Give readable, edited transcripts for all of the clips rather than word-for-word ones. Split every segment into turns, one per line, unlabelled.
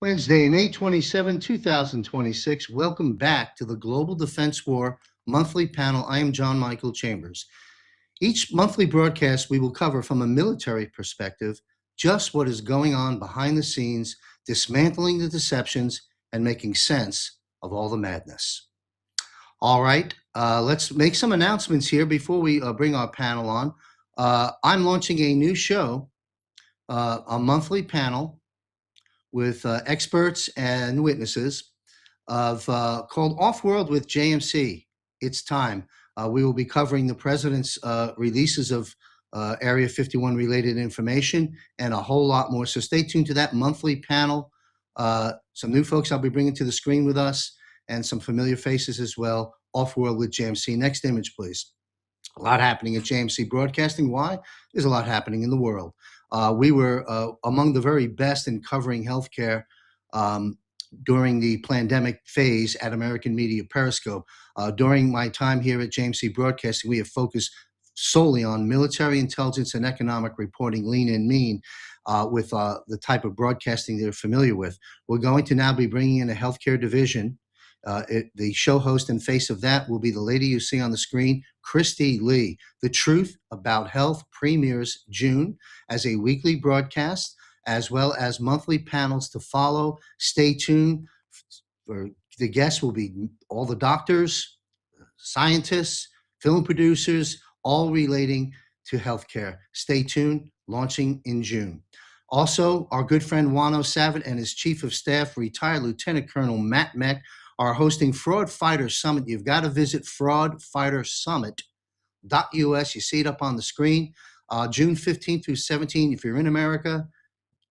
Wednesday, May 27, 2026. Welcome back to the Global Defense War monthly panel. I am John Michael Chambers. Each monthly broadcast, we will cover from a military perspective just what is going on behind the scenes, dismantling the deceptions, and making sense of all the madness. All right, let's make some announcements here before we bring our panel on. I'm launching a new show, a monthly panel with experts and witnesses called Off-World with JMC. It's time. We will be covering the president's releases of Area 51 related information and a whole lot more. So stay tuned to that monthly panel. Some new folks I'll be bringing to the screen with us and some familiar faces as well. Off-World with JMC. Next image, please. A lot happening at JMC Broadcasting. Why? There's a lot happening in the world. We were among the very best in covering healthcare during the pandemic phase at American Media Periscope. During my time here at JMC Broadcasting, we have focused solely on military intelligence and economic reporting, lean and mean, with the type of broadcasting they're familiar with. We're going to now be bringing in a healthcare division. The show host and face of that will be the lady you see on the screen, Christy Lee. The Truth About Health premieres June as a weekly broadcast, as well as monthly panels to follow. Stay tuned. The guests will be all the doctors, scientists, film producers, all relating to healthcare. Stay tuned, launching in June. Also, our good friend Wano Savit and his Chief of Staff, retired Lieutenant Colonel Matt Meck, are hosting Fraud Fighter Summit. You've got to visit fraudfightersummit.us. You see it up on the screen. June 15th through 17th. If you're in America,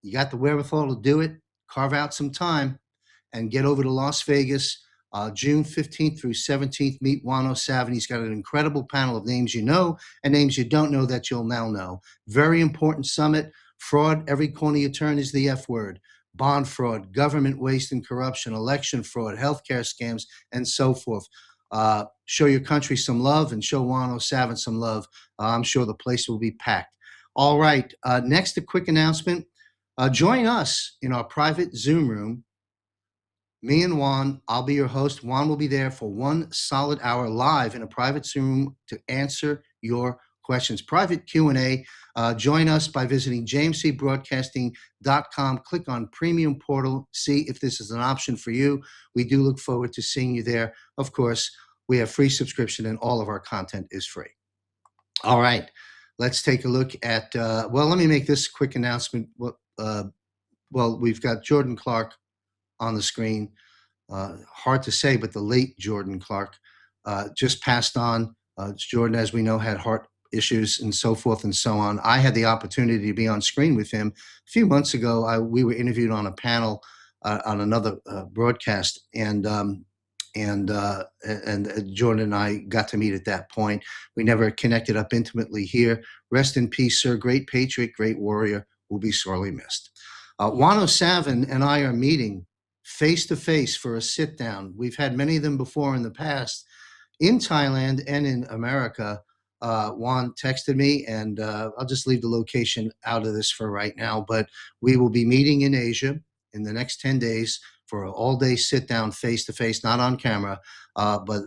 you got the wherewithal to do it. Carve out some time and get over to Las Vegas. June 15th through 17th, meet Wano Savin. He's got an incredible panel of names you know and names you don't know that you'll now know. Very important summit. Fraud, every corner you turn is the F word. Bond fraud, government waste and corruption, election fraud, healthcare scams, and so forth. Show your country some love and show Wano Savin some love. I'm sure the place will be packed. All right, next, a quick announcement. Join us in our private Zoom room. Me and Juan, I'll be your host. Juan will be there for 1 solid hour live in a private Zoom to answer your questions. Private Q&A. Join us by visiting jmcbroadcasting.com. Click on Premium Portal. See if this is an option for you. We do look forward to seeing you there. Of course, we have free subscription and all of our content is free. All right, let's take a look at, let me make this quick announcement. We've got Jordan Clark on the screen. Hard to say, but the late Jordan Clark just passed on. Jordan, as we know, had heart issues and so forth and so on. I had the opportunity to be on screen with him a few months ago. We were interviewed on a panel on another broadcast, and Jordan and I got to meet at that point. We never connected up intimately here. Rest in peace, sir. Great patriot, great warrior, will be sorely missed. Wano Savin and I are meeting face to face for a sit down. We've had many of them before in the past in Thailand and in America. Juan texted me, and I'll just leave the location out of this for right now, but we will be meeting in Asia in the next 10 days for an all-day sit-down face-to-face, not on camera, but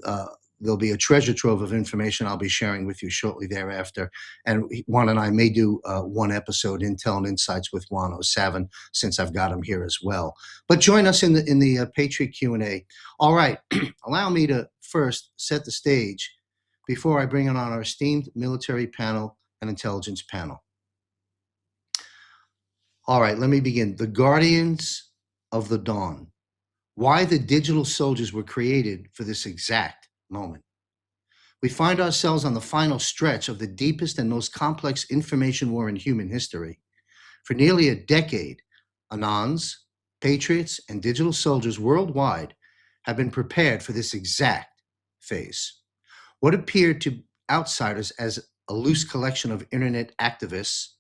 there'll be a treasure trove of information I'll be sharing with you shortly thereafter. And Juan and I may do one episode, Intel and Insights with Wano Savin, since I've got him here as well. But join us in the Patriot Q&A. All right, allow me to first set the stage before I bring on our esteemed military panel and intelligence panel. All right, let me begin. The Guardians of the Dawn. Why the digital soldiers were created for this exact moment. We find ourselves on the final stretch of the deepest and most complex information war in human history. For nearly a decade, Anons, patriots, and digital soldiers worldwide have been prepared for this exact phase. What appeared to outsiders as a loose collection of internet activists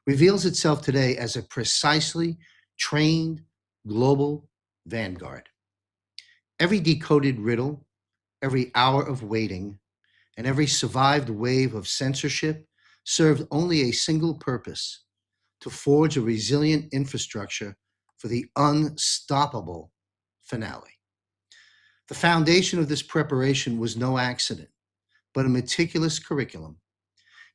reveals itself today as a precisely trained global vanguard. Every decoded riddle, every hour of waiting, and every survived wave of censorship served only a single purpose: to forge a resilient infrastructure for the unstoppable finale. The foundation of this preparation was no accident, but a meticulous curriculum.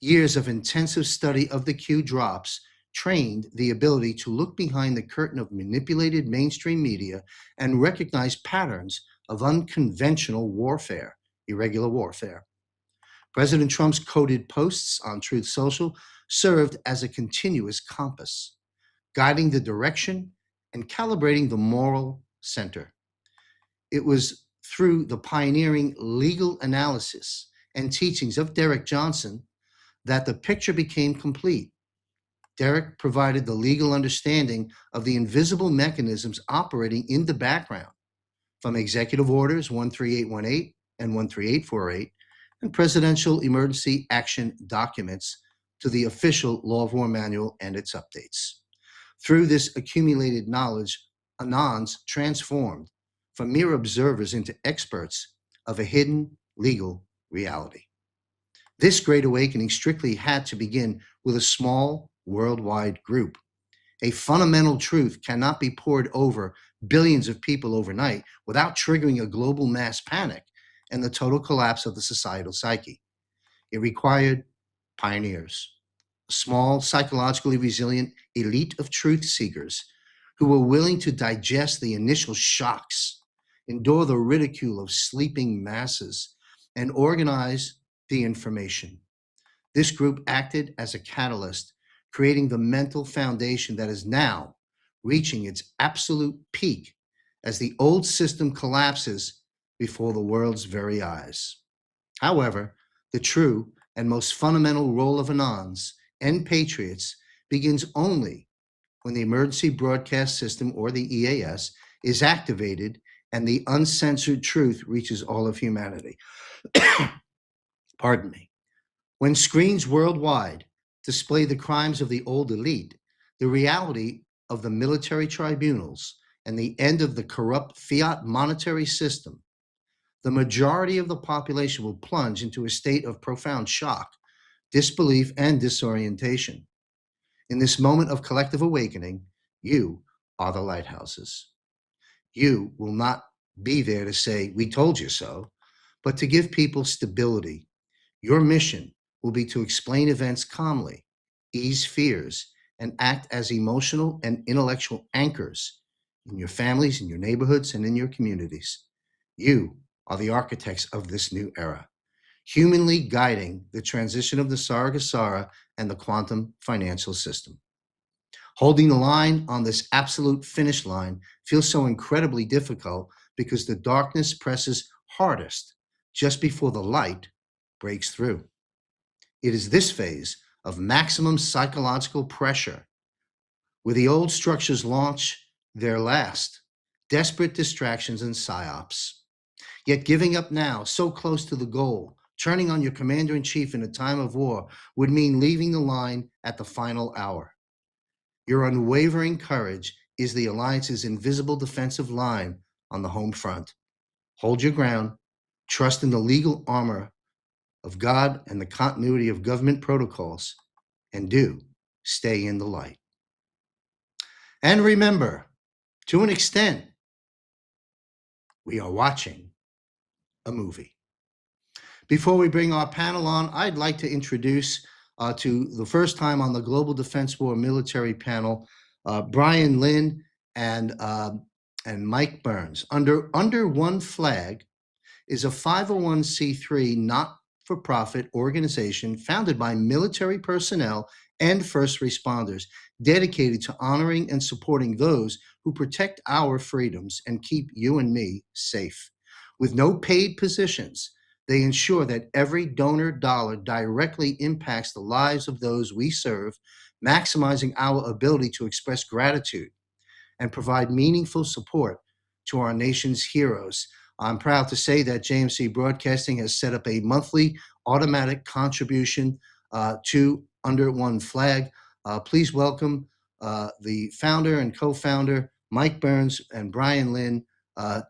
Years of intensive study of the Q drops trained the ability to look behind the curtain of manipulated mainstream media and recognize patterns of unconventional warfare, irregular warfare. President Trump's coded posts on Truth Social served as a continuous compass, guiding the direction and calibrating the moral center. It was through the pioneering legal analysis and teachings of Derek Johnson that the picture became complete. Derek provided the legal understanding of the invisible mechanisms operating in the background, from executive orders 13818 and 13848 and presidential emergency action documents to the official Law of War Manual and its updates. Through this accumulated knowledge, Anons transformed from mere observers into experts of a hidden legal reality. This Great Awakening strictly had to begin with a small worldwide group. A fundamental truth cannot be poured over billions of people overnight without triggering a global mass panic and the total collapse of the societal psyche. It required pioneers, a small, psychologically resilient elite of truth seekers who were willing to digest the initial shocks, endure the ridicule of sleeping masses, and organize the information. This group acted as a catalyst, creating the mental foundation that is now reaching its absolute peak as the old system collapses before the world's very eyes. However, the true and most fundamental role of Anons and patriots begins only when the emergency broadcast system, or the EAS, is activated and the uncensored truth reaches all of humanity. Pardon me. When screens worldwide display the crimes of the old elite, the reality of the military tribunals, and the end of the corrupt fiat monetary system, the majority of the population will plunge into a state of profound shock, disbelief, and disorientation. In this moment of collective awakening, you are the lighthouses. You will not be there to say, "We told you so," but to give people stability. Your mission will be to explain events calmly, ease fears, and act as emotional and intellectual anchors in your families, in your neighborhoods, and in your communities. You are the architects of this new era, humanly guiding the transition of the Saragasara and the quantum financial system. Holding the line on this absolute finish line feels so incredibly difficult because the darkness presses hardest just before the light breaks through. It is this phase of maximum psychological pressure where the old structures launch their last desperate distractions and psyops. Yet giving up now, so close to the goal, turning on your commander-in-chief in a time of war, would mean leaving the line at the final hour. Your unwavering courage is the alliance's invisible defensive line on the home front. Hold your ground, trust in the legal armor of God and the continuity of government protocols, and do stay in the light. And remember, to an extent, we are watching a movie. Before we bring our panel on, I'd like to introduce to the first time on the Global Defense War Military Panel, Brian Lynn and Mike Burns. Under One Flag is a 501c3 not-for-profit organization founded by military personnel and first responders dedicated to honoring and supporting those who protect our freedoms and keep you and me safe. With no paid positions, they ensure that every donor dollar directly impacts the lives of those we serve, maximizing our ability to express gratitude and provide meaningful support to our nation's heroes. I'm proud to say that JMC Broadcasting has set up a monthly automatic contribution to Under One Flag. Please welcome the founder and co-founder, Mike Burns and Brian Lynn,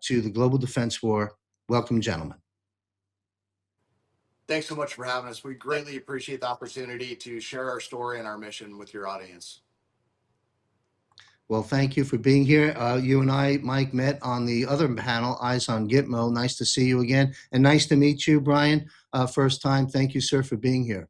to the Global Defense War. Welcome, gentlemen.
Thanks so much for having us. We greatly appreciate the opportunity to share our story and our mission with your audience.
Well, thank you for being here. You and I, Mike, met on the other panel, Eyes on Gitmo. Nice to see you again. And nice to meet you, Brian. First time. Thank you, sir, for being here.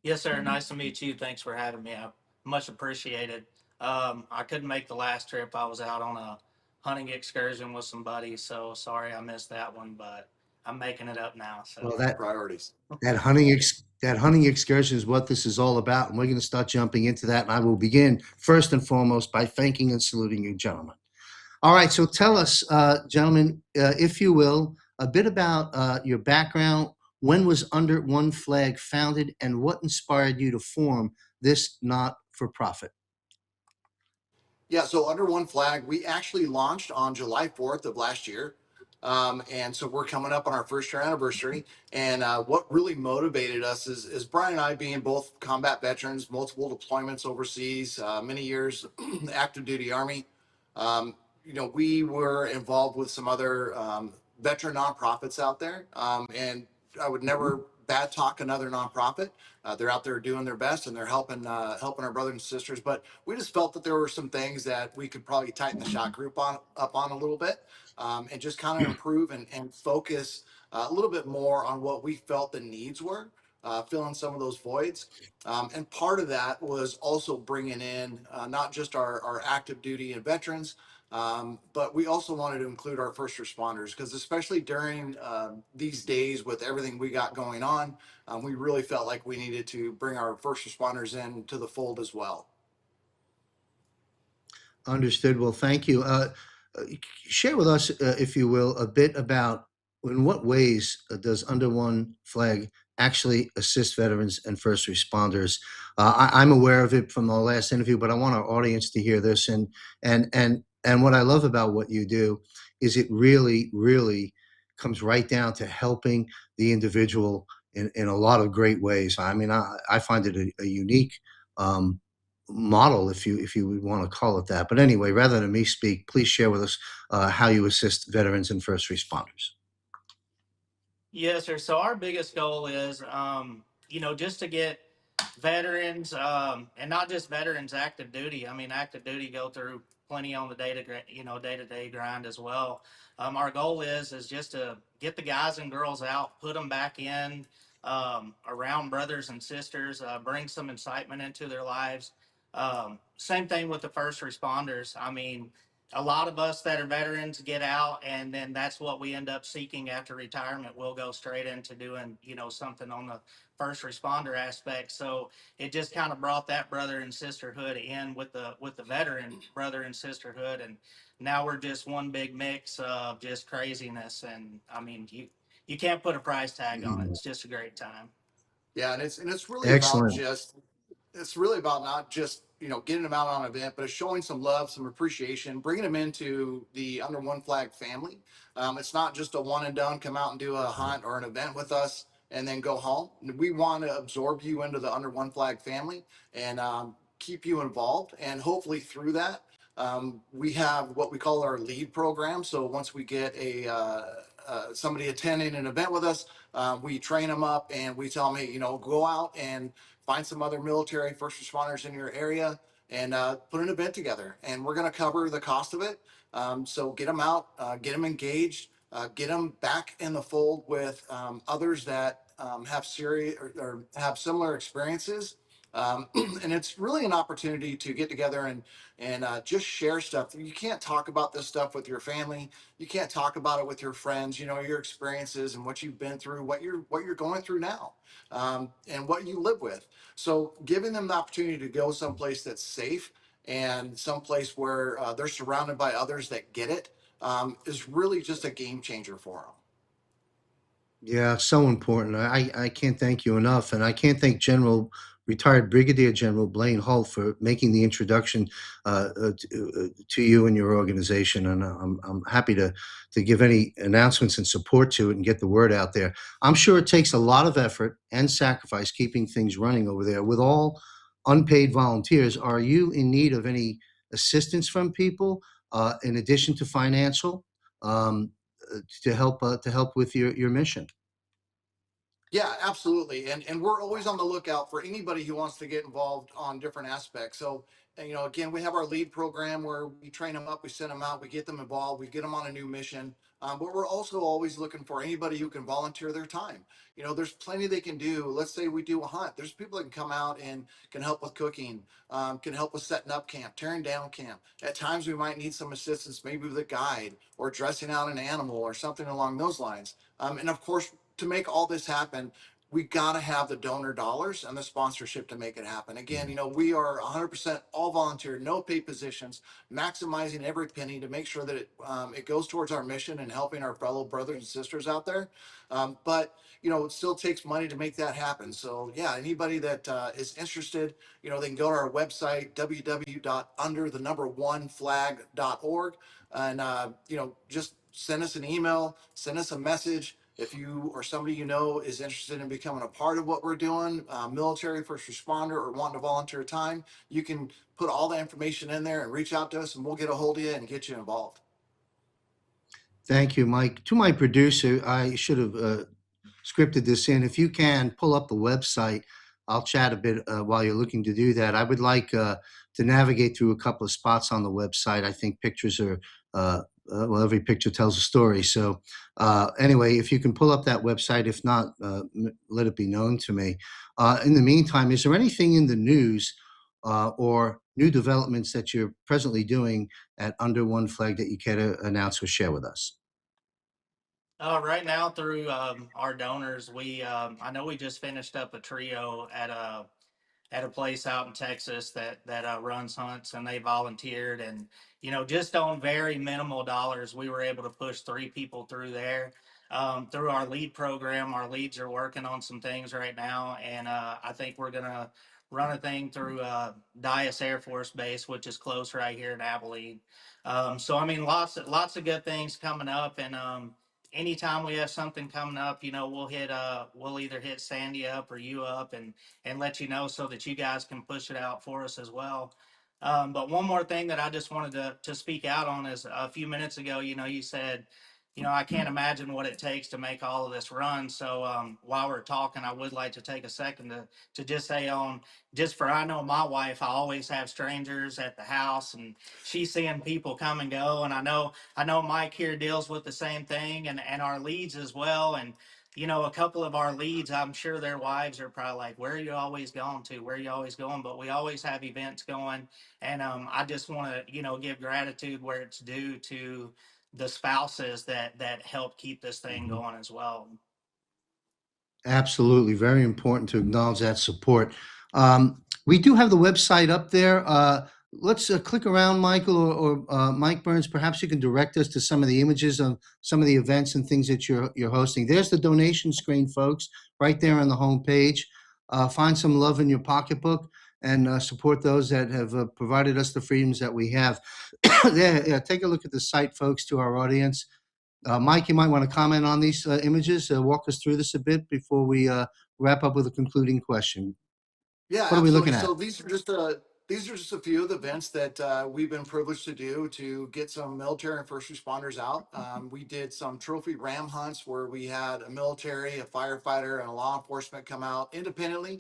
Yes, sir. Nice to meet you. Thanks for having me. I much appreciated. I couldn't make the last trip. I was out on a hunting excursion with some buddies, so sorry I missed that one, but I'm making it up now. So
Well, that
Priorities.
that hunting excursion is what this is all about, and we're going to start jumping into that. And I will begin first and foremost by thanking and saluting you, gentlemen. All right, so tell us, gentlemen, if you will, a bit about your background. When was Under One Flag founded, and what inspired you to form this not-for-profit?
Yeah, so Under One Flag, we actually launched on July 4th of last year. And so we're coming up on our first year anniversary. And what really motivated us is Brian and I being both combat veterans, multiple deployments overseas, many years active duty Army. Um, we were involved with some other veteran nonprofits out there. And I would never bad talk another nonprofit. They're out there doing their best and they're helping our brothers and sisters. But we just felt that there were some things that we could probably tighten the shot group up on a little bit, and just kind of improve and focus a little bit more on what we felt the needs were, filling some of those voids. And part of that was also bringing in not just our active duty and veterans, but we also wanted to include our first responders because, especially during these days with everything we got going on, we really felt like we needed to bring our first responders in to the fold as well.
Understood. Well, thank you. Share with us, if you will, a bit about in what ways does Under One Flag actually assist veterans and first responders. I'm aware of it from the last interview, but I want our audience to hear this. And what I love about what you do is it really, really comes right down to helping the individual in a lot of great ways. I mean, I find it a unique um, model, if you would want to call it that. But anyway, rather than me speak, please share with us how you assist veterans and first responders.
yes, sir. So our biggest goal is, just to get veterans, and not just veterans active duty. I mean, active duty go through plenty on the day to day grind as well. Our goal is just to get the guys and girls out, put them back in, around brothers and sisters, bring some incitement into their lives. Same thing with the first responders. I mean, a lot of us that are veterans get out, and then that's what we end up seeking after retirement. We'll go straight into doing something on the first responder aspect. So it just kind of brought that brother and sisterhood in with the veteran brother and sisterhood, and now we're just one big mix of just craziness. And I mean, you can't put a price tag on it. It's just a great time.
Yeah, and it's really about
Excellent.
just it's really about not just getting them out on an event, but it's showing some love, some appreciation, bringing them into the Under One Flag family. It's not just a one and done. Come out and do a hunt or an event with us and then go home. We want to absorb you into the Under One Flag family and keep you involved. And hopefully through that, we have what we call our lead program. So once we get a somebody attending an event with us, we train them up and we tell them, hey, go out and find some other military first responders in your area and put an event together. And we're going to cover the cost of it. So get them out, get them engaged, get them back in the fold with others that have serious or have similar experiences. And it's really an opportunity to get together and just share stuff. You can't talk about this stuff with your family. You can't talk about it with your friends. Your experiences and what you've been through, what you're going through now, and what you live with. So giving them the opportunity to go someplace that's safe and someplace where they're surrounded by others that get it, is really just a game changer for them.
Yeah, so important. I can't thank you enough. And I can't thank retired Brigadier General Blaine Hull for making the introduction to you and your organization. And I'm happy to give any announcements and support to it and get the word out there. I'm sure it takes a lot of effort and sacrifice keeping things running over there. With all unpaid volunteers, are you in need of any assistance from people in addition to financial? To help with your mission.
Yeah, absolutely. And we're always on the lookout for anybody who wants to get involved on different aspects. So And, again, we have our lead program where we train them up, we send them out, we get them involved, we get them on a new mission. But we're also always looking for anybody who can volunteer their time. There's plenty they can do. Let's say we do a hunt. There's people that can come out and can help with cooking, can help with setting up camp, tearing down camp. At times we might need some assistance, maybe with a guide or dressing out an animal or something along those lines. And of course, to make all this happen, we got to have the donor dollars and the sponsorship to make it happen. Again, we are 100% all volunteer, no paid positions, maximizing every penny to make sure that it goes towards our mission and helping our fellow brothers and sisters out there. But it still takes money to make that happen. So yeah, anybody that is interested, they can go to our website, www.underthenumber1flag.org, and just send us an email, send us a message. If you or somebody is interested in becoming a part of what we're doing, military, first responder, or wanting to volunteer time, you can put all the information in there and reach out to us, and we'll get a hold of you and get you involved.
Thank you, Mike. To my producer, I should have scripted this in. If you can pull up the website, I'll chat a bit while you're looking to do that. I would like to navigate through a couple of spots on the website. I think pictures are, well, every picture tells a story. So anyway, if you can pull up that website, if not, let it be known to me. In the meantime, is there anything in the news or new developments that you're presently doing at Under One Flag that you care to announce or share with us?
Right now, through our donors, I know we just finished up a trio at a place out in Texas that runs hunts, and they volunteered. And just on very minimal dollars, we were able to push 3 people through there. Through our lead program, our leads are working on some things right now, and I think we're gonna run a thing through Dias Air Force Base, which is close right here in Abilene. So I mean, lots of good things coming up, and anytime we have something coming up, we'll either hit Sandy up or you up and let you know so that you guys can push it out for us as well. But one more thing that I just wanted to speak out on is a few minutes ago, you said, I can't imagine what it takes to make all of this run. So while we're talking, I would like to take a second to just say I know my wife, I always have strangers at the house, and she's seeing people come and go. And I know Mike here deals with the same thing, and our leads as well. And a couple of our leads, I'm sure their wives are probably like, where are you always going to? Where are you always going? But we always have events going. And I just want to, give gratitude where it's due to the spouses that help keep this thing going as well.
Absolutely. Very important to acknowledge that support. We do have the website up there. Let's click around, Michael or Mike Burns. Perhaps you can direct us to some of the images of some of the events and things that you're hosting. There's the donation screen, folks, right there on the home page. Find some love in your pocketbook and support those that have provided us the freedoms that we have. Yeah, take a look at the site, folks, to our audience. Mike, you might want to comment on these images. Walk us through this a bit before we wrap up with a concluding question.
Yeah,
What are we
absolutely.
looking at?
So these are just a few of the events that we've been privileged to do to get some military and first responders out. We did some trophy ram hunts where we had a military, a firefighter, and a law enforcement come out independently,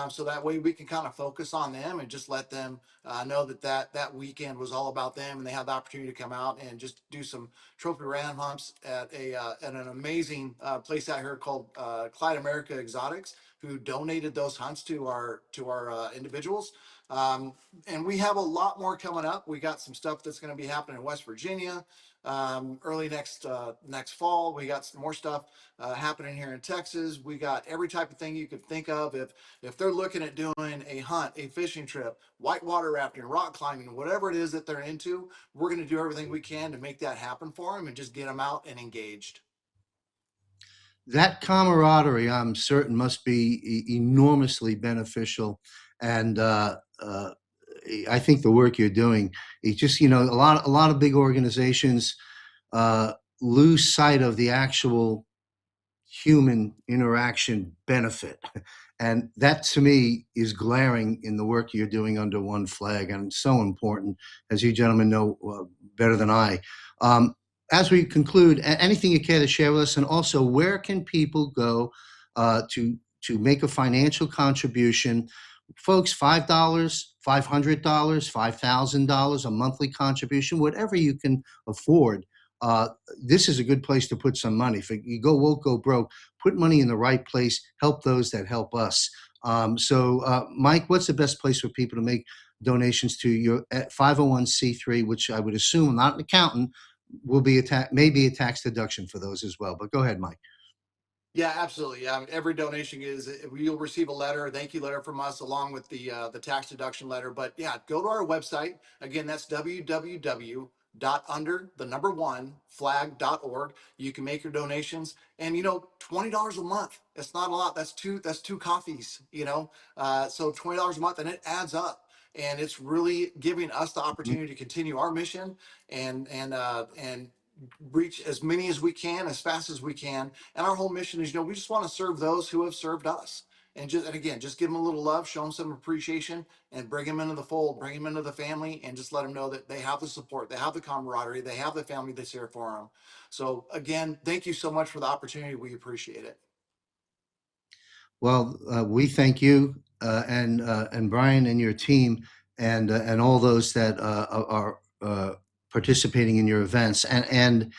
so that way we can kind of focus on them and just let them know that weekend was all about them, and they had the opportunity to come out and just do some trophy ram hunts at an amazing place out here called Clyde America Exotics, who donated those hunts to our individuals. And we have a lot more coming up. We got some stuff that's going to be happening in West Virginia early next fall. We got some more stuff happening here in Texas. We got every type of thing you could think of. If they're looking at doing a hunt, a fishing trip, whitewater rafting, rock climbing, whatever it is that they're into, we're going to do everything we can to make that happen for them and just get them out and engaged.
That camaraderie, I'm certain, must be enormously beneficial. And I think the work you're doing, it just, a lot of big organizations lose sight of the actual human interaction benefit. And that to me is glaring in the work you're doing under One Flag, and so important, as you gentlemen know better than I. As we conclude, anything you care to share with us, and also where can people go to make a financial contribution? folks, $5, $500, $5,000, a monthly contribution, whatever you can afford. This is a good place to put some money. If you won't go broke, put money in the right place, help those that help us. Mike, what's the best place for people to make donations to your 501c3, which I would assume, I'm not an accountant, will be maybe a tax deduction for those as well. But go ahead, Mike.
Yeah, absolutely. Every donation you'll receive a letter, a thank you letter from us, along with the tax deduction letter. But yeah, go to our website. Again, that's www.under1flag.org. You can make your donations, and $20 a month. It's not a lot. That's two coffees. So $20 a month, and it adds up. And it's really giving us the opportunity to continue our mission and reach as many as we can, as fast as we can. And our whole mission is, we just want to serve those who have served us. And again, just give them a little love, show them some appreciation, and bring them into the fold, bring them into the family, and just let them know that they have the support, they have the camaraderie, they have the family that's here for them. So again, thank you so much for the opportunity. We appreciate it.
Well, we thank you and Brian and your team and all those that are participating in your events. And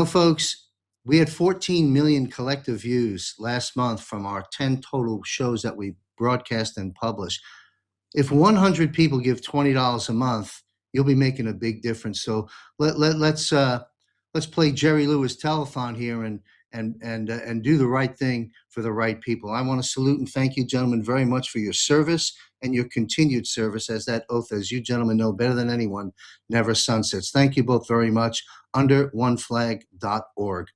folks, we had 14 million collective views last month from our 10 total shows that we broadcast and publish. If 100 people give $20 a month, you'll be making a big difference. So let's play Jerry Lewis telethon here and do the right thing for the right people. I want to salute and thank you, gentlemen, very much for your service and your continued service, as that oath, as you gentlemen know better than anyone, never sunsets. Thank you both very much. Under1flag.org.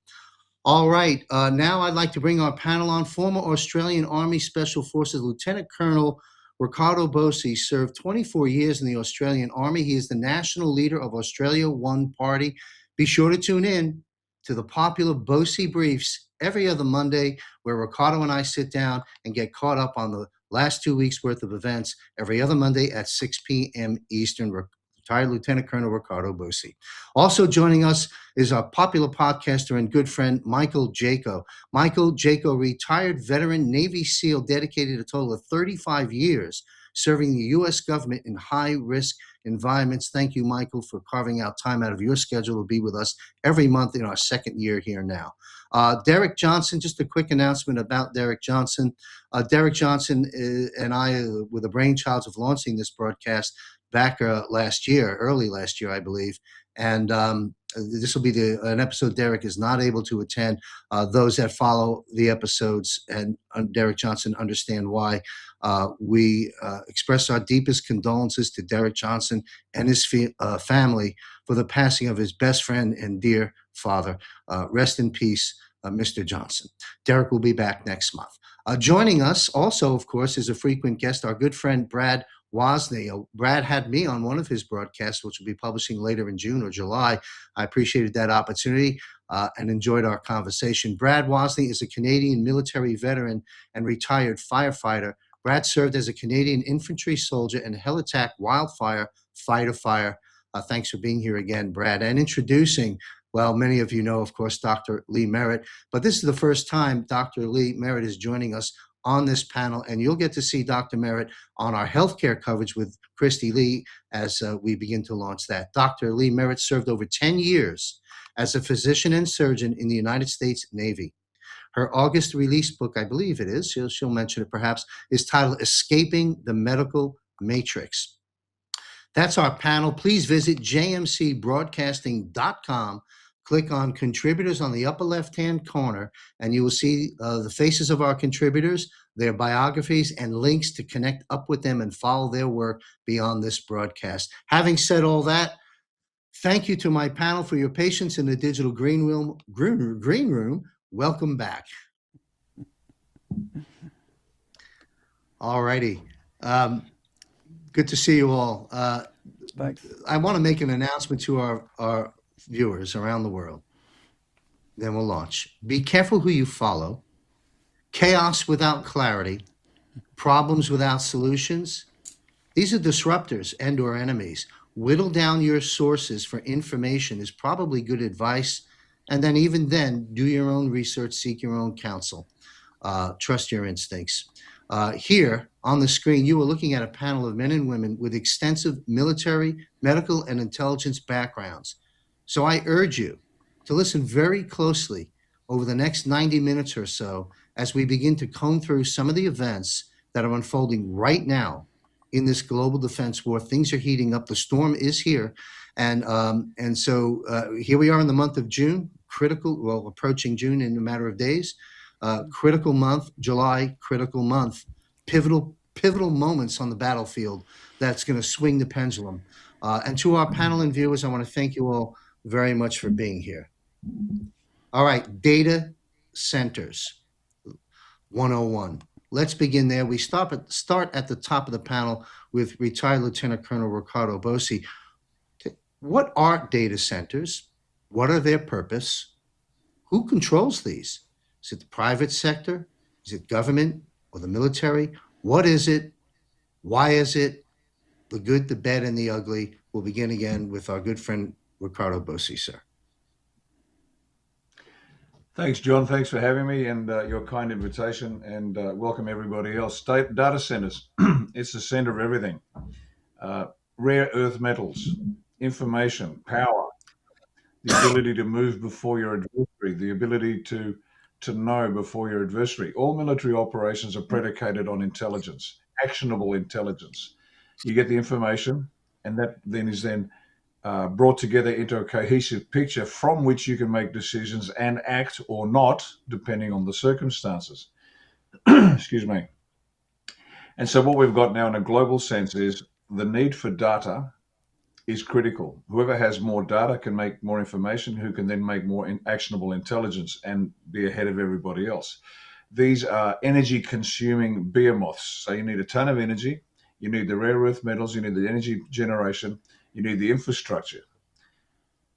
All right. Now I'd like to bring our panel on. Former Australian Army Special Forces Lieutenant Colonel Riccardo Bosi served 24 years in the Australian Army. He is the national leader of Australia One Party. Be sure to tune in to the popular Bosi Briefs every other Monday, where Riccardo and I sit down and get caught up on the last 2 weeks' worth of events every other Monday at 6 p.m. Eastern. Retired Lieutenant Colonel Riccardo Bosi. Also joining us is our popular podcaster and good friend, Michael Jaco. Michael Jaco, retired veteran Navy SEAL, dedicated a total of 35 years serving the U.S. government in high-risk environments. Thank you, Michael, for carving out time out of your schedule to be with us every month in our second year here now. Derek Johnson, just a quick announcement about Derek Johnson. Derek Johnson and I were the brainchilds of launching this broadcast back early last year, I believe. And this will be an episode Derek is not able to attend. Those that follow the episodes and Derek Johnson understand why. We express our deepest condolences to Derek Johnson and his family for the passing of his best friend and dear father. Rest in peace, Mr. Johnson. Derek will be back next month. Joining us also, of course, is a frequent guest, our good friend Brad Wozny. Brad had me on one of his broadcasts, which will be publishing later in June or July. I appreciated that opportunity and enjoyed our conversation. Brad Wozny is a Canadian military veteran and retired firefighter. Brad served as a Canadian infantry soldier and hell attack wildfire fighter. Thanks for being here again, Brad. And introducing, well, many of you know, of course, Dr. Lee Merritt, but this is the first time Dr. Lee Merritt is joining us on this panel, and you'll get to see Dr. Merritt on our healthcare coverage with Christy Lee as we begin to launch that. Dr. Lee Merritt served over 10 years as a physician and surgeon in the United States Navy. Her August release book, I believe it is, she'll mention it perhaps, is titled Escaping the Medical Matrix. That's our panel. Please visit jmcbroadcasting.com. Click on contributors on the upper left-hand corner, and you will see the faces of our contributors, their biographies, and links to connect up with them and follow their work beyond this broadcast. Having said all that, thank you to my panel for your patience in the digital green room. Welcome back. All righty. Good to see you all. I want to make an announcement to our viewers around the world. Then we'll launch. Be careful who you follow. Chaos without clarity. Problems without solutions. These are disruptors and or enemies. Whittle down your sources for information is probably good advice. And then even then, do your own research, seek your own counsel. Trust your instincts. Here on the screen, you are looking at a panel of men and women with extensive military, medical, and intelligence backgrounds. So I urge you to listen very closely over the next 90 minutes or so as we begin to comb through some of the events that are unfolding right now in this global defense war. Things are heating up. The storm is here. And so here we are in the month of June, critical, well, approaching June in a matter of days. Critical month, July, critical month, pivotal moments on the battlefield that's going to swing the pendulum. And to our panel and viewers, I want to thank you all very much for being here. All right, data centers 101. Let's begin there. We start at the top of the panel with retired Lieutenant Colonel Riccardo Bosi. What are data centers? What are their purpose? Who controls these? Is it the private sector? Is it government or the military? What is it? Why is it? The good, the bad, and the ugly. We'll begin again with our good friend Riccardo Bosi, sir.
Thanks, John. Thanks for having me and your kind invitation, and welcome everybody else. Data centers, it's the center of everything. Rare earth metals, information, power, the ability to move before your adversary, the ability to know before your adversary. All military operations are predicated on intelligence, actionable intelligence. You get the information, and that then is brought together into a cohesive picture from which you can make decisions and act or not, depending on the circumstances. Excuse me. And so what we've got now in a global sense is the need for data is critical. Whoever has more data can make more information, who can then make more actionable intelligence and be ahead of everybody else. These are energy consuming behemoths. So you need a ton of energy. You need the rare earth metals. You need the energy generation. You need the infrastructure.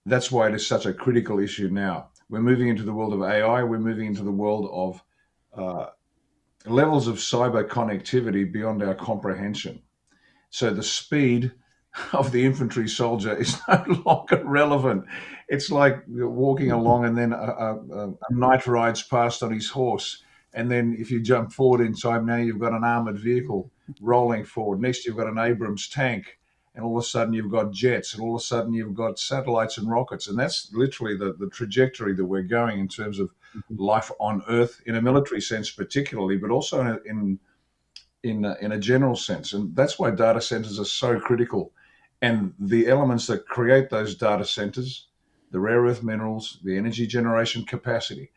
That's why it is such a critical issue now. We're moving into the world of AI. We're moving into the world of levels of cyber connectivity beyond our comprehension. So the speed of the infantry soldier is no longer relevant. It's like walking along and then a knight rides past on his horse. And then if you jump forward in time, now you've got an armored vehicle rolling forward. Next, you've got an Abrams tank. And all of a sudden you've got jets, and all of a sudden you've got satellites and rockets. And that's literally the trajectory that we're going in terms of life on Earth in a military sense, particularly, but also in a general sense. And that's why data centers are so critical. And the elements that create those data centers, the rare earth minerals, the energy generation capacity.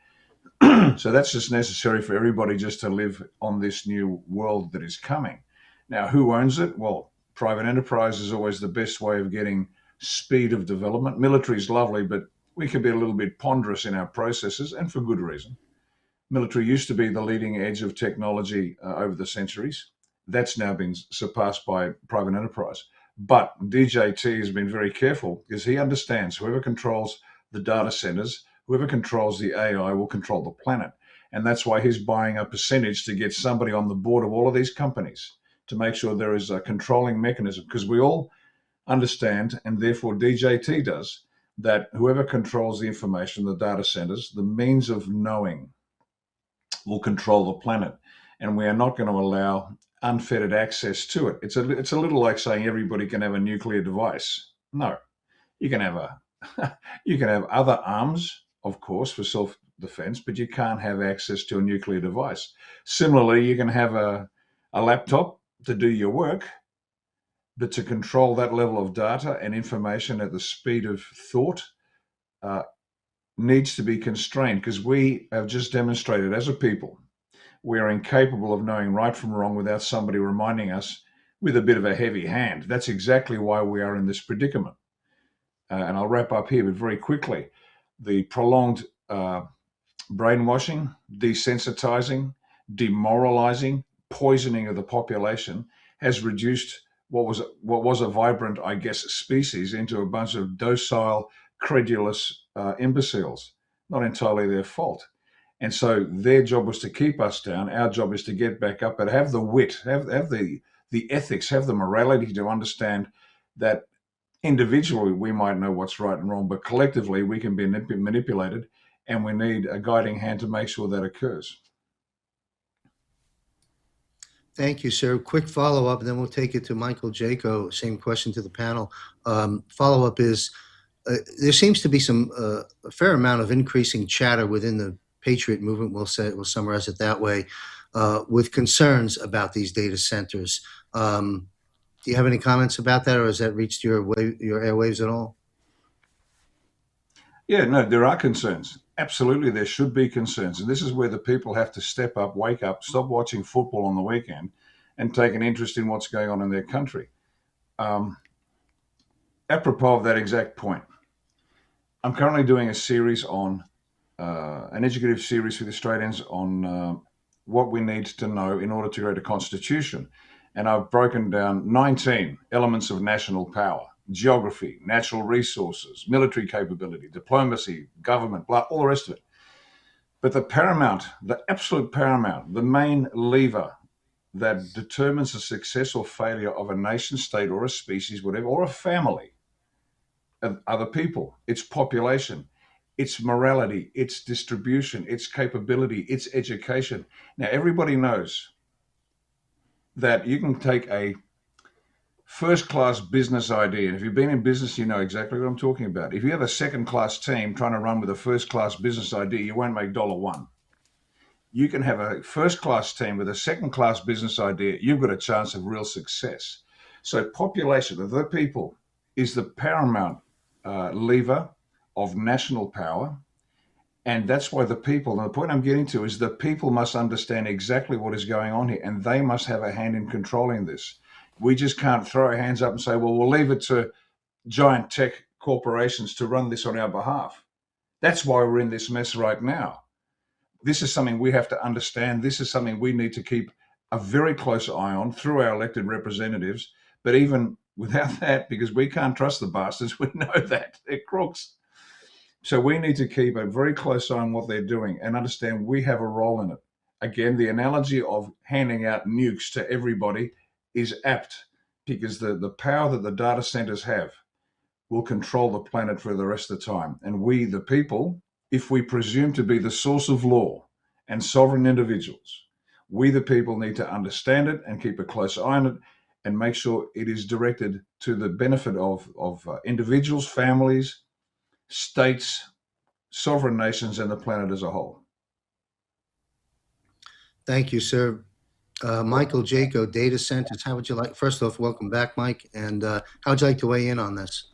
So that's just necessary for everybody just to live on this new world that is coming. Now, who owns it? Well, private enterprise is always the best way of getting speed of development. Military is lovely, but we can be a little bit ponderous in our processes, and for good reason. Military used to be the leading edge of technology over the centuries. That's now been surpassed by private enterprise. But DJT has been very careful because he understands whoever controls the data centers, whoever controls the AI will control the planet. And that's why he's buying a percentage to get somebody on the board of all of these companies to make sure there is a controlling mechanism, because we all understand, and therefore DJT does, that whoever controls the information, the data centers, the means of knowing will control the planet. And we are not going to allow unfettered access to it. It's a little like saying everybody can have a nuclear device. No, you can have you can have other arms, of course, for self-defense, but you can't have access to a nuclear device. Similarly, you can have a laptop to do your work, but to control that level of data and information at the speed of thought needs to be constrained, because we have just demonstrated as a people we are incapable of knowing right from wrong without somebody reminding us with a bit of a heavy hand. That's exactly why we are in this predicament. And I'll wrap up here, but very quickly. The prolonged brainwashing, desensitizing, demoralizing, poisoning of the population has reduced what was a vibrant, I guess, species into a bunch of docile, credulous imbeciles. Not entirely their fault. And so their job was to keep us down. Our job is to get back up, but have the wit, have the ethics, have the morality to understand that individually we might know what's right and wrong, but collectively we can be manipulated, and we need a guiding hand to make sure that occurs.
Thank you, sir. Quick follow-up, and then we'll take it to Michael Jaco. Same question to the panel. Follow-up is, there seems to be a fair amount of increasing chatter within the Patriot movement, we'll summarize it that way, with concerns about these data centers. Do you have any comments about that, or has that reached your airwaves at all?
Yeah, no, there are concerns. Absolutely, there should be concerns. And this is where the people have to step up, wake up, stop watching football on the weekend, and take an interest in what's going on in their country. Apropos of that exact point, I'm currently doing a series on an educative series for the Australians on what we need to know in order to create a constitution. And I've broken down 19 elements of national power: geography, natural resources, military capability, diplomacy, government, blah, all the rest of it. But the paramount, the absolute paramount, the main lever that determines the success or failure of a nation state or a species, whatever, or a family, of other people, its population, its morality, its distribution, its capability, its education. Now, everybody knows that you can take a first class business idea. And if you've been in business, you know exactly what I'm talking about. If you have a second class team trying to run with a first class business idea, you won't make $1. You can have a first class team with a second class business idea, you've got a chance of real success. So, population of the people is the paramount lever of national power. And that's why the people, and the point I'm getting to is the people must understand exactly what is going on here, and they must have a hand in controlling this. We just can't throw our hands up and say, well, we'll leave it to giant tech corporations to run this on our behalf. That's why we're in this mess right now. This is something we have to understand. This is something we need to keep a very close eye on through our elected representatives. But even without that, because we can't trust the bastards, we know that they're crooks. So we need to keep a very close eye on what they're doing and understand we have a role in it. Again, the analogy of handing out nukes to everybody is apt, because the power that the data centers have will control the planet for the rest of the time. And we, the people, if we presume to be the source of law and sovereign individuals, we, the people, need to understand it and keep a close eye on it and make sure it is directed to the benefit of individuals, families, states, sovereign nations, and the planet as a whole.
Thank you, sir. Michael Jaco, data centers. How would you like? First off, welcome back, Mike. And how would you like to weigh in on this?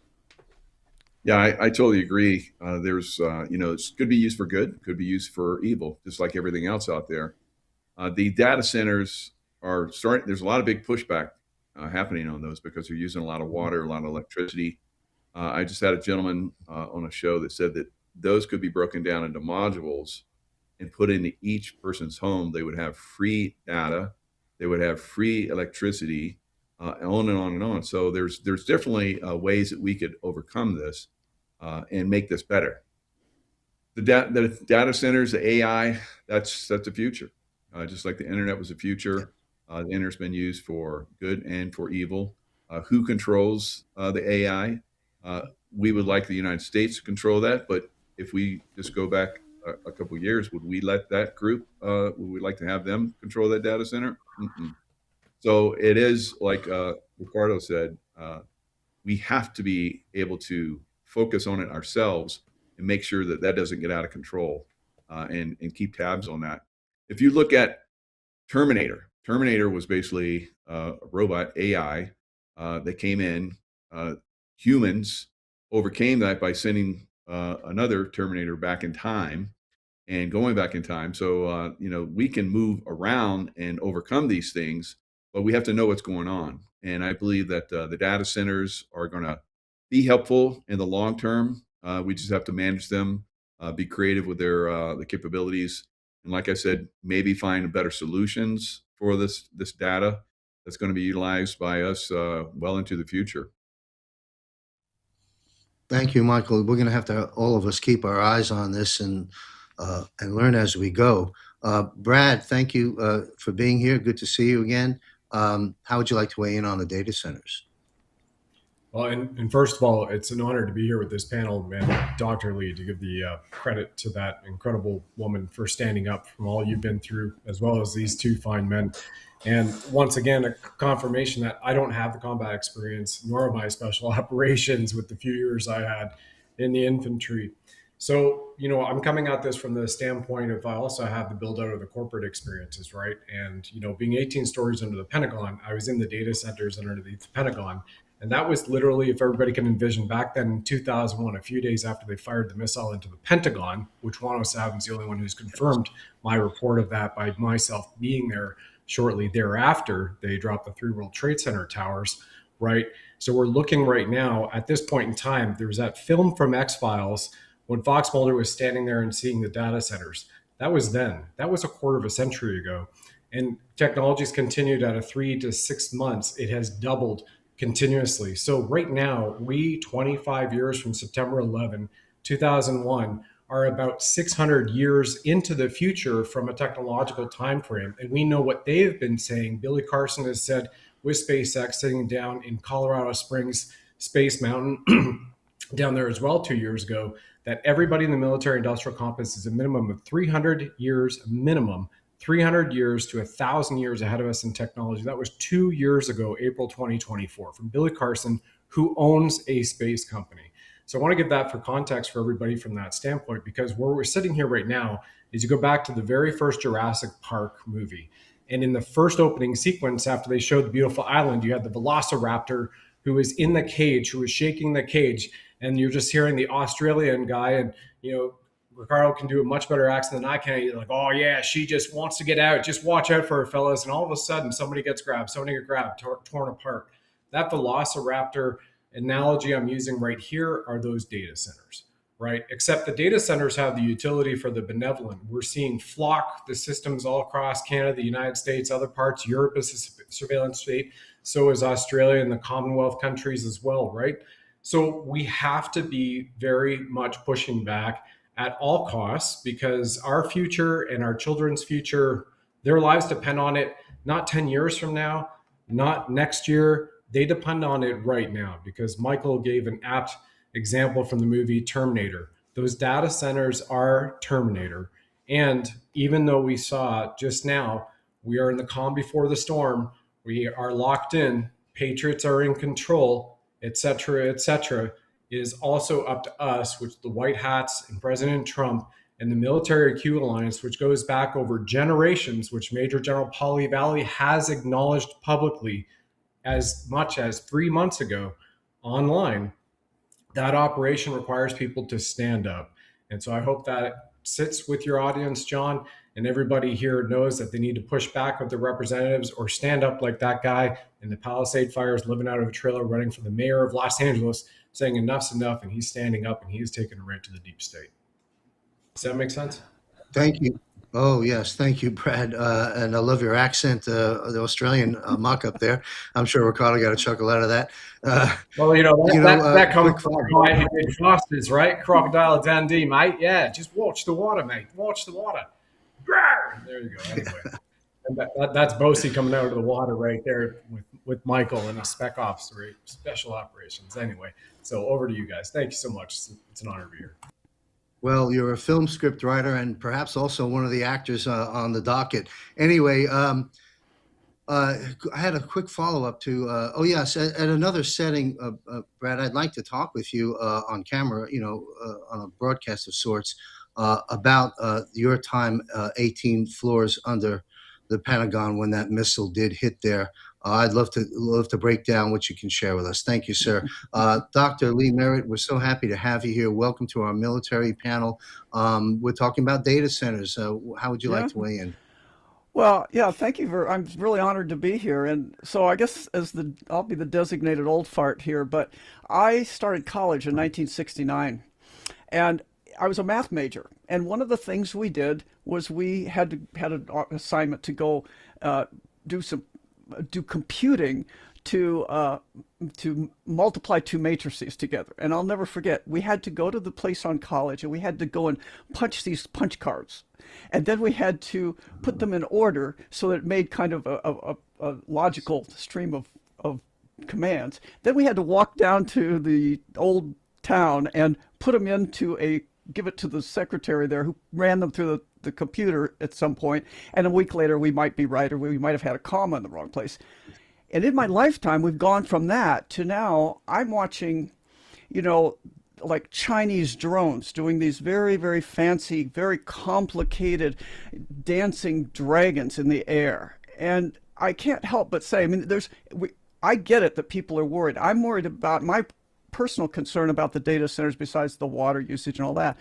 Yeah, I totally agree. There's, it could be used for good, could be used for evil, just like everything else out there. The data centers are starting, there's a lot of big pushback happening on those because they're using a lot of water, a lot of electricity. I just had a gentleman on a show that said that those could be broken down into modules and put into each person's home. They would have free data, they would have free electricity, on and on and on. So there's definitely ways that we could overcome this and make this better. The data centers, the AI, that's the future. Just like the internet was the future, the internet's been used for good and for evil. Who controls the AI? We would like the United States to control that, but if we just go back a couple of years, would we let that group? Would we like to have them control that data center? Mm-mm. So it is like Riccardo said, we have to be able to focus on it ourselves and make sure that that doesn't get out of control, and keep tabs on that. If you look at Terminator was basically a robot AI that came in. Humans overcame that by sending another Terminator back in time and going back in time. So, we can move around and overcome these things, but we have to know what's going on. And I believe that the data centers are going to be helpful in the long term. We just have to manage them, be creative with their the capabilities, and like I said, maybe find better solutions for this data that's going to be utilized by us well into the future.
Thank you, Michael. We're going to have to, all of us, keep our eyes on this and learn as we go. Brad, thank you for being here. Good to see you again. How would you like to weigh in on the data centers?
Well, and first of all, it's an honor to be here with this panel and Dr. Lee, to give the credit to that incredible woman for standing up from all you've been through, as well as these two fine men. And once again, a confirmation that I don't have the combat experience, nor my special operations with the few years I had in the infantry. So, I'm coming at this from the standpoint of I also have the build out of the corporate experiences, right? And, being 18 stories under the Pentagon, I was in the data centers underneath the Pentagon. And that was literally, if everybody can envision, back then in 2001, a few days after they fired the missile into the Pentagon, which 107 is the only one who's confirmed my report of that by myself being there shortly thereafter, they dropped the 3 World Trade Center towers, right? So we're looking right now, at this point in time, there was that film from X-Files when Fox Mulder was standing there and seeing the data centers. That was then. That was a quarter of a century ago. And technology's continued at a 3 to 6 months. It has doubled continuously. So right now, we 25 years from September 11, 2001, are about 600 years into the future from a technological time frame. And we know what they've been saying. Billy Carson has said with SpaceX sitting down in Colorado Springs Space Mountain down there as well 2 years ago, that everybody in the military industrial complex is a minimum of 300 years minimum 300 years to 1,000 years ahead of us in technology. That was 2 years ago, April 2024, from Billy Carson, who owns a space company. So I want to give that for context for everybody from that standpoint, because where we're sitting here right now is you go back to the very first Jurassic Park movie. And in the first opening sequence, after they showed the beautiful island, you had the velociraptor who was in the cage, who was shaking the cage. And you're just hearing the Australian guy, and, Riccardo can do a much better accent than I can. He's like, oh, yeah, she just wants to get out. Just watch out for her, fellas. And all of a sudden, somebody gets grabbed, torn apart. That velociraptor analogy I'm using right here are those data centers, right? Except the data centers have the utility for the benevolent. We're seeing flock the systems all across Canada, the United States, other parts. Europe is a surveillance state. So is Australia and the Commonwealth countries as well, right? So we have to be very much pushing back at all costs, because our future and our children's future, their lives depend on it, not 10 years from now, not next year. They depend on it right now, because Michael gave an apt example from the movie Terminator. Those data centers are Terminator. And even though we saw just now, we are in the calm before the storm, we are locked in, patriots are in control, et cetera, is also up to us, which the White Hats and President Trump and the Military Q Alliance, which goes back over generations, which Major General Polly Valley has acknowledged publicly as much as 3 months ago online. That operation requires people to stand up. And so I hope that sits with your audience, John, and everybody here knows that they need to push back with their representatives or stand up like that guy in the Palisade fires, living out of a trailer, running for the mayor of Los Angeles, saying enough's enough, and he's standing up and he's taking a rant to the deep state. Does that make sense?
Thank you. Oh, yes. Thank you, Brad. And I love your accent, the Australian mock-up there. I'm sure Riccardo got a chuckle out of that.
Well, that comes
quick
from
follow-up.
the guy who did Foster's, right? Crocodile Dundee, mate. Yeah, just watch the water, mate. Watch the water. Grrr! There you go. Anyway, and that's Bosi coming out of the water right there with Michael and a spec officer, special operations. Anyway, so over to you guys. Thank you so much. It's an honor to be here.
Well, you're a film script writer and perhaps also one of the actors on the docket. Anyway, I had a quick follow-up to, yes, at another setting, Brad, I'd like to talk with you on camera, on a broadcast of sorts, about your time 18 floors under the Pentagon when that missile did hit there. I'd love to break down what you can share with us. Thank you, sir. Dr. Lee Merritt, we're so happy to have you here. Welcome to our military panel. We're talking about data centers. How would you like to weigh in?
Well, yeah, thank you. I'm really honored to be here. And so I guess I'll be the designated old fart here, but I started college in 1969 and I was a math major. And one of the things we did was we had an assignment to go do computing to multiply two matrices together. And I'll never forget, we had to go to the place on college and we had to go and punch these punch cards. And then we had to put them in order so that it made kind of a logical stream of commands. Then we had to walk down to the old town and put them give it to the secretary there who ran them through the computer at some point. And a week later, we might be right, or we might have had a comma in the wrong place. And in my lifetime, we've gone from that to now I'm watching, like Chinese drones doing these very, very fancy, very complicated dancing dragons in the air. And I can't help but say, I mean, I get it that people are worried. I'm worried about my personal concern about the data centers, besides the water usage and all that,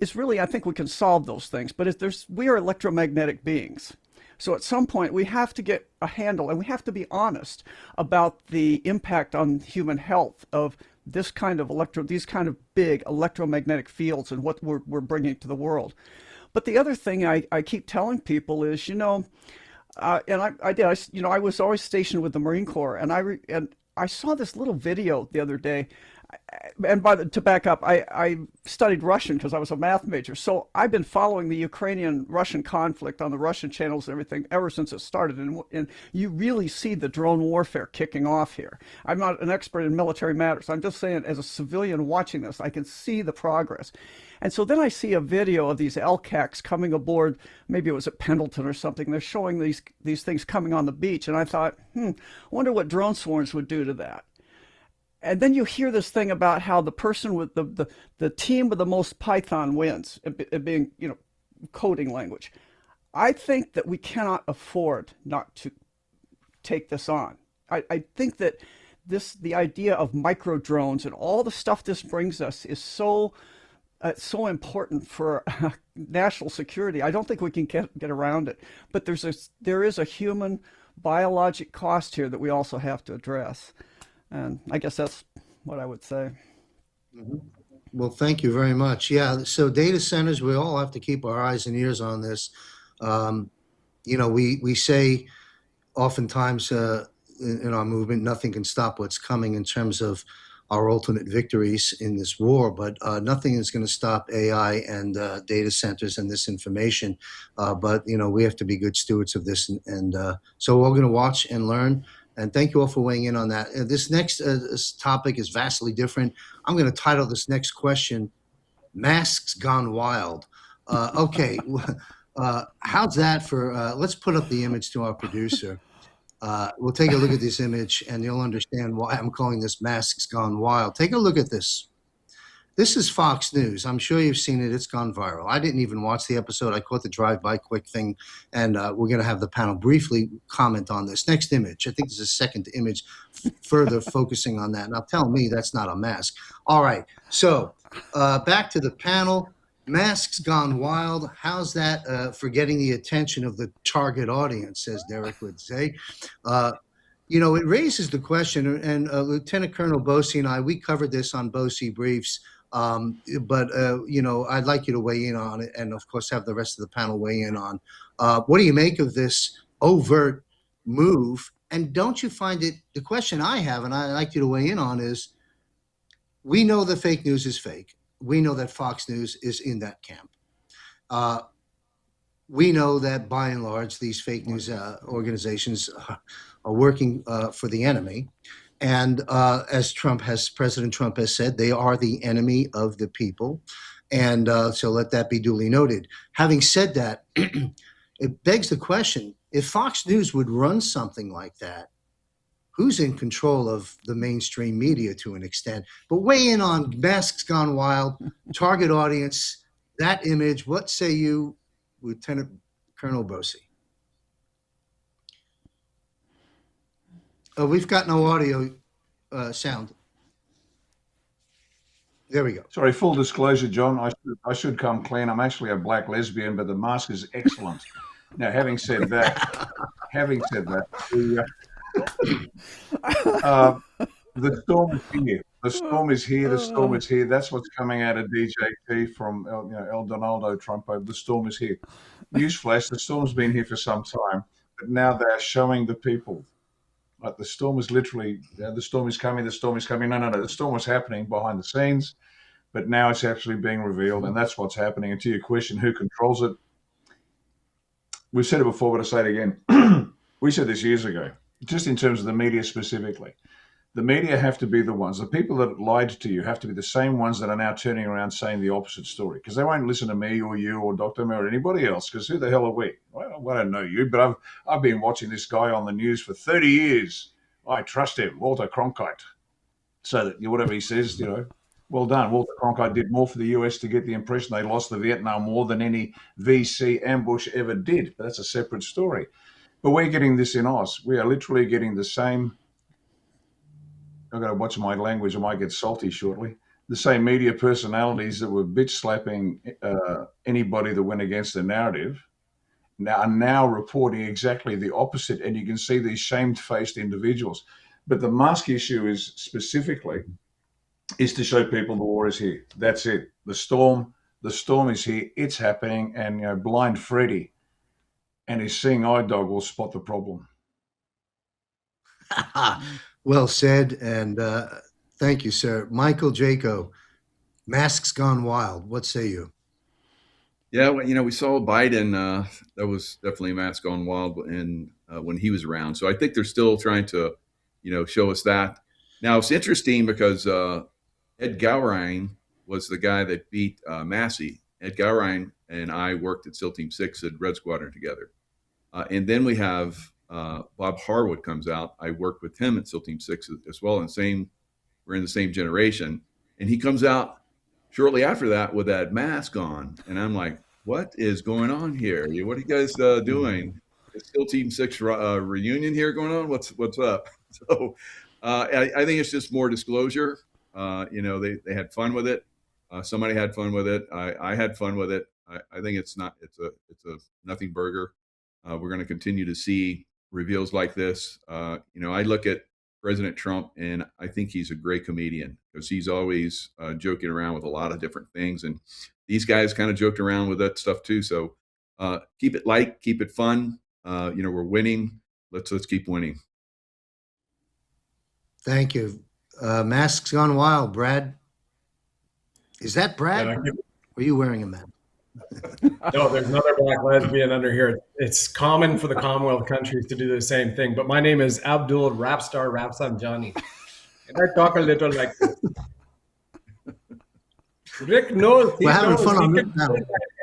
is really, I think we can solve those things. But we are electromagnetic beings. So at some point, we have to get a handle, and we have to be honest about the impact on human health of these kind of big electromagnetic fields and what we're bringing to the world. But the other thing I keep telling people is, and I was always stationed with the Marine Corps, and I saw this little video the other day. And to back up, I studied Russian because I was a math major. So I've been following the Ukrainian-Russian conflict on the Russian channels and everything ever since it started. And you really see the drone warfare kicking off here. I'm not an expert in military matters. I'm just saying, as a civilian watching this, I can see the progress. And so then I see a video of these LCACs coming aboard. Maybe it was at Pendleton or something. They're showing these things coming on the beach. And I thought, I wonder what drone swarms would do to that. And then you hear this thing about how the person with the team with the most Python wins, it being, coding language. I think that we cannot afford not to take this on. I think that the idea of micro drones and all the stuff this brings us is so important for national security. I don't think we can get around it. But there is a human biologic cost here that we also have to address. And I guess that's what I would say.
Well, thank you very much. Yeah, so data centers, we all have to keep our eyes and ears on this. We say oftentimes in our movement, nothing can stop what's coming in terms of our ultimate victories in this war, but nothing is going to stop AI and data centers and this information. But we have to be good stewards of this. And so we're going to watch and learn. And thank you all for weighing in on that. This next topic is vastly different. I'm going to title this next question, Masks Gone Wild. Okay, how's that for, let's put up the image to our producer. We'll take a look at this image and you'll understand why I'm calling this Masks Gone Wild. Take a look at this. This is Fox News. I'm sure you've seen it. It's gone viral. I didn't even watch the episode. I caught the drive-by quick thing, and we're going to have the panel briefly comment on this. Next image. I think there's a second image further focusing on that. Now, tell me that's not a mask. All right. So back to the panel. Masks Gone Wild. How's that for getting the attention of the target audience, as Derek would say? It raises the question, and Lieutenant Colonel Bosi and I, we covered this on Bosi Briefs. But I'd like you to weigh in on it, and of course have the rest of the panel weigh in on what do you make of this overt move? And don't you find it, the question I have, and I'd like you to weigh in on, is we know that fake news is fake. We know that Fox News is in that camp. We know that by and large, these fake news organizations are working for the enemy. And as President Trump has said, they are the enemy of the people. And so let that be duly noted. Having said that, it begs the question, if Fox News would run something like that, who's in control of the mainstream media to an extent? But weigh in on Masks Gone Wild, target audience, that image. What say you, Lieutenant Colonel Bosi? We've got no audio sound. There we go.
Sorry, full disclosure, John, I should come clean. I'm actually a black lesbian, but the mask is excellent. Now, having said that, the storm is here. The storm is here. The storm is here. That's what's coming out of DJT from El Donaldo Trumpo. The storm is here. Newsflash: the storm's been here for some time, but now they're showing the people. Like the storm is literally, the storm is coming. The storm is coming. No. The storm was happening behind the scenes, but now it's actually being revealed, and that's what's happening. And to your question, who controls it? We've said it before, but I'll say it again. We said this years ago, just in terms of the media specifically. The media have to be the ones. The people that lied to you have to be the same ones that are now turning around saying the opposite story, because they won't listen to me or you or Dr. Merritt or anybody else, because who the hell are we? Well, I don't know you, but I've been watching this guy on the news for 30 years. I trust him, Walter Cronkite. So that whatever he says, well done. Walter Cronkite did more for the US to get the impression they lost the Vietnam War than any VC ambush ever did. But that's a separate story. But we're getting this in Oz. We are literally getting the same. I've got to watch my language. I might get salty shortly. The same media personalities that were bitch slapping anybody that went against the narrative are now reporting exactly the opposite. And you can see these shamed-faced individuals. But the mask issue is specifically is to show people the war is here. That's it. The storm is here. It's happening. And blind Freddy and his seeing eye dog will spot the problem.
Well said, and thank you, sir. Michael Jaco, masks gone wild. What say you?
Yeah, well, we saw Biden. That was definitely a mask gone wild, and when he was around. So I think they're still trying to, show us that. Now it's interesting because Ed Gowrine was the guy that beat Massey. Ed Gowrine and I worked at SEAL Team 6 at Red Squadron together, and then we have. Bob Harwood comes out. I worked with him at SEAL Team 6 as well, and we're in the same generation. And he comes out shortly after that with that mask on, and I'm like, "What is going on here? What are you guys doing? Is SEAL Team 6 reunion here going on? What's up?" So I think it's just more disclosure. They had fun with it. Somebody had fun with it. I had fun with it. I think it's a nothing burger. We're going to continue to see reveals like this. I look at President Trump, and I think he's a great comedian because he's always joking around with a lot of different things. And these guys kind of joked around with that stuff too. So keep it light, keep it fun. We're winning. Let's keep winning.
Thank you. Masks gone wild, Brad. Is that Brad?
Yeah,
Or are you wearing a mask?
No, there's another black lesbian under here. It's common for the Commonwealth countries to do the same thing. But my name is Abdul Rapstar Rapsanjani. And I talk a little like this. Rick knows.
We're having fun on this now.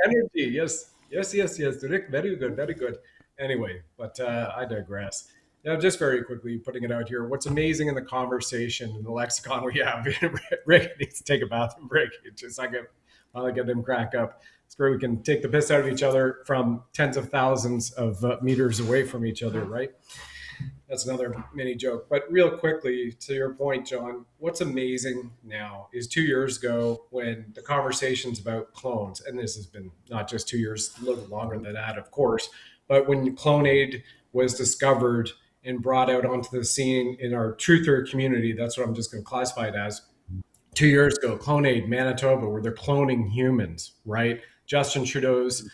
Energy. Yes. Rick, very good. Anyway, but I digress. Now, just very quickly, putting it out here, what's amazing in the conversation and the lexicon we have, Rick needs to take a bathroom break. I'll get him crack up. It's great. We can take the piss out of each other from tens of thousands of meters away from each other, right? That's another mini joke. But real quickly, to your point, John, what's amazing now is 2 years ago when the conversations about clones, and this has been not just 2 years, a little longer than that, of course, but when Clonaid was discovered and brought out onto the scene in our truther community, that's what I'm just going to classify it as. 2 years ago, Clonaid, Manitoba, where they're cloning humans, right? Justin Trudeau's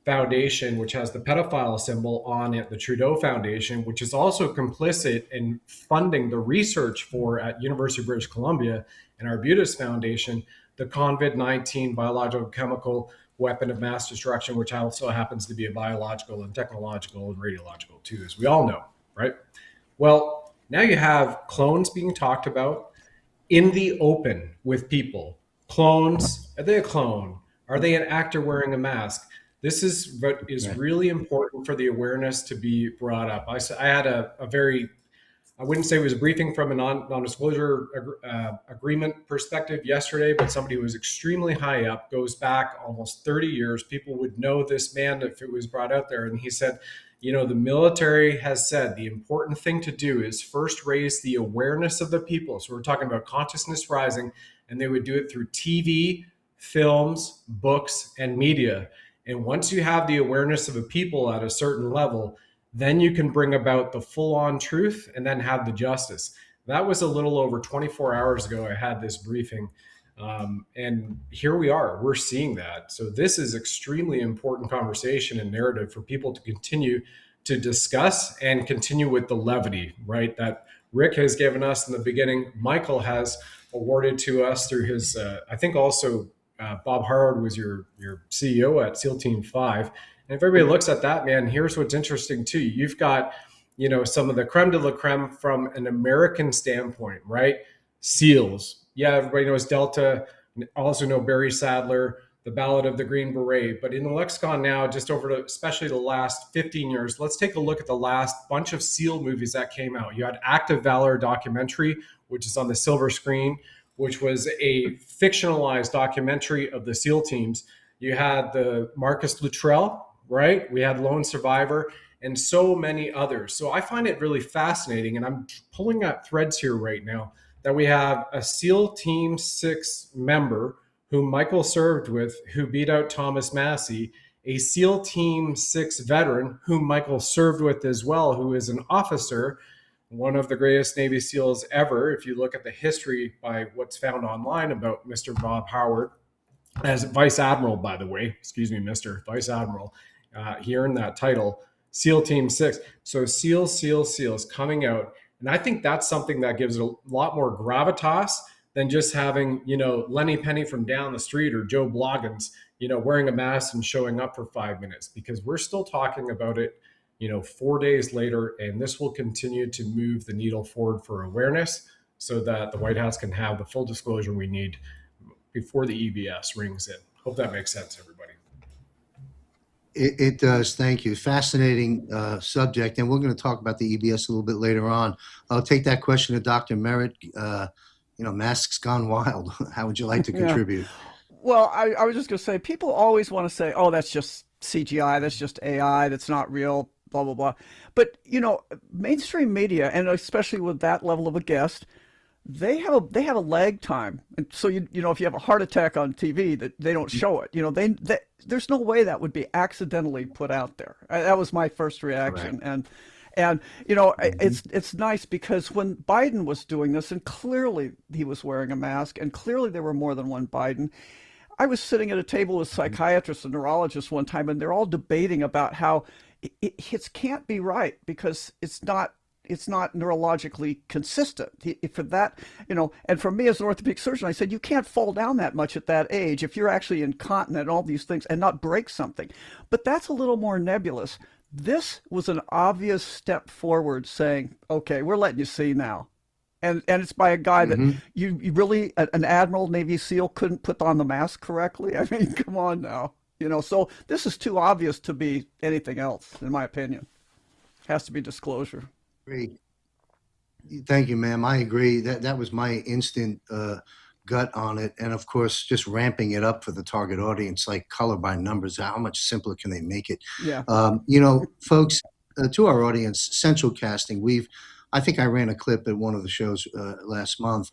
foundation, which has the pedophile symbol on it, the Trudeau Foundation, which is also complicit in funding the research for at University of British Columbia and Arbutus Foundation, the COVID-19 biological chemical weapon of mass destruction, which also happens to be a biological and technological and radiological too, as we all know, right? Well, now you have clones being talked about in the open with people. Clones, are they a clone? Are they an actor wearing a mask? This is what is really important for the awareness to be brought up. I had a very, I wouldn't say it was a briefing from a non-disclosure agreement perspective yesterday, but somebody who was extremely high up, goes back almost 30 years. People would know this man if it was brought out there. And he said, the military has said the important thing to do is first raise the awareness of the people. So we're talking about consciousness rising, and they would do it through TV, films, books, and media. And once you have the awareness of a people at a certain level, then you can bring about the full-on truth and then have the justice. That was a little over 24 hours ago. I had this briefing. And here we are, we're seeing that. So this is extremely important conversation and narrative for people to continue to discuss and continue with the levity, right? That Rick has given us in the beginning. Michael has awarded to us through his, I think also Bob Harwood was your CEO at SEAL Team 5. And if everybody looks at that, man, here's what's interesting too. You've got some of the creme de la creme from an American standpoint, right? SEALs. Yeah, everybody knows Delta, also know Barry Sadler, the Ballad of the Green Beret. But in the lexicon now, just over to, especially the last 15 years, let's take a look at the last bunch of SEAL movies that came out. You had Active Valor documentary, which is on the silver screen, which was a fictionalized documentary of the SEAL teams. You had the Marcus Luttrell, right? We had Lone Survivor, and so many others. So I find it really fascinating, and I'm pulling out threads here right now, that we have a SEAL Team 6 member who Michael served with, who beat out Thomas Massey, a SEAL Team 6 veteran whom Michael served with as well, who is an officer, one of the greatest Navy SEALs ever. If you look at the history by what's found online about Mr. Bob Howard, as Vice Admiral, by the way, excuse me, Mr. Vice Admiral, he earned that title, SEAL Team 6. So SEALs coming out. And I think that's something that gives it a lot more gravitas than just having, Lenny Penny from down the street or Joe Bloggins, wearing a mask and showing up for 5 minutes, because we're still talking about it, 4 days later, and this will continue to move the needle forward for awareness so that the White House can have the full disclosure we need before the EBS rings in. Hope that makes sense, everybody.
It does. Thank you. Fascinating subject. And we're going to talk about the EBS a little bit later on. I'll take that question to Dr. Merritt. Masks gone wild. How would you like to contribute?
Well, I was just going to say, people always want to say, oh, that's just CGI, that's just AI, that's not real, blah, blah, blah. But, mainstream media, and especially with that level of a guest, they have a lag time. And so, if you have a heart attack on TV, that they don't show it. There's no way that would be accidentally put out there. That was my first reaction.
Correct.
And it's nice, because when Biden was doing this, and clearly he was wearing a mask, and clearly there were more than one Biden. I was sitting at a table with psychiatrists and neurologists one time, and they're all debating about how it can't be right, because it's not neurologically consistent. For that, and for me as an orthopedic surgeon, I said, you can't fall down that much at that age if you're actually incontinent and all these things and not break something. But that's a little more nebulous. This was an obvious step forward, saying, okay, we're letting you see now. And it's by a guy that you really, an admiral, Navy SEAL, couldn't put on the mask correctly. I mean, come on now. So this is too obvious to be anything else, in my opinion. Has to be disclosure.
Great. Thank you, ma'am. I agree. That was my instant gut on it. And of course, just ramping it up for the target audience, like color by numbers. How much simpler can they make it?
Yeah.
Folks, to our audience, central casting. I think I ran a clip at one of the shows last month.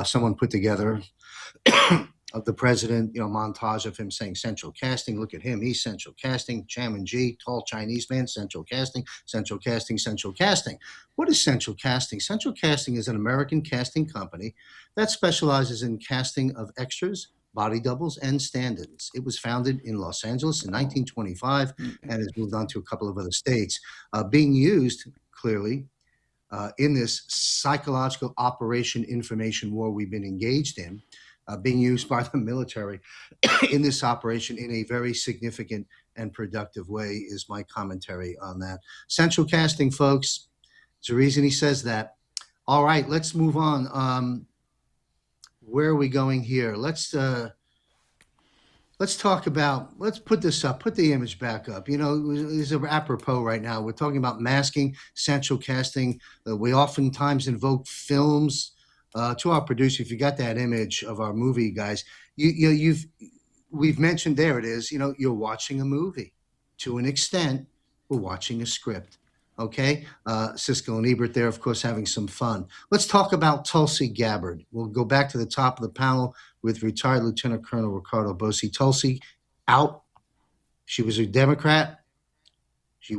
Someone put together of the president, montage of him saying central casting. Look at him. He's central casting. Chairman G, tall Chinese man, central casting, central casting, central casting. What is central casting? Central casting is an American casting company that specializes in casting of extras, body doubles, and stand-ins. It was founded in Los Angeles in 1925 and has moved on to a couple of other states, being used clearly in this psychological operation information war we've been engaged in. Being used by the military in this operation in a very significant and productive way is my commentary on that. Central casting, folks. There's a reason he says that. All right, let's move on. Where are we going here? Let's talk about, let's put this up, put the image back up. It's apropos right now. We're talking about masking, central casting. We oftentimes invoke films. To our producer, if you got that image of our movie, guys, we've mentioned, there it is. You're watching a movie. To an extent, we're watching a script. Okay, Siskel and Ebert there, of course, having some fun. Let's talk about Tulsi Gabbard. We'll go back to the top of the panel with retired Lieutenant Colonel Riccardo Bosi. Tulsi out. She was a Democrat. She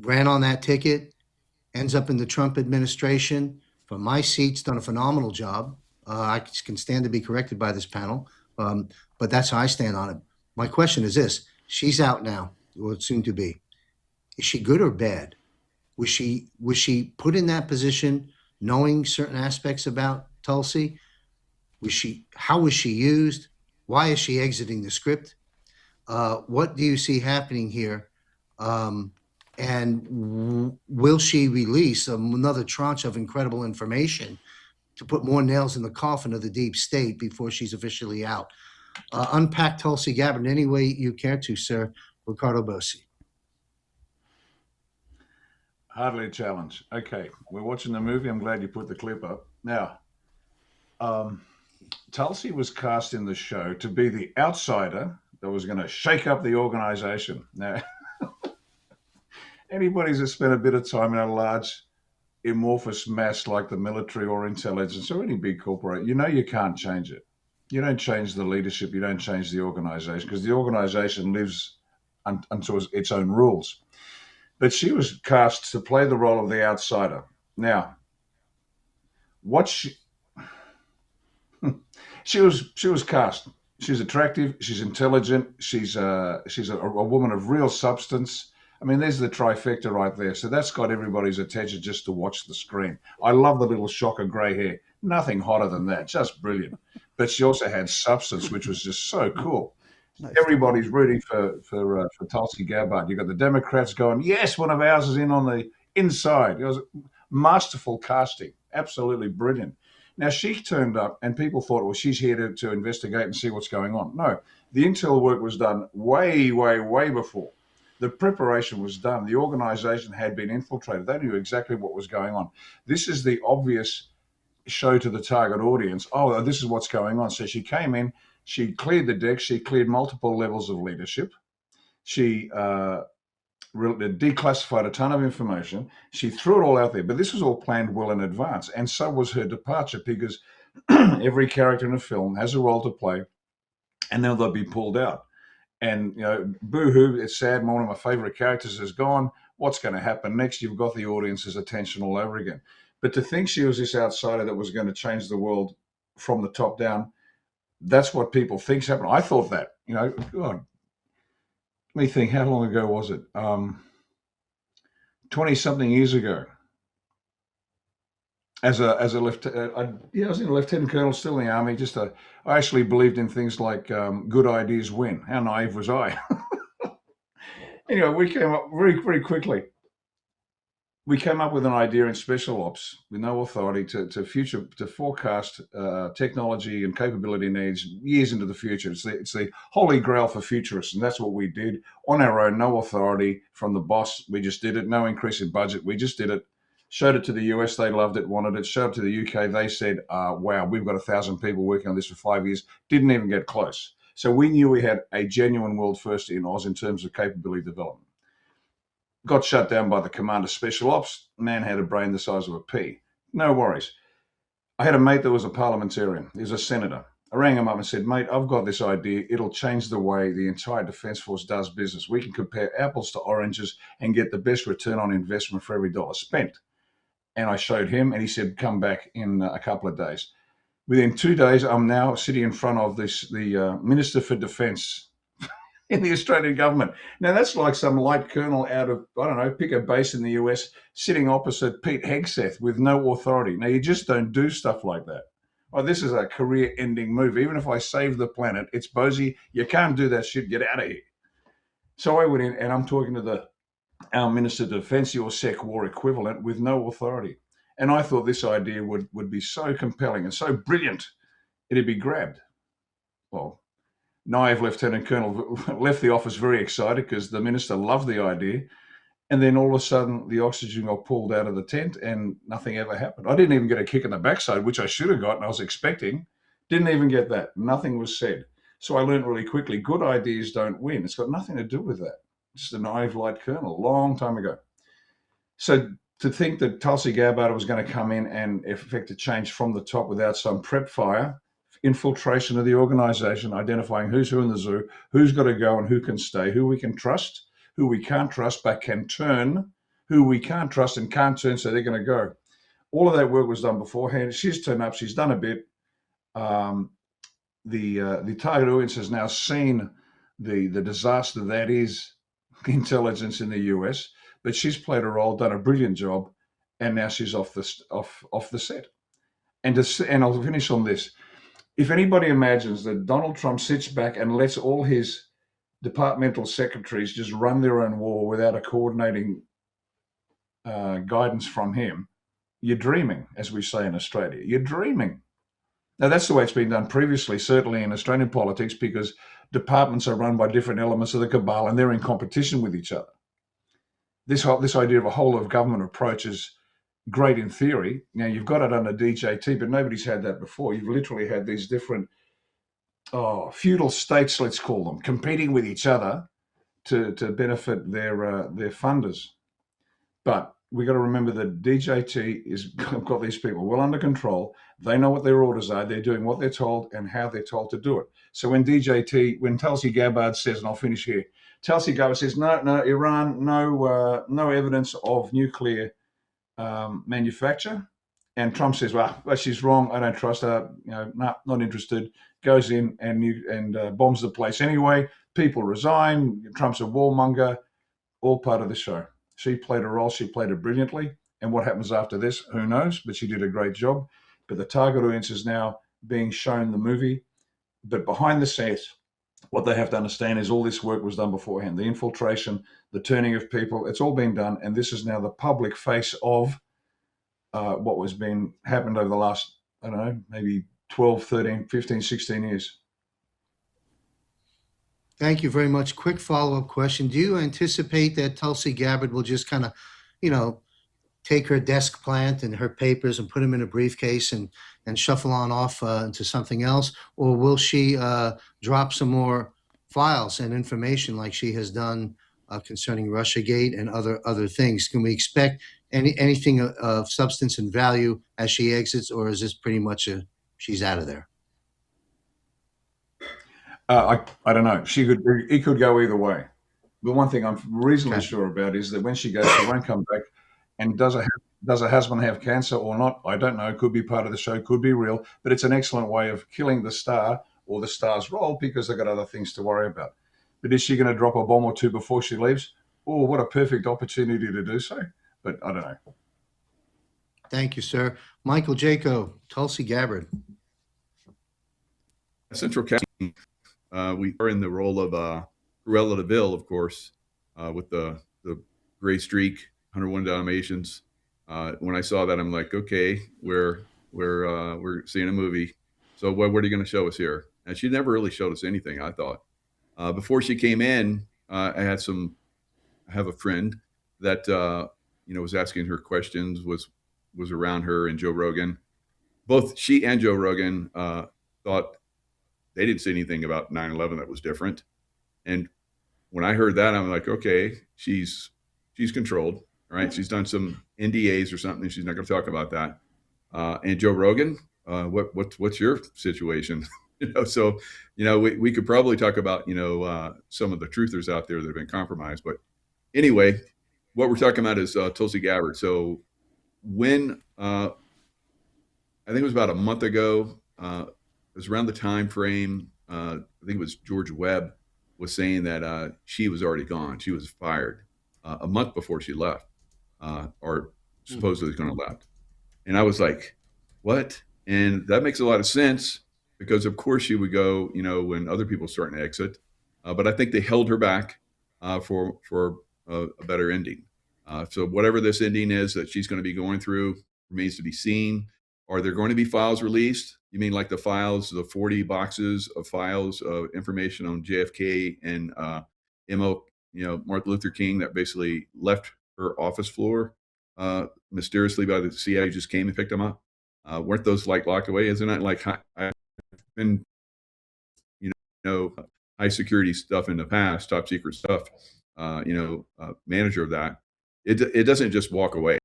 ran on that ticket. Ends up in the Trump administration. From my seat's done a phenomenal job. I can stand to be corrected by this panel, but that's how I stand on it. My question is this: she's out now, or soon to be. Is she good or bad? Was she put in that position knowing certain aspects about Tulsi? How was she used? Why is she exiting the script? What do you see happening here? And will she release another tranche of incredible information to put more nails in the coffin of the deep state before she's officially out? Unpack Tulsi Gabbard in any way you care to, sir. Riccardo Bosi.
Hardly a challenge. Okay, we're watching the movie. I'm glad you put the clip up. Now, Tulsi was cast in the show to be the outsider that was going to shake up the organization. Now, anybody who's spent a bit of time in a large amorphous mass like the military or intelligence or any big corporation, you know you can't change it. You don't change the leadership, you don't change the organization, because the organization lives unto its own rules. But she was cast to play the role of the outsider. Now, what she was cast. She's attractive. She's intelligent. She's a woman of real substance. I mean, there's the trifecta right there. So that's got everybody's attention just to watch the screen. I love the little shock of grey hair. Nothing hotter than that. Just brilliant. But she also had substance, which was just so cool. Nice. Everybody's rooting for Tulsi Gabbard. You've got the Democrats going, yes, one of ours is in on the inside. It was masterful casting. Absolutely brilliant. Now, she turned up and people thought, well, she's here to investigate and see what's going on. No, the intel work was done way, way, way before. The preparation was done. The organization had been infiltrated. They knew exactly what was going on. This is the obvious show to the target audience. Oh, this is what's going on. So she came in, she cleared the deck, she cleared multiple levels of leadership. She declassified a ton of information. She threw it all out there, but this was all planned well in advance. And so was her departure, because every character in a film has a role to play, and then they'll be pulled out. And, you know, boo-hoo, it's sad. One of my favorite characters is gone. What's going to happen next? You've got the audience's attention all over again. But to think she was this outsider that was going to change the world from the top down, that's what people think's happened. I thought that, you know, God, let me think, how long ago was it? 20-something years ago. I was in a lieutenant colonel, still in the army. I actually believed in things like good ideas win. How naive was I? Anyway, we came up very, very quickly. We came up with an idea in special ops with no authority to forecast technology and capability needs years into the future. It's the holy grail for futurists, and that's what we did on our own, no authority from the boss. We just did it, no increase in budget. We just did it. Showed it to the US, they loved it, wanted it. Showed it to the UK, they said, wow, we've got 1,000 people working on this for 5 years. Didn't even get close. So we knew we had a genuine world first in Oz in terms of capability development. Got shut down by the commander of special ops. Man had a brain the size of a pea. No worries. I had a mate that was a parliamentarian. He was a senator. I rang him up and said, mate, I've got this idea. It'll change the way the entire Defence Force does business. We can compare apples to oranges and get the best return on investment for every dollar spent. And I showed him, and he said, come back in a couple of days. Within 2 days, I'm now sitting in front of the Minister for Defence in the Australian government. Now, that's like some light colonel out of, I don't know, pick a base in the US, sitting opposite Pete Hegseth with no authority. Now, you just don't do stuff like that. Oh, this is a career-ending move. Even if I save the planet, it's Bosi. You can't do that shit. Get out of here. So I went in, and I'm talking to our Minister of Defence, your Sec War equivalent, with no authority. And I thought this idea would be so compelling and so brilliant, it'd be grabbed. Well, naive Lieutenant Colonel left the office very excited because the minister loved the idea. And then all of a sudden, the oxygen got pulled out of the tent and nothing ever happened. I didn't even get a kick in the backside, which I should have gotten. I was expecting. Didn't even get that. Nothing was said. So I learned really quickly, good ideas don't win. It's got nothing to do with that. Just a naive light colonel, a long time ago. So to think that Tulsi Gabbard was going to come in and effect a change from the top without some prep fire, infiltration of the organization, identifying who's who in the zoo, who's got to go and who can stay, who we can trust, who we can't trust but can turn, who we can't trust and can't turn, so they're going to go. All of that work was done beforehand. She's turned up. She's done a bit. The target audience has now seen the disaster that is intelligence in the US, but she's played a role, done a brilliant job, and now she's off the set. And I'll finish on this. If anybody imagines that Donald Trump sits back and lets all his departmental secretaries just run their own war without a coordinating guidance from him, you're dreaming, as we say in Australia. You're dreaming. Now, that's the way it's been done previously, certainly in Australian politics, because departments are run by different elements of the cabal and they're in competition with each other. This idea of a whole of government approach is great in theory. Now, you've got it under DJT, but nobody's had that before. You've literally had these different feudal states, let's call them, competing with each other to benefit their funders. But we got to remember that DJT is got these people well under control. They know what their orders are. They're doing what they're told and how they're told to do it. So when Tulsi Gabbard says, and I'll finish here, Tulsi Gabbard says, no, Iran, no evidence of nuclear manufacture. And Trump says, well, she's wrong. I don't trust her. Not interested. Goes in and bombs the place anyway. People resign. Trump's a warmonger. All part of the show. She played a role. She played it brilliantly. And what happens after this, who knows? But she did a great job. But the target audience is now being shown the movie. But behind the scenes, what they have to understand is all this work was done beforehand. The infiltration, the turning of people, it's all been done. And this is now the public face of what was happened over the last, I don't know, maybe 12, 13, 15, 16 years.
Thank you very much. Quick follow-up question. Do you anticipate that Tulsi Gabbard will just kind of, take her desk plant and her papers and put them in a briefcase and shuffle on off into something else? Or will she drop some more files and information like she has done concerning Russiagate and other things? Can we expect anything of substance and value as she exits, or is this pretty much she's out of there?
I don't know. It could go either way. The one thing I'm reasonably sure about is that when she goes, she won't come back. And does her husband have cancer or not? I don't know. It could be part of the show, could be real. But it's an excellent way of killing the star or the star's role because they've got other things to worry about. But is she going to drop a bomb or two before she leaves? Oh, what a perfect opportunity to do so. But I don't know.
Thank you, sir. Michael Jaco, Tulsi Gabbard.
Central casting, we are in the role of Cruella de Vil, of course, with the gray streak, 101 Dalmatians. When I saw that, I'm like, okay, we're seeing a movie. So what are you going to show us here? And she never really showed us anything, I thought. Before she came in, I have a friend that was asking her questions, was around her and Joe Rogan. Both she and Joe Rogan thought they didn't see anything about 9/11 that was different. And when I heard that, I'm like, okay, she's controlled, right? She's done some NDAs or something. She's not going to talk about that. And Joe Rogan, what's your situation? So we could probably talk about some of the truthers out there that have been compromised. But anyway, what we're talking about is Tulsi Gabbard. So when I think it was about a month ago, it was around the time frame. I think it was George Webb was saying that she was already gone. She was fired a month before she left, or supposedly was going to left. And I was like, what? And that makes a lot of sense because, of course, she would go, when other people starting to exit. But I think they held her back for a better ending. So whatever this ending is that she's going to be going through remains to be seen. Are there going to be files released? You mean like the files, the 40 boxes of files of information on JFK and Martin Luther King that basically left her office floor mysteriously by the CIA just came and picked them up? Weren't those locked away? Isn't it like I've been, high security stuff in the past, top secret stuff, manager of that. It doesn't just walk away.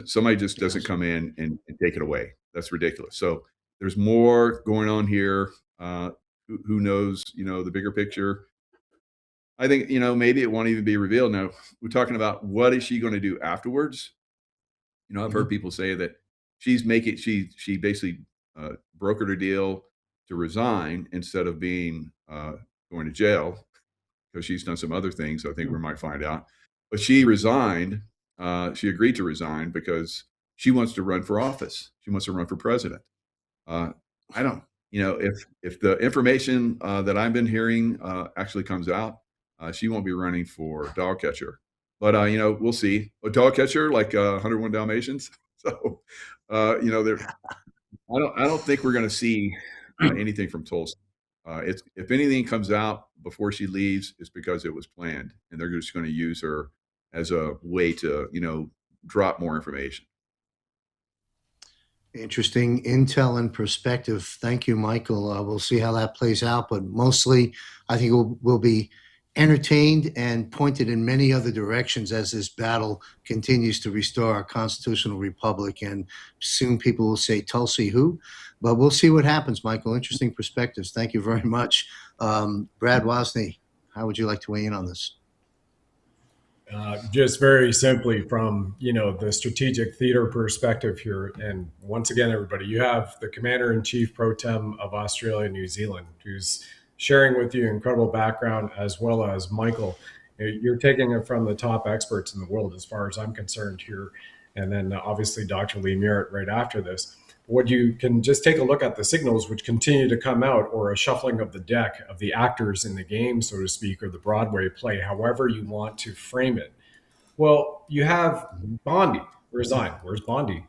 Somebody just doesn't come in and take it away. That's ridiculous. So there's more going on here. Who knows, the bigger picture. I think, maybe it won't even be revealed. Now, we're talking about what is she going to do afterwards? I've heard people say that she basically brokered a deal to resign instead of being going to jail because she's done some other things. I think we might find out. But she resigned. She agreed to resign because she wants to run for office. She wants to run for president. I don't, if the information that I've been hearing actually comes out, she won't be running for dog catcher. But we'll see. A dog catcher like 101 Dalmatians. So there. I don't think we're going to see anything from Tulsa. It's if anything comes out before she leaves, it's because it was planned, and they're just going to use her as a way to drop more information.
Interesting intel and perspective. Thank you, Michael. We'll see how that plays out, but mostly I think we'll be entertained and pointed in many other directions as this battle continues to restore our constitutional republic. And soon people will say, Tulsi who? But we'll see what happens, Michael. Interesting perspectives. Thank you very much. Brad Wozny, how would you like to weigh in on this?
Just very simply from, the strategic theater perspective here. And once again, everybody, you have the Commander-in-Chief Pro Tem of Australia and New Zealand, who's sharing with you incredible background, as well as Michael. You're taking it from the top experts in the world, as far as I'm concerned here. And then obviously Dr. Lee Merritt right after this. What you can just take a look at the signals which continue to come out, or a shuffling of the deck of the actors in the game, so to speak, or the Broadway play, however you want to frame it. Well, you have Bondi resign. Where's Bondi?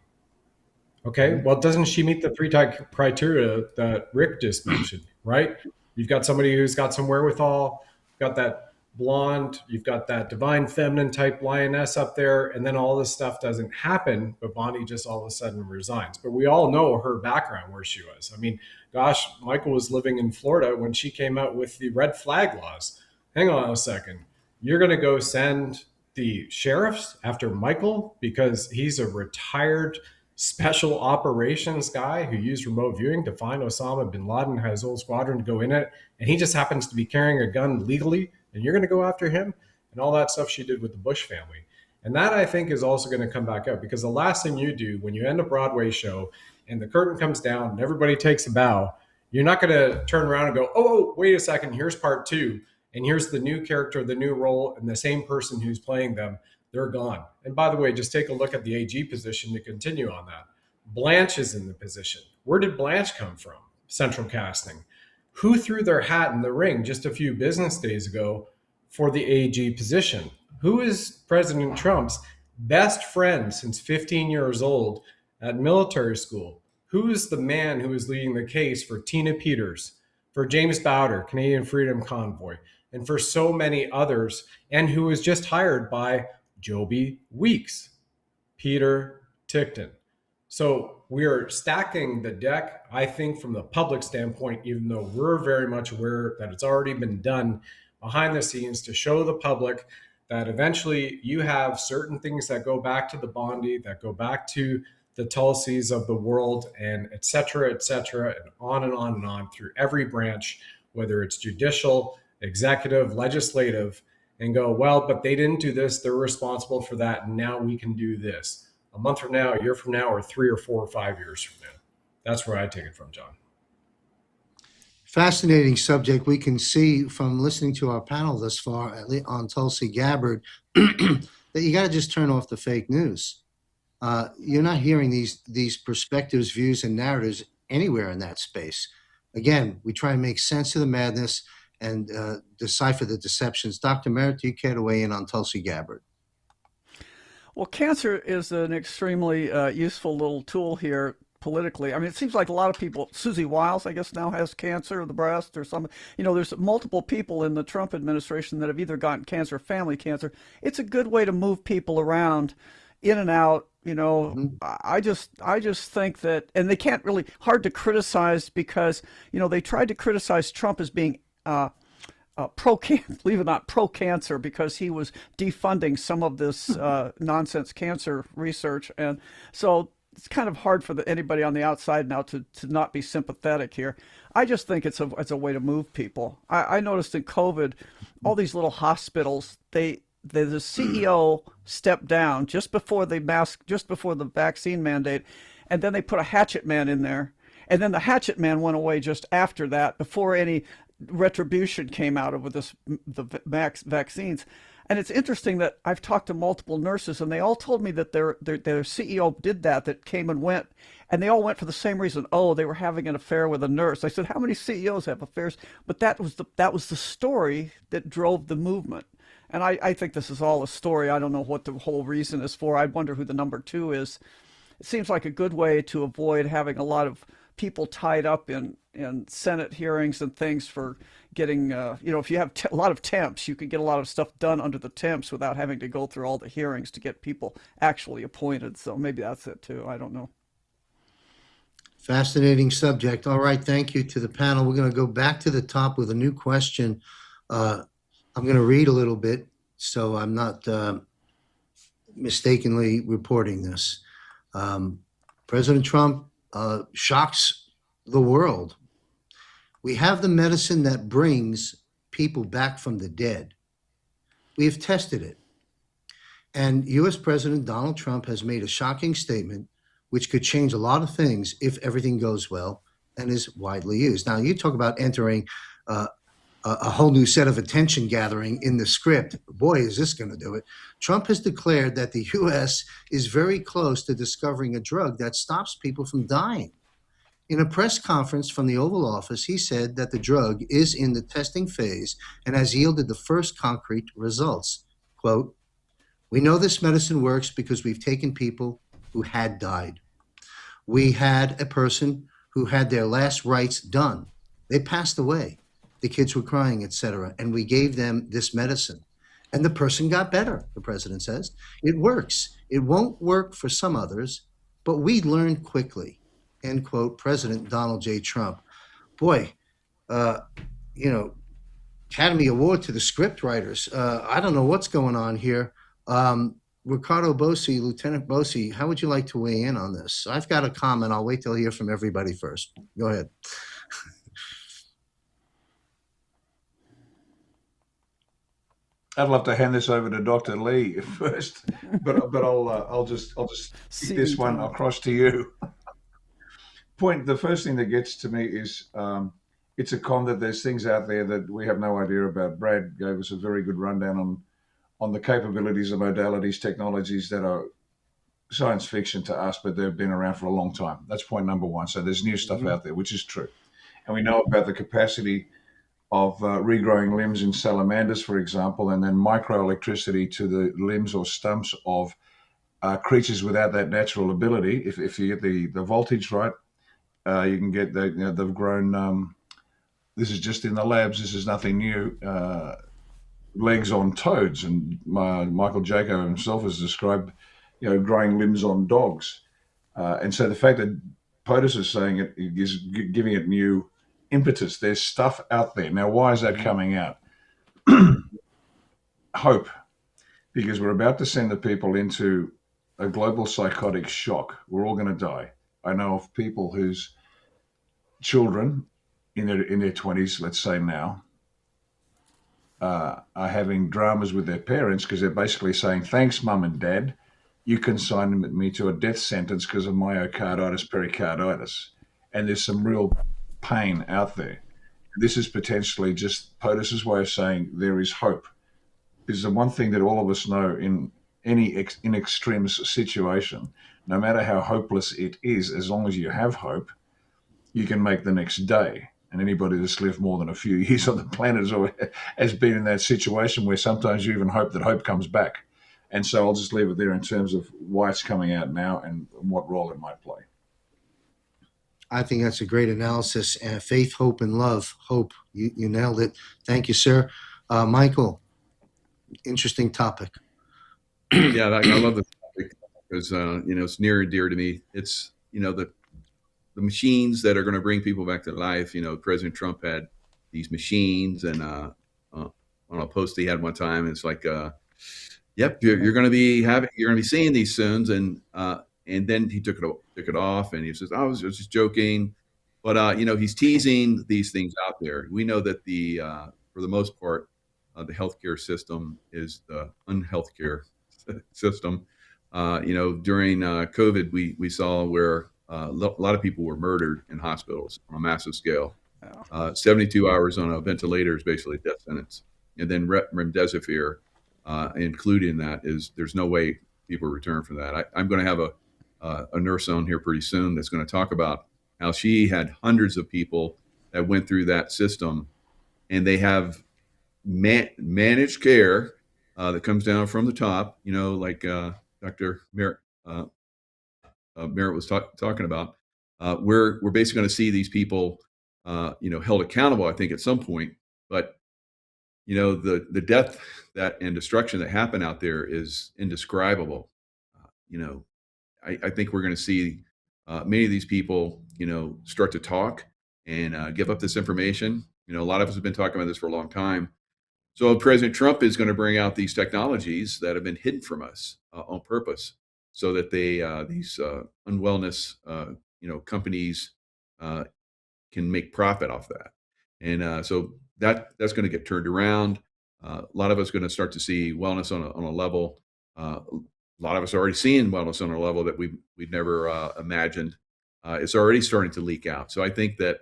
Okay, well, doesn't she meet the three criteria that Rick just mentioned, right? You've got somebody who's got some wherewithal, got that blonde, you've got that divine feminine type lioness up there, and then all this stuff doesn't happen, but Bondi just all of a sudden resigns. But we all know her background, where she was. I mean, gosh, Michael was living in Florida when she came out with the red flag laws. Hang on a second. You're going to go send the sheriffs after Michael because he's a retired special operations guy who used remote viewing to find Osama bin Laden, had his whole squadron to go in it, and he just happens to be carrying a gun legally, and you're going to go after him? And all that stuff she did with the Bush family. And that, I think, is also going to come back up, because the last thing you do when you end a Broadway show and the curtain comes down and everybody takes a bow, you're not going to turn around and go, oh, wait a second, here's part two, and here's the new character, the new role, and the same person who's playing them. They're gone. And by the way, just take a look at the AG position to continue on that. Blanche is in the position. Where did Blanche come from? Central Casting. Who threw their hat in the ring just a few business days ago for the AG position? Who is President Trump's best friend since 15 years old at military school? Who is the man who is leading the case for Tina Peters, for James Bowder, Canadian Freedom Convoy, and for so many others, and who was just hired by Joby Weeks, Peter Tickton? So we are stacking the deck, I think, from the public standpoint, even though we're very much aware that it's already been done behind the scenes to show the public that eventually you have certain things that go back to the Bondi, that go back to the Tulsis of the world, and et cetera, and on and on and on through every branch, whether it's judicial, executive, legislative, and go, well, but they didn't do this, they're responsible for that, and now we can do this. A month from now, a year from now, or 3 or 4 or 5 years from now. That's where I take it from, John.
Fascinating subject. We can see from listening to our panel thus far, at least on Tulsi Gabbard, that you got to just turn off the fake news. You're not hearing these perspectives, views, and narratives anywhere in that space. Again, we try and make sense of the madness and decipher the deceptions. Dr. Merritt, do you care to weigh in on Tulsi Gabbard?
Well, cancer is an extremely useful little tool here politically. I mean, it seems like a lot of people, Susie Wiles, I guess, now has cancer of the breast or something. There's multiple people in the Trump administration that have either gotten cancer or family cancer. It's a good way to move people around, in and out. I just think that, and they can't really, hard to criticize because, they tried to criticize Trump as being believe it or not, pro-cancer, because he was defunding some of this nonsense cancer research. And so it's kind of hard for anybody on the outside now to not be sympathetic here. I just think it's a way to move people. I noticed in COVID, all these little hospitals, the CEO stepped down just before the vaccine mandate, and then they put a hatchet man in there. And then the hatchet man went away just after that, before any retribution came out of the vaccines. And it's interesting that I've talked to multiple nurses, and they all told me that their CEO did that came and went, and they all went for the same reason. Oh, they were having an affair with a nurse. I said, how many CEOs have affairs? But that was the story that drove the movement. And I think this is all a story. I don't know what the whole reason is for. I wonder who the number two is. It seems like a good way to avoid having a lot of people tied up in Senate hearings and things for getting, if you have a lot of temps, you can get a lot of stuff done under the temps without having to go through all the hearings to get people actually appointed. So maybe that's it too. I don't know.
Fascinating subject. All right. Thank you to the panel. We're going to go back to the top with a new question. I'm going to read a little bit so I'm not mistakenly reporting this. President Trump shocks the world. We have the medicine that brings people back from the dead. We have tested it. And U.S. President Donald Trump has made a shocking statement which could change a lot of things if everything goes well and is widely used. Now, you talk about entering a whole new set of attention gathering in the script. Boy, is this going to do it. Trump has declared that the U.S. is very close to discovering a drug that stops people from dying. In a press conference from the Oval Office, he said that the drug is in the testing phase and has yielded the first concrete results. Quote, "We know this medicine works because we've taken people who had died. We had a person who had their last rites done. They passed away. The kids were crying, etc. And we gave them this medicine. And the person got better," the president says. "It works. It won't work for some others, but we learned quickly." End quote, President Donald J. Trump. Boy, Academy Award to the script writers. I don't know what's going on here. Riccardo Bosi, Lieutenant Bosi, how would you like to weigh in on this? I've got a comment. I'll wait till I hear from everybody first. Go ahead.
I'd love to hand this over to Dr. Lee first, but I'll just kick this one across to you. The first thing that gets to me is it's a con that there's things out there that we have no idea about. Brad gave us a very good rundown on the capabilities of modalities, technologies that are science fiction to us, but they've been around for a long time. That's point number one. So there's new stuff out there, which is true. And we know about the capacity of regrowing limbs in salamanders, for example, and then microelectricity to the limbs or stumps of creatures without that natural ability. If you get the voltage right, you can get they've grown. This is just in the labs. This is nothing new. Legs on toads, and Michael Jaco himself has described, growing limbs on dogs. And so the fact that POTUS is saying it is giving it new impetus. There's stuff out there. Now, why is that coming out? Hope, because we're about to send the people into a global psychotic shock. We're all going to die. I know of people whose children in their 20s, let's say now, are having dramas with their parents because they're basically saying, "Thanks, mum and dad. You consigned me to a death sentence because of myocarditis, pericarditis." And there's some real pain out there. This is potentially just POTUS's way of saying there is hope. This is the one thing that all of us know in any in extreme situation, no matter how hopeless it is, as long as you have hope, you can make the next day. And anybody that's lived more than a few years on the planet has been in that situation where sometimes you even hope that hope comes back. And so I'll just leave it there in terms of why it's coming out now and what role it might play.
I think that's a great analysis. Faith, hope, and love. Hope. You nailed it. Thank you, sir. Michael, interesting topic.
Yeah, I love the topic because it's near and dear to me. It's the machines that are going to bring people back to life. President Trump had these machines, and on a post he had one time, it's like, "Yep, you're going to be seeing these soon." And then he took it off, and he says, "I was just joking," but he's teasing these things out there. We know that for the most part, the healthcare system is the unhealthcare system. During COVID, we saw where a lot of people were murdered in hospitals on a massive scale. 72 hours on a ventilator is basically a death sentence. And then remdesivir included in that is there's no way people return from that. I'm going to have a nurse on here pretty soon that's going to talk about how she had hundreds of people that went through that system, and they have managed care that comes down from the top, like Dr. Merritt, Merritt was talking about. We're basically going to see these people, held accountable, I think, at some point. But the death and destruction that happened out there is indescribable. I think we're going to see many of these people, start to talk and give up this information. A lot of us have been talking about this for a long time. So President Trump is going to bring out these technologies that have been hidden from us on purpose, so that these unwellness, companies can make profit off that. And so that's going to get turned around. A lot of us are going to start to see wellness on a level. A lot of us are already seeing wellness on a level that we've never imagined. It's already starting to leak out. So I think that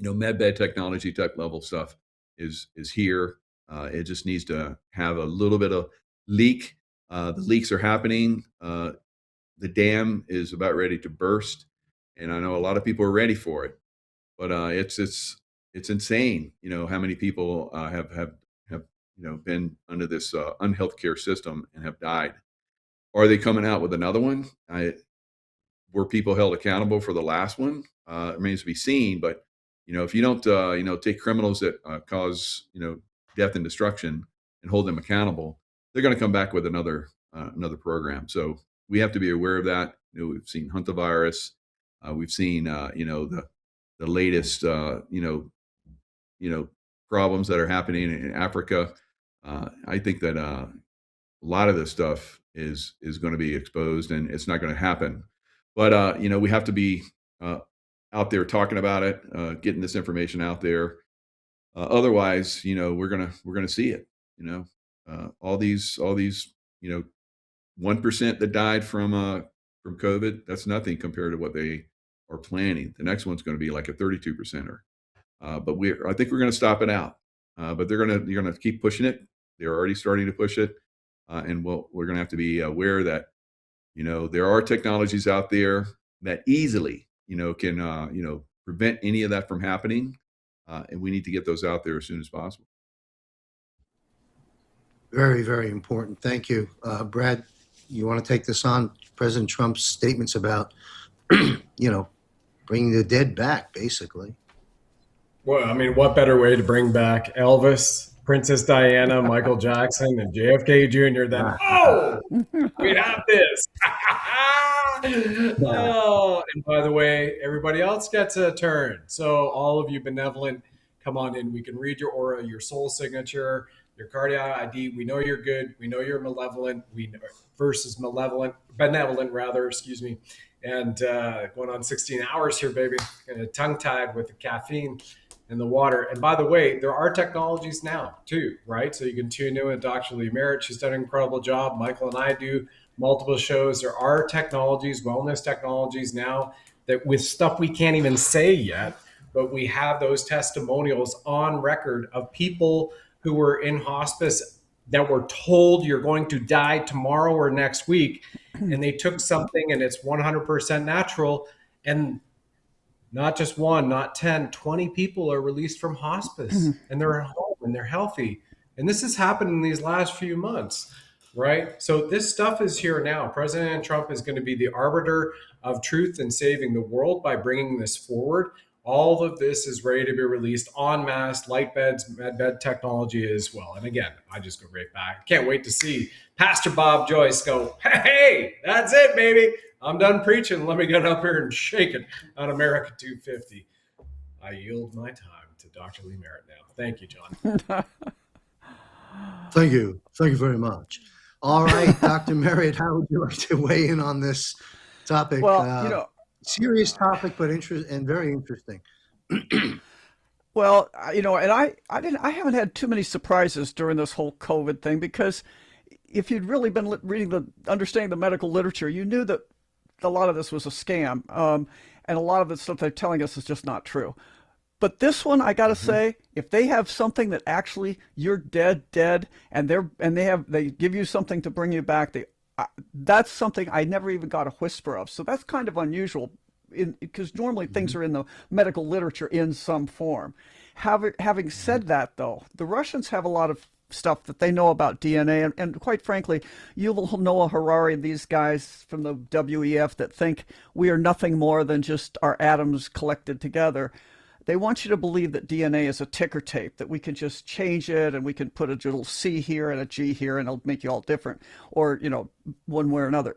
medbed technology type level stuff is here. It just needs to have a little bit of leak. The leaks are happening. The dam is about ready to burst, and I know a lot of people are ready for it. But it's insane. How many people have been under this unhealth care system and have died. Are they coming out with another one? Were people held accountable for the last one? It remains to be seen. But if you don't take criminals that cause death and destruction and hold them accountable, they're going to come back with another program. So we have to be aware of that. We've seen hantavirus. We've seen the latest problems that are happening in Africa. I think that a lot of this stuff is going to be exposed, and it's not going to happen. But we have to be out there talking about it, getting this information out there. Otherwise, we're gonna see it. All these 1% that died from COVID. That's nothing compared to what they are planning. The next one's going to be like a 32%er. But I think we're going to stop it out. But you're going to keep pushing it. They're already starting to push it, and we're going to have to be aware that there are technologies out there that easily can prevent any of that from happening, and we need to get those out there as soon as possible.
Very, very important. Thank you. Brad, you want to take this on? President Trump's statements about, bringing the dead back, basically.
Well, I mean, what better way to bring back Elvis, Princess Diana, Michael Jackson, and JFK Jr. than, we have this. Oh, and by the way, everybody else gets a turn. So all of you benevolent, come on in. We can read your aura, your soul signature, your cardiac ID. We know you're good. We know you're malevolent. Versus benevolent rather, excuse me. And going on 16 hours here, baby. Tongue-tied with the caffeine and the water. And by the way, there are technologies now too, right? So you can tune in with Dr. Lee Merritt. She's done an incredible job. Michael and I do multiple shows. There are technologies, wellness technologies now that with stuff we can't even say yet, but we have those testimonials on record of people who were in hospice that were told you're going to die tomorrow or next week. And they took something and it's 100% natural. And not just one, not 10, 20 people are released from hospice and they're at home and they're healthy. And this has happened in these last few months, right? So this stuff is here now. President Trump is going to be the arbiter of truth and saving the world by bringing this forward. All of this is ready to be released en masse, light beds, med bed technology as well. And again, I just go right back. Can't wait to see Pastor Bob Joyce go, hey, that's it, baby. I'm done preaching. Let me get up here and shake it on America 250. I yield my time to Dr. Lee Merritt now. Thank you, John.
Thank you. Thank you very much. All right, Dr. Merritt, how would you like to weigh in on this topic?
Well,
serious topic, but very interesting.
Well, and I haven't had too many surprises during this whole COVID thing, because if you'd really been understanding the medical literature, you knew that a lot of this was a scam, and a lot of the stuff they're telling us is just not true. But this one, I gotta say, if they have something that actually you're dead, and they give you something to bring you back, that's something I never even got a whisper of. So that's kind of unusual, because normally things are in the medical literature in some form. Having said that, though, the Russians have a lot of stuff that they know about DNA, and quite frankly, Yuval Noah Harari and these guys from the WEF that think we are nothing more than just our atoms collected together. They want you to believe that DNA is a ticker tape, that we can just change it and we can put a little C here and a G here and it'll make you all different, or, one way or another.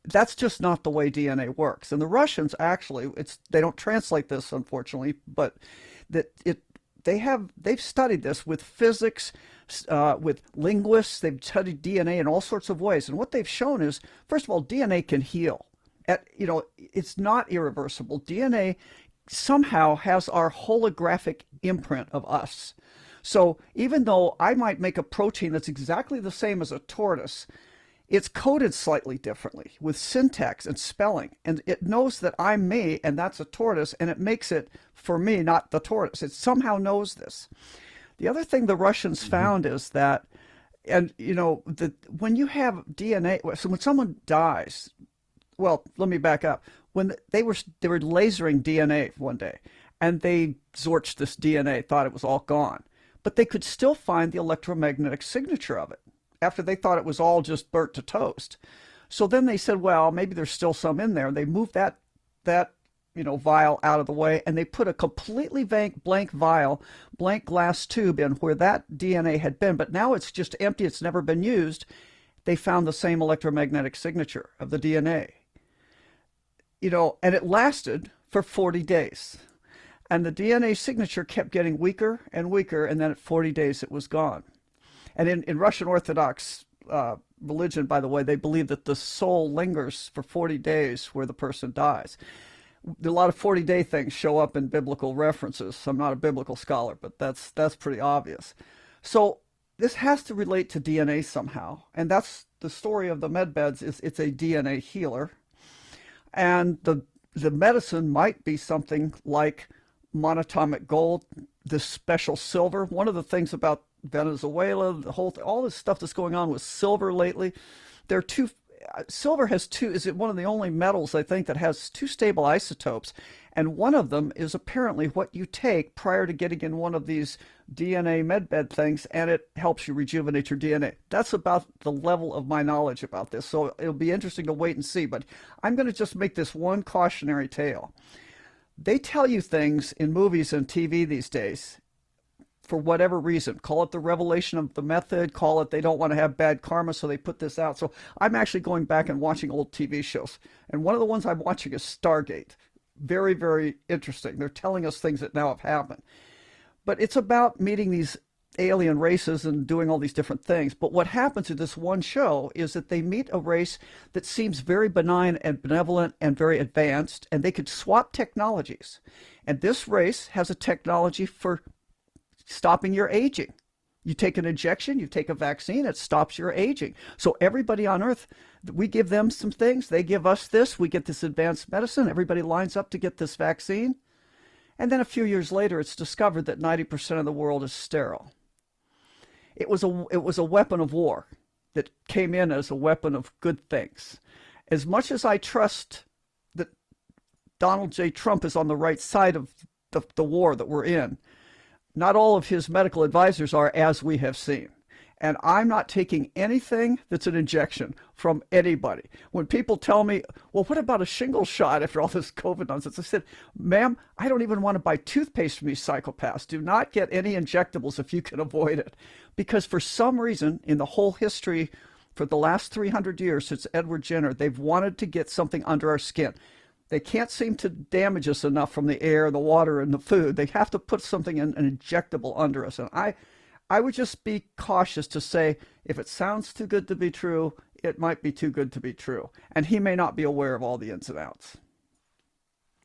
That's just not the way DNA works. And the Russians actually, they don't translate this, unfortunately, but they've studied this with physics, with linguists. They've studied DNA in all sorts of ways. And what they've shown is, first of all, DNA can heal. It's not irreversible. DNA somehow has our holographic imprint of us. So even though I might make a protein that's exactly the same as a tortoise, it's coded slightly differently with syntax and spelling. And it knows that I'm me and that's a tortoise, and it makes it for me, not the tortoise. It somehow knows this. The other thing the Russians found is that, and when you have DNA, so when someone dies, well, let me back up. When they were lasering DNA one day, and they zorched this DNA, thought it was all gone, but they could still find the electromagnetic signature of it after they thought it was all just burnt to toast. So then they said, well, maybe there's still some in there. And they moved that vial out of the way, and they put a completely blank vial, blank glass tube in where that DNA had been, but now it's just empty. It's never been used. They found the same electromagnetic signature of the DNA. And it lasted for 40 days. And the DNA signature kept getting weaker and weaker, and then at 40 days it was gone. And in Russian Orthodox religion, by the way, they believe that the soul lingers for 40 days where the person dies. A lot of 40-day things show up in biblical references. I'm not a biblical scholar, but that's pretty obvious. So this has to relate to DNA somehow. And that's the story of the medbeds. It's a DNA healer. And the medicine might be something like monatomic gold, this special silver. One of the things about Venezuela, all this stuff that's going on with silver lately, silver is one of the only metals, I think, that has two stable isotopes. And one of them is apparently what you take prior to getting in one of these DNA medbed things, and it helps you rejuvenate your DNA. That's about the level of my knowledge about this. So it'll be interesting to wait and see. But I'm going to just make this one cautionary tale. They tell you things in movies and TV these days for whatever reason. Call it the revelation of the method, call it they don't want to have bad karma, so they put this out. So I'm actually going back and watching old TV shows. And one of the ones I'm watching is Stargate. Very, very interesting. They're telling us things that now have happened. But it's about meeting these alien races and doing all these different things. But what happens in this one show is that they meet a race that seems very benign and benevolent and very advanced, and they could swap technologies. And this race has a technology for stopping your aging. You take an injection, you take a vaccine, it stops your aging. So everybody on Earth, we give them some things, they give us this, we get this advanced medicine, everybody lines up to get this vaccine. And then a few years later, it's discovered that 90% of the world is sterile. It was a weapon of war that came in as a weapon of good things. As much as I trust that Donald J. Trump is on the right side of the war that we're in, not all of his medical advisors are, as we have seen. And I'm not taking anything that's an injection from anybody. When people tell me, well, what about a shingle shot after all this COVID nonsense? I said, ma'am, I don't even want to buy toothpaste from these psychopaths. Do not get any injectables if you can avoid it. Because for some reason, in the whole history, for the last 300 years since Edward Jenner, they've wanted to get something under our skin. They can't seem to damage us enough from the air, the water, and the food. They have to put something in an injectable under us. And I would just be cautious to say, if it sounds too good to be true, it might be too good to be true. And he may not be aware of all the ins and outs.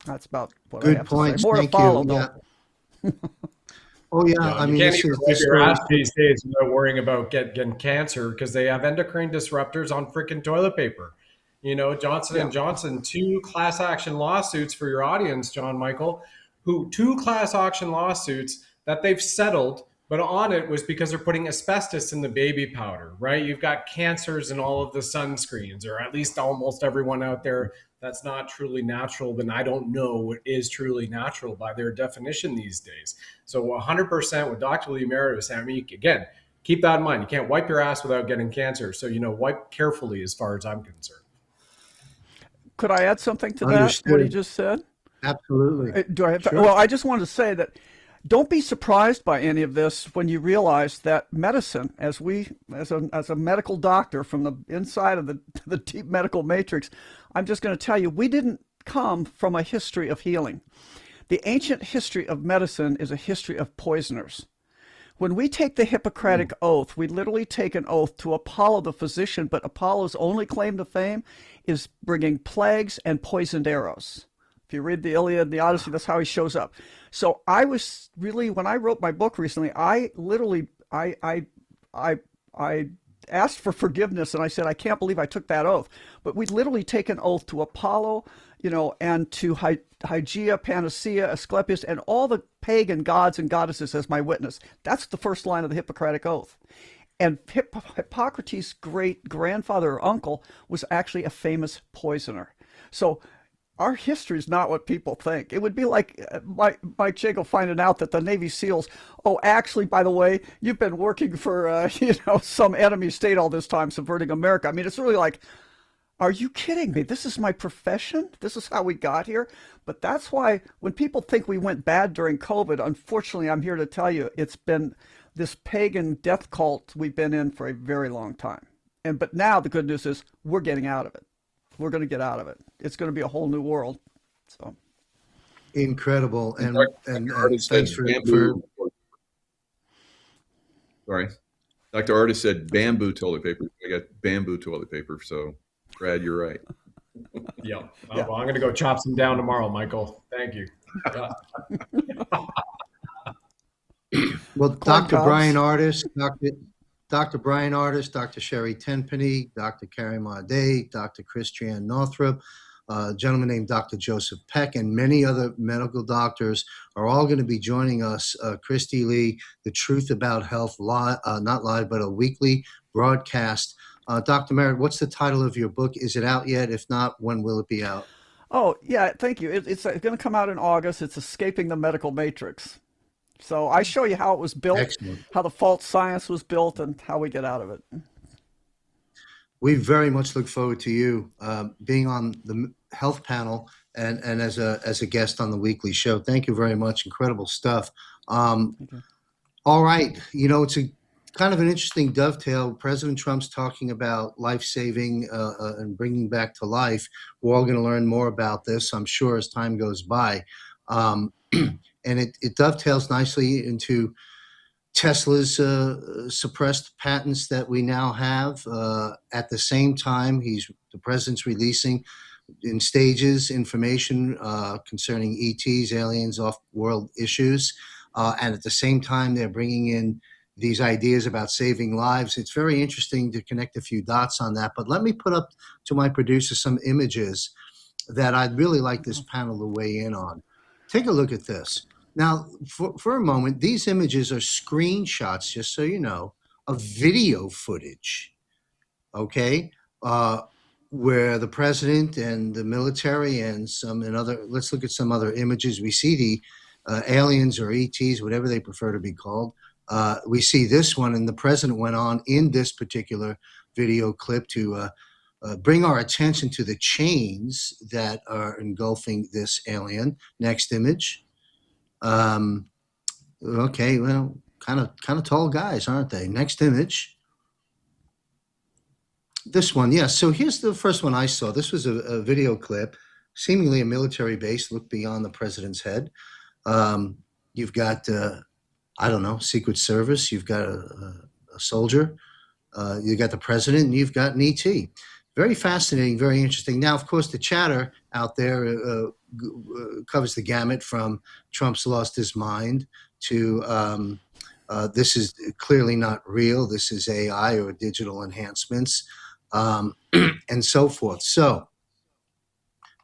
That's about what I have to say. More to follow, though.
Yeah. Oh, yeah.
No,
I mean,
you can't
this
even
is
wipe
this
your
story.
ass these days without worrying about getting cancer because they have endocrine disruptors on freaking toilet paper. Johnson & Johnson, 2 class action lawsuits for your audience, John Michael, who 2 class action lawsuits that they've settled, but on it was because they're putting asbestos in the baby powder, right? You've got cancers in all of the sunscreens, or at least almost everyone out there that's not truly natural, then I don't know what is truly natural by their definition these days. So 100% what Dr. Lee Merritt is saying, I mean, again, keep that in mind. You can't wipe your ass without getting cancer. So, wipe carefully as far as I'm concerned.
Could I add something to that,
Understood.
what he just said?
Absolutely.
Do I have to?
Sure.
Well, I just wanted to say that don't be surprised by any of this when you realize that medicine, as a medical doctor from the inside of the deep medical matrix, I'm just going to tell you, we didn't come from a history of healing. The ancient history of medicine is a history of poisoners. When we take the Hippocratic Oath, we literally take an oath to Apollo the physician, but Apollo's only claim to fame is bringing plagues and poisoned arrows. If you read the Iliad and the Odyssey, that's how he shows up. So I was really, when I wrote my book recently, I literally, I asked for forgiveness, and I said, I can't believe I took that oath. But we literally take an oath to Apollo, and to Hygeia, Panacea, Asclepius, and all the pagan gods and goddesses as my witness. That's the first line of the Hippocratic Oath. And Hippocrates' great-grandfather or uncle was actually a famous poisoner. So our history is not what people think. It would be like Mike Jaco finding out that the Navy SEALs, oh, actually, by the way, you've been working for, some enemy state all this time, subverting America. I mean, it's really like, are you kidding me? This is my profession? This is how we got here? But that's why when people think we went bad during COVID, unfortunately, I'm here to tell you, it's been this pagan death cult we've been in for a very long time. But now the good news is we're getting out of it. We're going to get out of it. It's going to be a whole new world. So
incredible. And thanks for
sorry. Dr. Artist said bamboo toilet paper. I got bamboo toilet paper. So Brad, you're right.
Yeah. Well, I'm going to go chop some down tomorrow, Michael. Thank you.
Well, Dr. Brian Artist, Dr. Brian Artist, Dr. Sherry Tenpenny, Dr. Carrie Marday, Dr. Christiane Northrup, a gentleman named Dr. Joseph Peck, and many other medical doctors are all going to be joining us. Christy Lee, The Truth About Health, not live, but a weekly broadcast. Dr. Merritt, what's the title of your book? Is it out yet? If not, when will it be out?
Oh, yeah, thank you. It's going to come out in August. It's Escaping the Medical Matrix. So I show you how it was built,
Excellent.
How the false science was built, and how we get out of it.
We very much look forward to you being on the health panel and as a guest on the weekly show. Thank you very much. Incredible stuff. All right. It's a kind of an interesting dovetail. President Trump's talking about life-saving and bringing back to life. We're all going to learn more about this, I'm sure, as time goes by. And it dovetails nicely into Tesla's suppressed patents that we now have. At the same time, the president's releasing in stages information concerning ETs, aliens, off-world issues. And at the same time, they're bringing in these ideas about saving lives. It's very interesting to connect a few dots on that. But let me put up to my producer some images that I'd really like this panel to weigh in on. Take a look at this. Now, for a moment, these images are screenshots, just so you know, of video footage, okay, where the president and the military and let's look at some other images. We see the aliens or ETs, whatever they prefer to be called. We see this one, and the president went on in this particular video clip to bring our attention to the chains that are engulfing this alien. Next image. Okay, well, kind of tall guys, aren't they? Next image. This one, yes. Yeah, so here's the first one I saw. This was a video clip, seemingly a military base. Look beyond the president's head. You've got, Secret Service. You've got a soldier. You got the president, and you've got an ET. Very fascinating, very interesting. Now, of course, the chatter out there covers the gamut from Trump's lost his mind to this is clearly not real. This is AI or digital enhancements and so forth. So,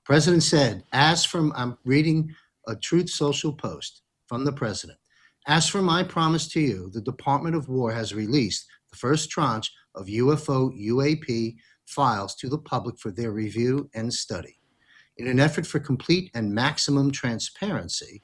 President said, I'm reading a Truth Social post from the president. As for my promise to you, the Department of War has released the first tranche of UFO UAP files to the public for their review and study. In an effort for complete and maximum transparency,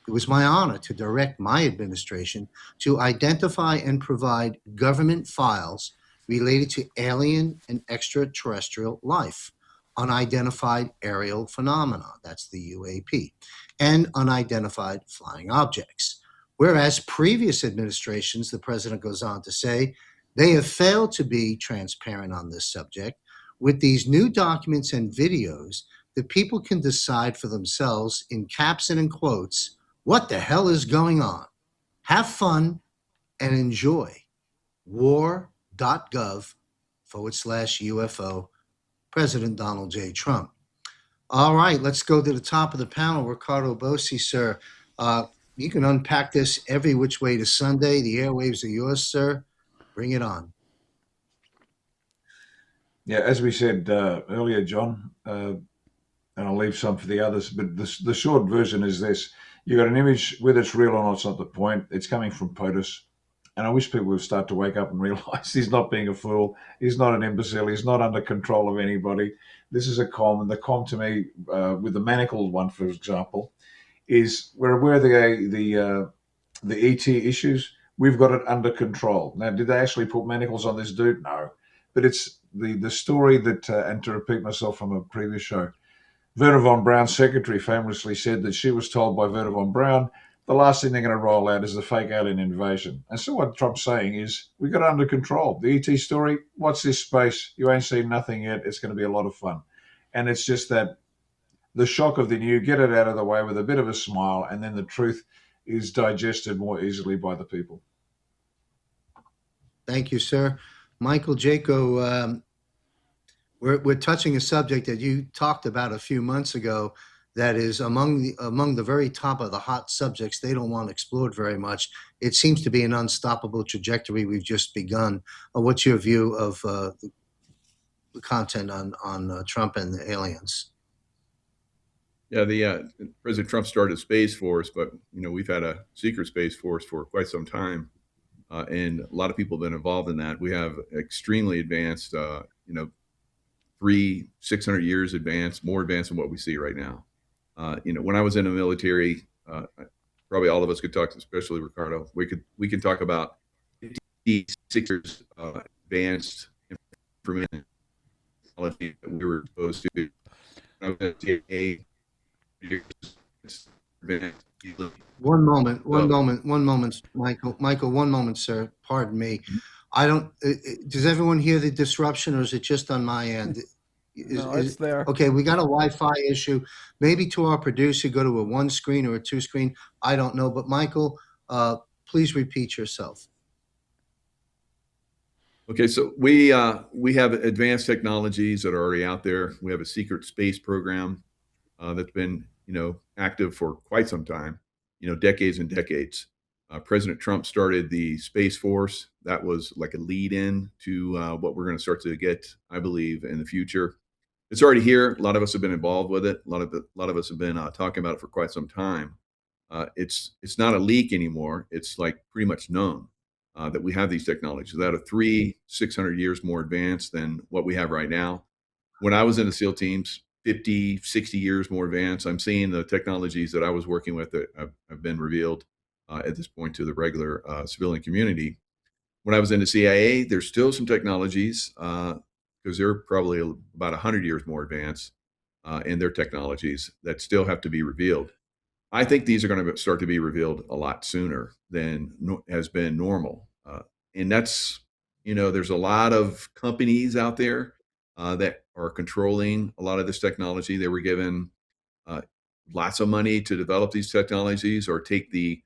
it was my honor to direct my administration to identify and provide government files related to alien and extraterrestrial life, unidentified aerial phenomena, that's the UAP, and unidentified flying objects. Whereas previous administrations, the president goes on to say, they have failed to be transparent on this subject. With these new documents and videos, the people can decide for themselves, in caps and in quotes, what the hell is going on. Have fun and enjoy. war.gov/UFO, President Donald J. Trump. All right, let's go to the top of the panel. Riccardo Bosi, sir. You can unpack this every which way to Sunday. The airwaves are yours, sir. Bring it on.
Yeah, as we said earlier, John, and I'll leave some for the others, but the short version is this. You got an image, whether it's real or not, it's not the point. It's coming from POTUS. And I wish people would start to wake up and realize he's not being a fool. He's not an imbecile. He's not under control of anybody. This is a comm. And the comm to me, with the manacled one, for example, is we're aware of the ET issues. We've got it under control. Now, did they actually put manacles on this dude? No. But it's the story that, and to repeat myself from a previous show, Wernher von Braun's secretary famously said that she was told by Wernher von Braun, the last thing they're going to roll out is the fake alien invasion. And so what Trump's saying is, we got it under control. The ET story, watch this space. You ain't seen nothing yet. It's going to be a lot of fun. And it's just that the shock of the new, get it out of the way with a bit of a smile, and then the truth is digested more easily by the people.
Thank you, sir. Michael Jaco, we're touching a subject that you talked about a few months ago that is among the very top of the hot subjects they don't want explored very much. It seems to be an unstoppable trajectory we've just begun. What's your view of the content on Trump and the aliens?
Yeah, President Trump started a Space Force, but we've had a secret Space Force for quite some time, and a lot of people have been involved in that. We have extremely advanced, 600 years advanced, more advanced than what we see right now. When I was in the military, probably all of us could talk, especially Riccardo. We can talk about 56 years advanced information technology that we were exposed to. I was at CIA.
One moment, Michael. Michael, one moment, sir. Pardon me. I don't. Does everyone hear the disruption, or is it just on my end?
No, it's there.
Okay, we got a Wi-Fi issue. Maybe to our producer, go to a one screen or a two screen. I don't know, but Michael, please repeat yourself.
Okay, so we have advanced technologies that are already out there. We have a secret space program that's been active for quite some time, decades and decades. President Trump started the Space Force. That was like a lead in to what we're going to start to get, I believe, in the future. It's already here. A lot of us have been involved with it. A lot of us have been talking about it for quite some time. It's not a leak anymore. It's like pretty much known that we have these technologies that are 600 years more advanced than what we have right now. When I was in the SEAL teams, 50, 60 years more advanced. I'm seeing the technologies that I was working with that have been revealed at this point to the regular civilian community. When I was in the CIA, there's still some technologies because they're probably about 100 years more advanced in their technologies that still have to be revealed. I think these are going to start to be revealed a lot sooner than has been normal. And that's, there's a lot of companies out there that are controlling a lot of this technology. They were given lots of money to develop these technologies or take the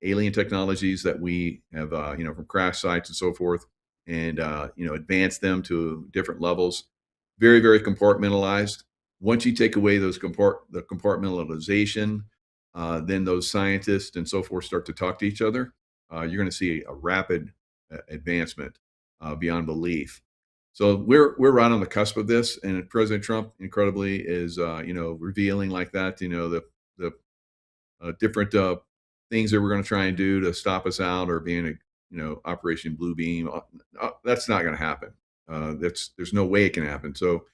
alien technologies that we have, from crash sites and so forth, and advance them to different levels. Very, very compartmentalized. Once you take away the compartmentalization, then those scientists and so forth start to talk to each other. You're going to see a rapid advancement beyond belief. So we're right on the cusp of this, and President Trump, incredibly, is revealing like that. The different things that we're going to try and do to stop us out or being Operation Blue Beam. That's not going to happen. There's no way it can happen. So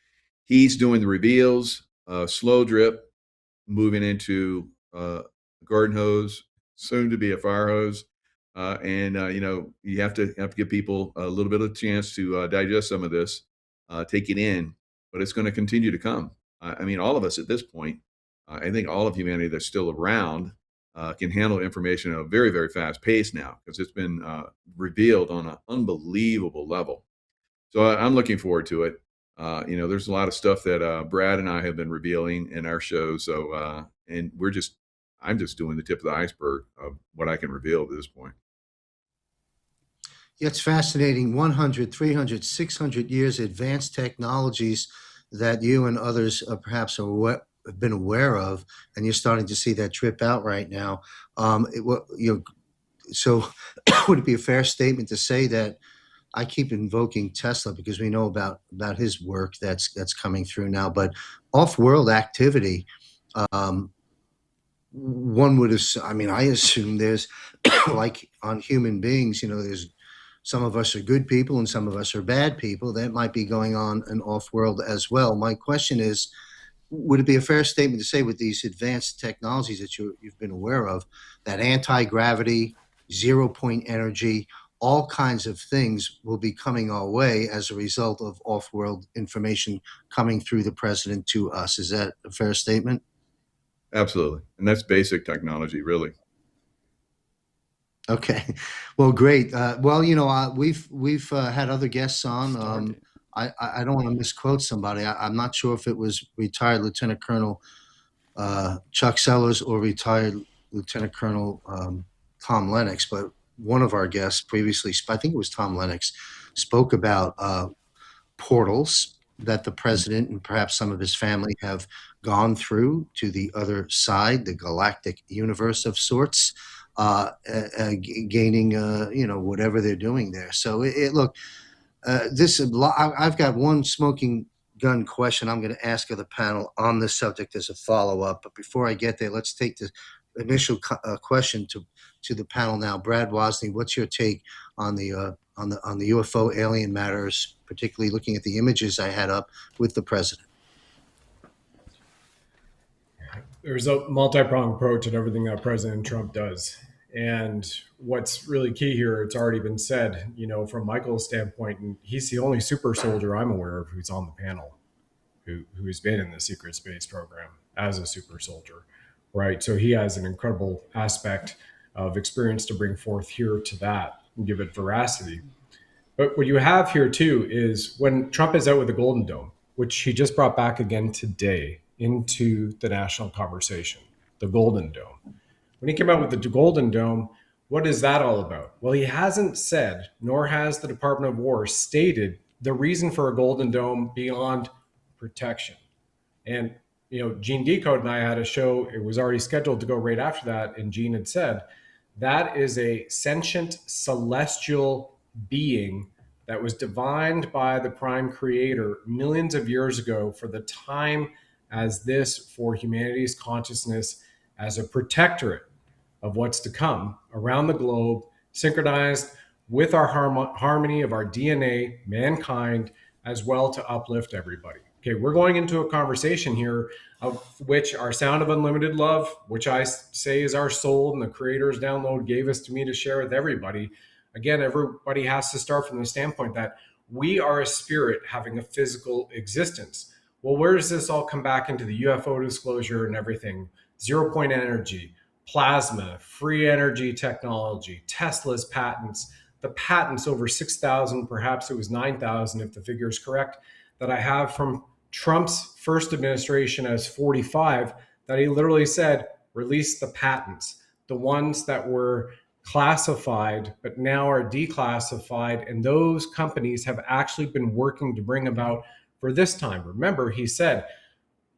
he's doing the reveals, slow drip, moving into garden hose, soon to be a fire hose. And you have to give people a little bit of chance to digest some of this, take it in, but it's going to continue to come. I mean, all of us at this point, I think all of humanity that's still around can handle information at a very, very fast pace now because it's been revealed on an unbelievable level. So I'm looking forward to it. There's a lot of stuff that Brad and I have been revealing in our show. So, and I'm just doing the tip of the iceberg of what I can reveal at this point.
Yeah, it's fascinating. 100, 300, 600 years advanced technologies that you and others perhaps have been aware of, and you're starting to see that drip out right now. So would it be a fair statement to say that I keep invoking Tesla because we know about his work that's coming through now, but off-world activity, one would assume, I assume there's like on human beings, there's some of us are good people and some of us are bad people. That might be going on in off-world as well. My question is, would it be a fair statement to say with these advanced technologies that you've been aware of, that anti-gravity, zero-point energy, all kinds of things will be coming our way as a result of off-world information coming through the president to us? Is that a fair statement?
Absolutely. And that's basic technology, really.
Okay. Well, great. We've had other guests on. I don't want to misquote somebody. I'm not sure if it was retired Lieutenant Colonel Chuck Sellers or retired Lieutenant Colonel Tom Lennox, but one of our guests previously, I think it was Tom Lennox, spoke about portals that the president and perhaps some of his family have gone through to the other side, the galactic universe of sorts, gaining, whatever they're doing there. So I've got one smoking gun question I'm going to ask of the panel on this subject as a follow-up. But before I get there, let's take the initial question to the panel now. Brad Wozny, what's your take on the UFO alien matters, particularly looking at the images I had up with the president?
There's a multi-pronged approach at everything that President Trump does. And what's really key here, it's already been said, from Michael's standpoint, and he's the only super soldier I'm aware of who's on the panel, who's been in the secret space program as a super soldier, right? So he has an incredible aspect of experience to bring forth here to that and give it veracity. But what you have here too is when Trump is out with the Golden Dome, which he just brought back again today into the national conversation, the Golden Dome. When he came out with the Golden Dome, what is that all about? Well, he hasn't said, nor has the Department of War stated the reason for a Golden Dome beyond protection. And, Gene Decode and I had a show, it was already scheduled to go right after that. And Gene had said, that is a sentient celestial being that was divined by the prime creator millions of years ago for the time as this for humanity's consciousness as a protectorate of what's to come around the globe, synchronized with our harmony of our DNA, mankind, as well to uplift everybody. Okay, we're going into a conversation here of which our sound of unlimited love, which I say is our soul and the creator's download gave us to me to share with everybody. Again, everybody has to start from the standpoint that we are a spirit having a physical existence. Well, where does this all come back into the UFO disclosure and everything? 0-point energy, plasma, free energy technology, Tesla's patents, the patents over 6,000, perhaps it was 9,000 if the figure is correct, that I have from Trump's first administration as 45, that he literally said, release the patents, the ones that were classified but now are declassified, and those companies have actually been working to bring about for this time. Remember, he said,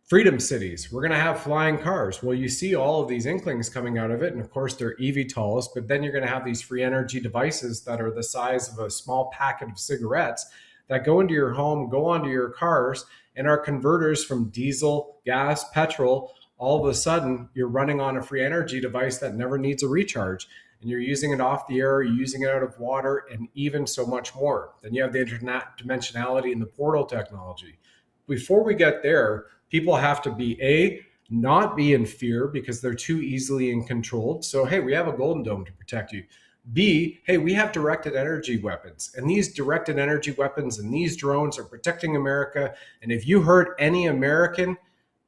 freedom cities, we're going to have flying cars. Well, you see all of these inklings coming out of it, and of course they're eVTOLs, but then you're going to have these free energy devices that are the size of a small packet of cigarettes that go into your home, go onto your cars, and are converters from diesel, gas, petrol, all of a sudden you're running on a free energy device that never needs a recharge, and you're using it off the air, you're using it out of water, and even so much more. Then you have the internet dimensionality and the portal technology. Before we get there, people have to be not be in fear because they're too easily controlled. So, hey, we have a Golden Dome to protect you. B, hey, we have directed energy weapons, and these directed energy weapons and these drones are protecting America. And if you hurt any American,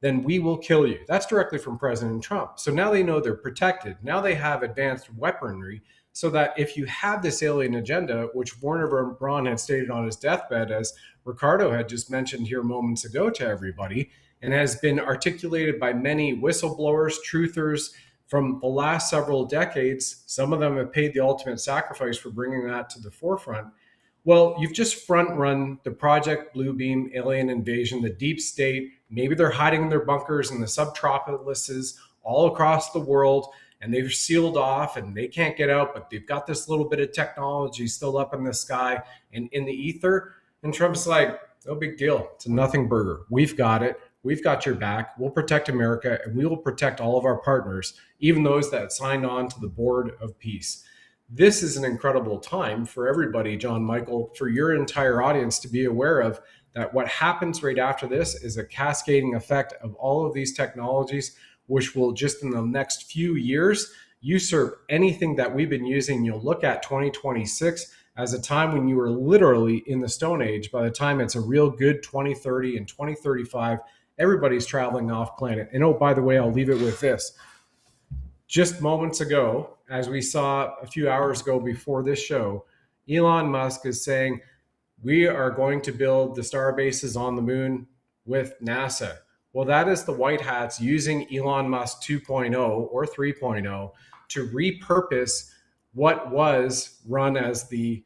then we will kill you. That's directly from President Trump. So now they know they're protected. Now they have advanced weaponry so that if you have this alien agenda, which Werner von Braun had stated on his deathbed, as Riccardo had just mentioned here moments ago to everybody, and has been articulated by many whistleblowers, truthers, from the last several decades. Some of them have paid the ultimate sacrifice for bringing that to the forefront. Well, you've just front run the Project Bluebeam alien invasion, the deep state. Maybe they're hiding in their bunkers in the subtropics all across the world, and they've sealed off and they can't get out, but they've got this little bit of technology still up in the sky and in the ether. And Trump's like, no big deal. It's a nothing burger. We've got it. We've got your back. We'll protect America, and we will protect all of our partners, even those that signed on to the Board of Peace. This is an incredible time for everybody, John Michael, for your entire audience to be aware of that what happens right after this is a cascading effect of all of these technologies, which will just in the next few years usurp anything that we've been using. You'll look at 2026 as a time when you were literally in the Stone Age. By the time it's a real good 2030 and 2035, everybody's traveling off planet. And oh, by the way, I'll leave it with this. Just moments ago, as we saw a few hours ago before this show, Elon Musk is saying, we are going to build the star bases on the moon with NASA. Well, that is the White Hats using Elon Musk 2.0 or 3.0 to repurpose what was run as the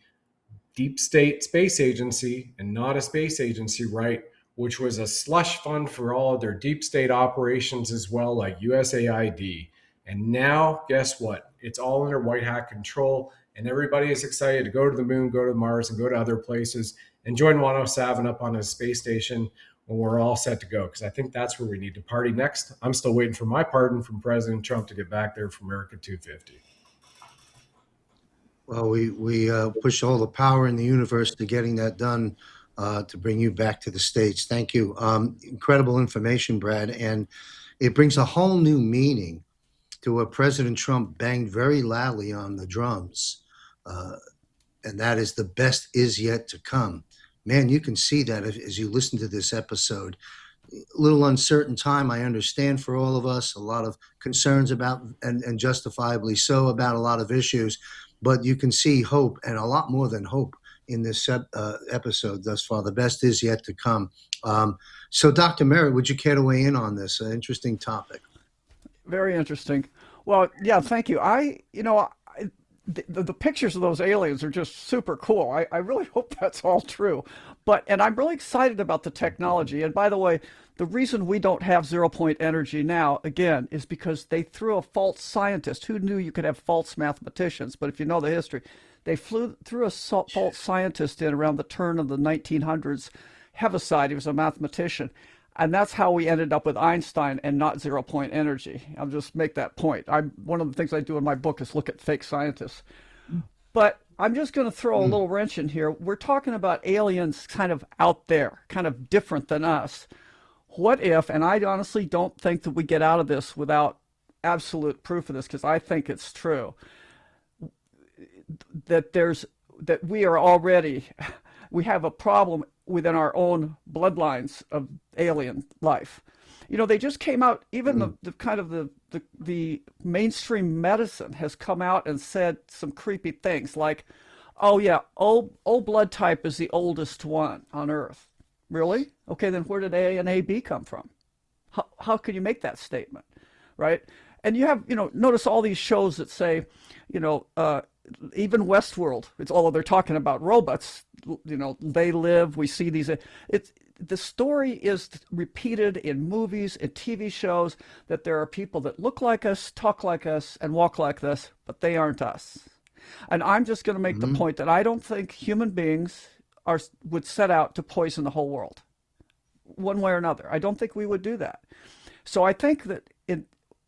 Deep State Space Agency and not a space agency, right? Which was a slush fund for all of their deep state operations as well, like USAID. And now, guess what? It's all under White Hat control, and everybody is excited to go to the moon, go to Mars, and go to other places, and join Juan Savin up on his space station when we're all set to go, because I think that's where we need to party next. I'm still waiting for my pardon from President Trump to get back there for America 250.
Well, we push all the power in the universe to getting that done, to bring you back to the States. Thank you. Incredible information, Brad. And it brings a whole new meaning to what President Trump banged very loudly on the drums. And that is the best is yet to come. Man, you can see that as you listen to this episode. A little uncertain time, I understand, for all of us. A lot of concerns about, and justifiably so, about a lot of issues. But you can see hope, and a lot more than hope, in this episode thus far. The best is yet to come. So, Dr. Merritt, would you care to weigh in on this interesting topic?
Very interesting. Well, yeah, thank you. The pictures of those aliens are just super cool. I really hope that's all true. And I'm really excited about the technology. And by the way, the reason we don't have 0-point energy now, again, is because they threw a false scientist. Who knew you could have false mathematicians? But if you know the history, they threw a false scientist in around the turn of the 1900s, Heaviside. He was a mathematician. And that's how we ended up with Einstein and not 0-point energy. I'll just make that point. One of the things I do in my book is look at fake scientists. But I'm just going to throw a little wrench in here. We're talking about aliens kind of out there, kind of different than us. What if, and I honestly don't think that we get out of this without absolute proof of this, because I think it's true, that we have a problem within our own bloodlines of alien life. You know, they just came out, even the mainstream medicine has come out and said some creepy things like, oh yeah, O blood type is the oldest one on Earth. Really? Okay, then where did A and AB come from? How can you make that statement, right? And you have, notice all these shows that say, even Westworld, although they're talking about robots, they live, we see these, the story is repeated in movies and TV shows that there are people that look like us, talk like us, and walk like us, but they aren't us. And I'm just going to make the point that I don't think human beings would set out to poison the whole world, one way or another. I don't think we would do that. So I think that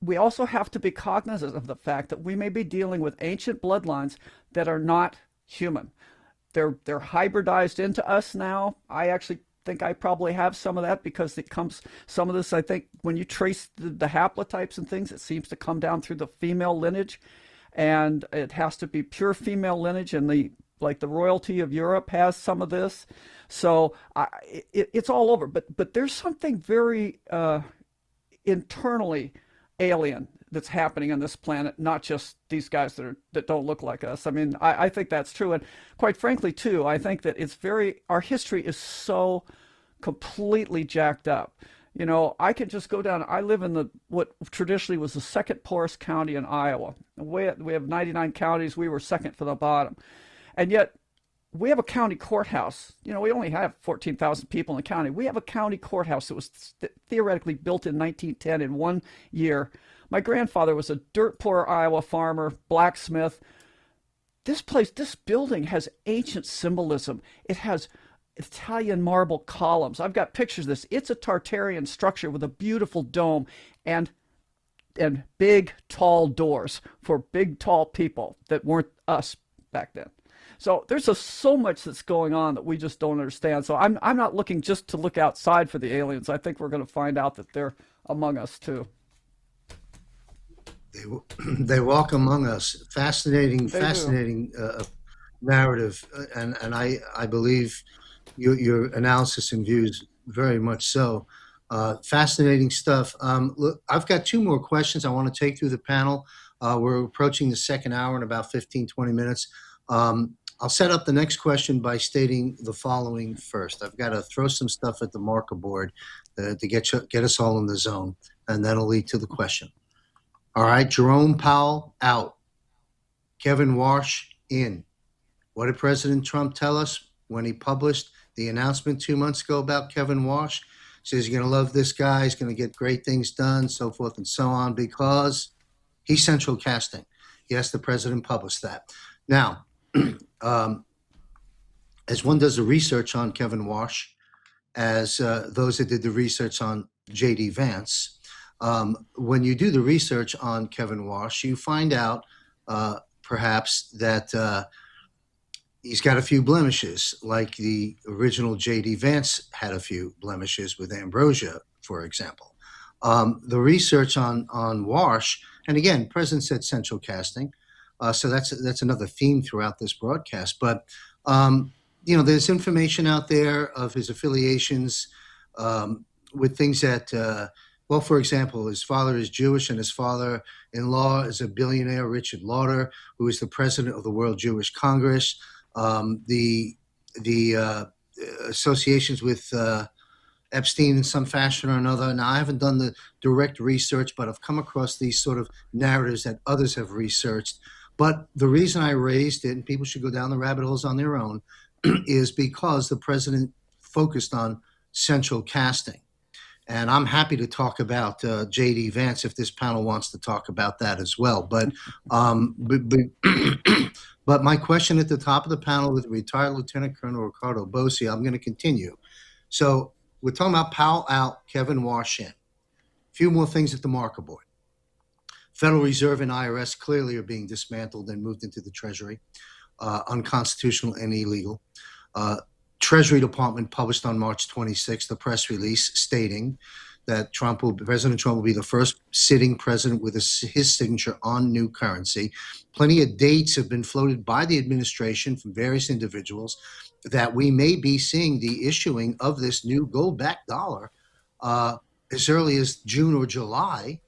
we also have to be cognizant of the fact that we may be dealing with ancient bloodlines that are not human. They're hybridized into us now. I actually think I probably have some of that because some of this, I think, when you trace the haplotypes and things, it seems to come down through the female lineage, and it has to be pure female lineage, and the royalty of Europe has some of this. So it's all over. But there's something very internally alien that's happening on this planet, not just these guys that don't look like us. I mean, I think that's true. And quite frankly, too, I think that our history is so completely jacked up. You know, I could just go down. I live in what traditionally was the second poorest county in Iowa. We have 99 counties. We were second from the bottom. And yet we have a county courthouse. You know, we only have 14,000 people in the county. We have a county courthouse that was theoretically built in 1910 in 1 year. My grandfather was a dirt poor Iowa farmer, blacksmith. This building has ancient symbolism. It has Italian marble columns. I've got pictures of this. It's a Tartarian structure with a beautiful dome and big, tall doors for big, tall people that weren't us back then. So there's so much that's going on that we just don't understand. So I'm not looking just to look outside for the aliens. I think we're going to find out that they're among us too.
They walk among us. Fascinating narrative, and I believe your analysis and views very much so. Fascinating stuff. Look, I've got two more questions I want to take through the panel. We're approaching the second hour in about 15, 20 minutes. I'll set up the next question by stating the following first. I've got to throw some stuff at the marker board to get us all in the zone, and that'll lead to the question. All right, Jerome Powell out. Kevin Warsh in. What did President Trump tell us when he published the announcement 2 months ago about Kevin Warsh? He says, you're going to love this guy. He's going to get great things done, so forth and so on, because he's central casting. Yes, the president published that. Now, as one does the research on Kevin Warsh, as those that did the research on J.D. Vance, when you do the research on Kevin Warsh, you find out perhaps that he's got a few blemishes, like the original J.D. Vance had a few blemishes with ambrosia, for example. The research on Warsh, and again, President said central casting, so that's another theme throughout this broadcast. But you know, there's information out there of his affiliations with things that. Well, for example, his father is Jewish and his father-in-law is a billionaire, Richard Lauder, who is the president of the World Jewish Congress. The associations with Epstein in some fashion or another. Now, I haven't done the direct research, but I've come across these sort of narratives that others have researched. But the reason I raised it, and people should go down the rabbit holes on their own, is because the president focused on central casting. And I'm happy to talk about J.D. Vance if this panel wants to talk about that as well. But but my question at the top of the panel with retired Lieutenant Colonel Riccardo Bosi, I'm going to continue. So we're talking about Powell out, Kevin Warsh in. A few more things at the marker board. Federal Reserve and IRS clearly are being dismantled and moved into the Treasury, unconstitutional and illegal. Treasury Department published on March 26th a press release stating that President Trump will be the first sitting president with his signature on new currency. Plenty of dates have been floated by the administration from various individuals that we may be seeing the issuing of this new gold-backed dollar as early as June or July.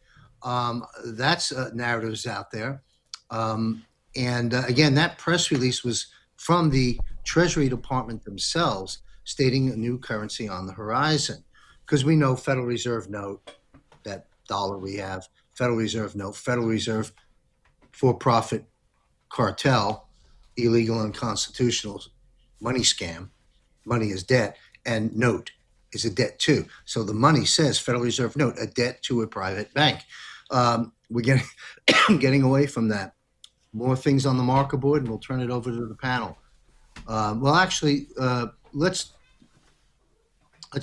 That's narratives out there. Again, that press release was from the Treasury Department themselves, stating a new currency on the horizon. Because we know Federal Reserve note, that dollar we have, Federal Reserve note, Federal Reserve for-profit cartel, illegal and unconstitutional money scam, money is debt, and note is a debt too. So the money says Federal Reserve note, a debt to a private bank. We're getting away from that. More things on the marker board, and we'll turn it over to the panel. Well, actually, let's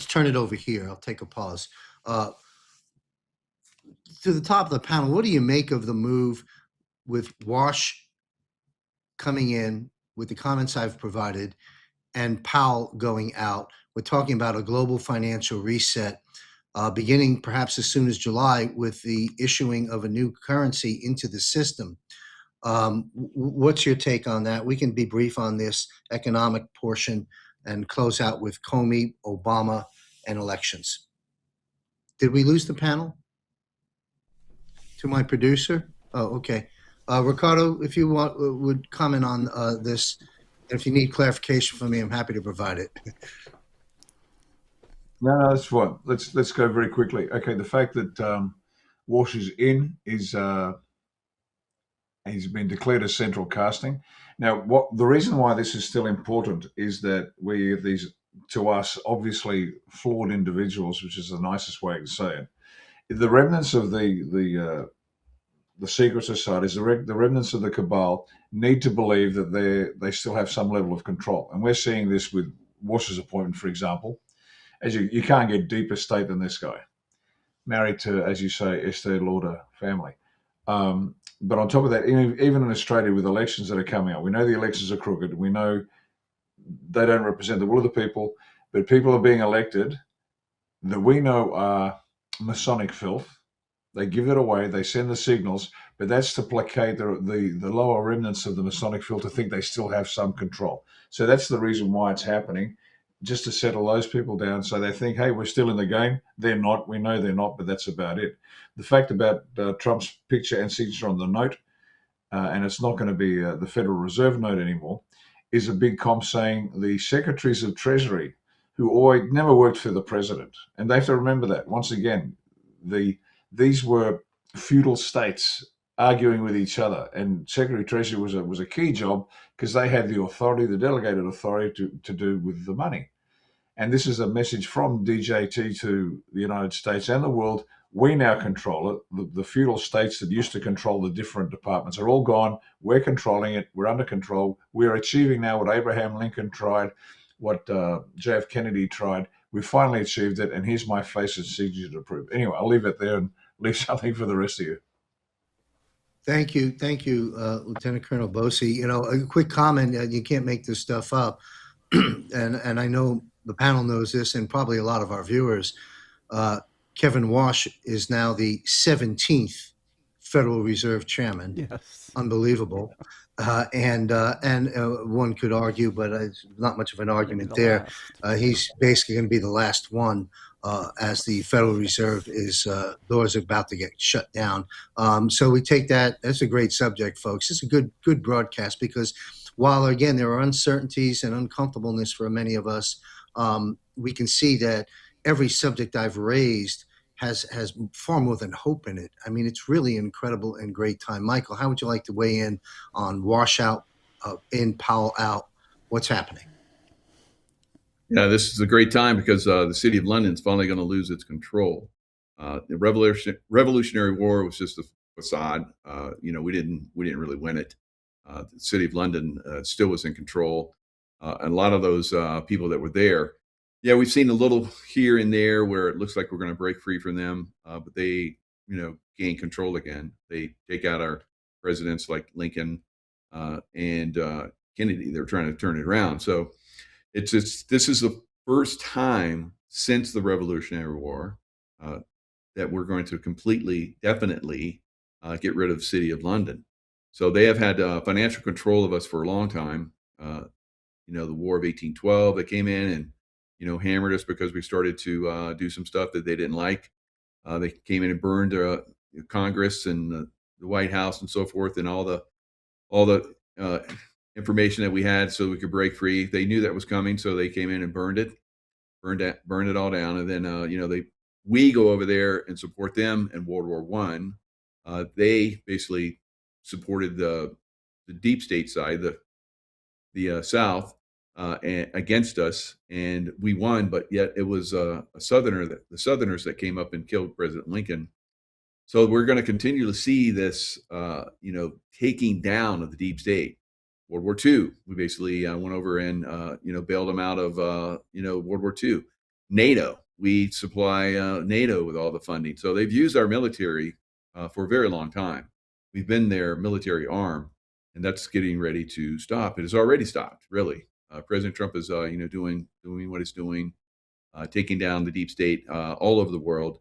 turn it over here. I'll take a pause. to the top of the panel, what do you make of the move with Wash coming in with the comments I've provided and Powell going out? We're talking about a global financial reset, beginning perhaps as soon as July with the issuing of a new currency into the system. What's your take on that? We can be brief on this economic portion and close out with Comey, Obama, and elections. Did we lose the panel? To my producer? Oh, okay. Riccardo, if you would comment on this, and if you need clarification from me, I'm happy to provide it.
No, that's fine. Let's go very quickly. Okay, the fact that Wash is in is he's been declared as central casting. Now, what the reason why this is still important is that we have these, to us, obviously flawed individuals, which is the nicest way to say it. The remnants of the secret societies, the remnants of the cabal, need to believe that they still have some level of control, and we're seeing this with Wash's appointment, for example. As you can't get deeper state than this guy, married to, as you say, Estee Lauder family. But on top of that, even in Australia with elections that are coming up, we know the elections are crooked. We know they don't represent the will of the people, but people are being elected that we know are Masonic filth. They give it away. They send the signals, but that's to placate the lower remnants of the Masonic filth to think they still have some control. So that's the reason why it's happening, just to settle those people down so they think, hey, we're still in the game. They're not. We know they're not, but that's about it. The fact about Trump's picture and signature on the note, and it's not going to be the Federal Reserve note anymore, is a big comp saying the secretaries of Treasury, who always never worked for the president, and they have to remember that, once again, these were feudal states arguing with each other, and Secretary of Treasury was a key job because they had the authority, the delegated authority to do with the money. And this is a message from DJT to the United States and the world. We now control it. The feudal states that used to control the different departments are all gone. We're controlling it. We're under control. We're achieving now what Abraham Lincoln tried, what JF Kennedy tried. We finally achieved it, and here's my face and signature to prove. Anyway, I'll leave it there and leave something for the rest of you.
Thank you, Lieutenant Colonel Bosi. You know, a quick comment. You can't make this stuff up, and I know the panel knows this, and probably a lot of our viewers. Kevin Wash is now the 17th Federal Reserve Chairman.
Yes.
Unbelievable. And one could argue, but it's not much of an argument there. He's basically going to be the last one as the Federal Reserve doors are about to get shut down. So we take that. That's a great subject, folks. It's a good broadcast because while, again, there are uncertainties and uncomfortableness for many of us, we can see that every subject I've raised has far more than hope in it. I mean, it's really an incredible and great time. Michael, how would you like to weigh in on washout, in, Powell out? What's happening?
Yeah, this is a great time because the city of London is finally going to lose its control. The Revolutionary War was just a facade. We didn't really win it. The city of London still was in control, and a lot of those people that were there. Yeah, we've seen a little here and there where it looks like we're going to break free from them, but they, gain control again. They take out our presidents like Lincoln and Kennedy. They're trying to turn it around. So this is the first time since the Revolutionary War that we're going to definitely get rid of the city of London. So they have had financial control of us for a long time. The War of 1812, they came in and hammered us because we started to do some stuff that they didn't like. They came in and burned Congress and the White House and so forth, and all the information that we had so we could break free. They knew that was coming, so they came in and burned it all down. And then we go over there and support them in World War I. They basically supported the deep state side, the South. Against us, and we won, but yet it was the Southerners that came up and killed President Lincoln. So we're going to continue to see this, taking down of the deep state. World War II, we basically went over and, bailed them out of, World War II. NATO, we supply NATO with all the funding. So they've used our military for a very long time. We've been their military arm, and that's getting ready to stop. It has already stopped, really. President Trump is, doing what he's doing, taking down the deep state all over the world,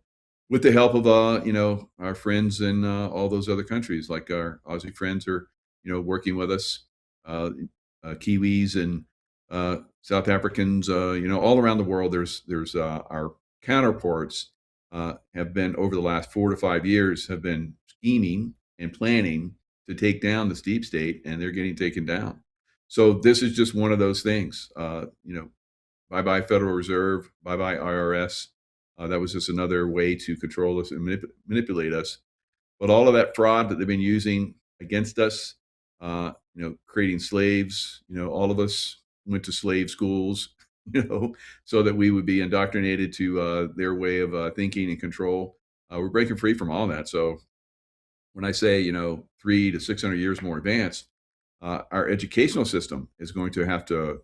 with the help of, our friends in all those other countries. Like our Aussie friends are, working with us, Kiwis and South Africans, all around the world. There's our counterparts have been, over the last 4 to 5 years, have been scheming and planning to take down this deep state, and they're getting taken down. So this is just one of those things. Bye bye Federal Reserve, bye bye IRS. That was just another way to control us and manipulate us. But all of that fraud that they've been using against us, creating slaves, all of us went to slave schools, so that we would be indoctrinated to their way of thinking and control. We're breaking free from all that. So when I say, 300 to 600 years more advanced, our educational system is going to have to,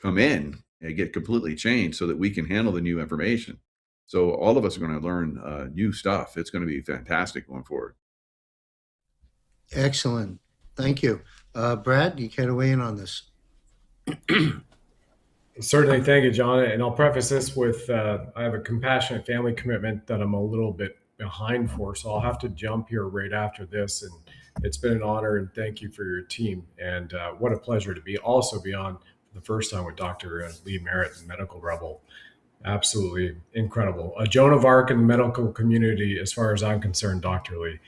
come in and get completely changed so that we can handle the new information. So all of us are going to learn new stuff. It's going to be fantastic going forward.
Excellent. Thank you. Brad, you care to weigh in on this?
Certainly. Thank you, John. And I'll preface this with I have a compassionate family commitment that I'm a little bit behind for, so I'll have to jump here right after this. And it's been an honor, and thank you for your team. And what a pleasure to be on for the first time with Dr. Lee Merritt, the medical rebel. Absolutely incredible. A Joan of Arc in the medical community, as far as I'm concerned, Dr. Lee.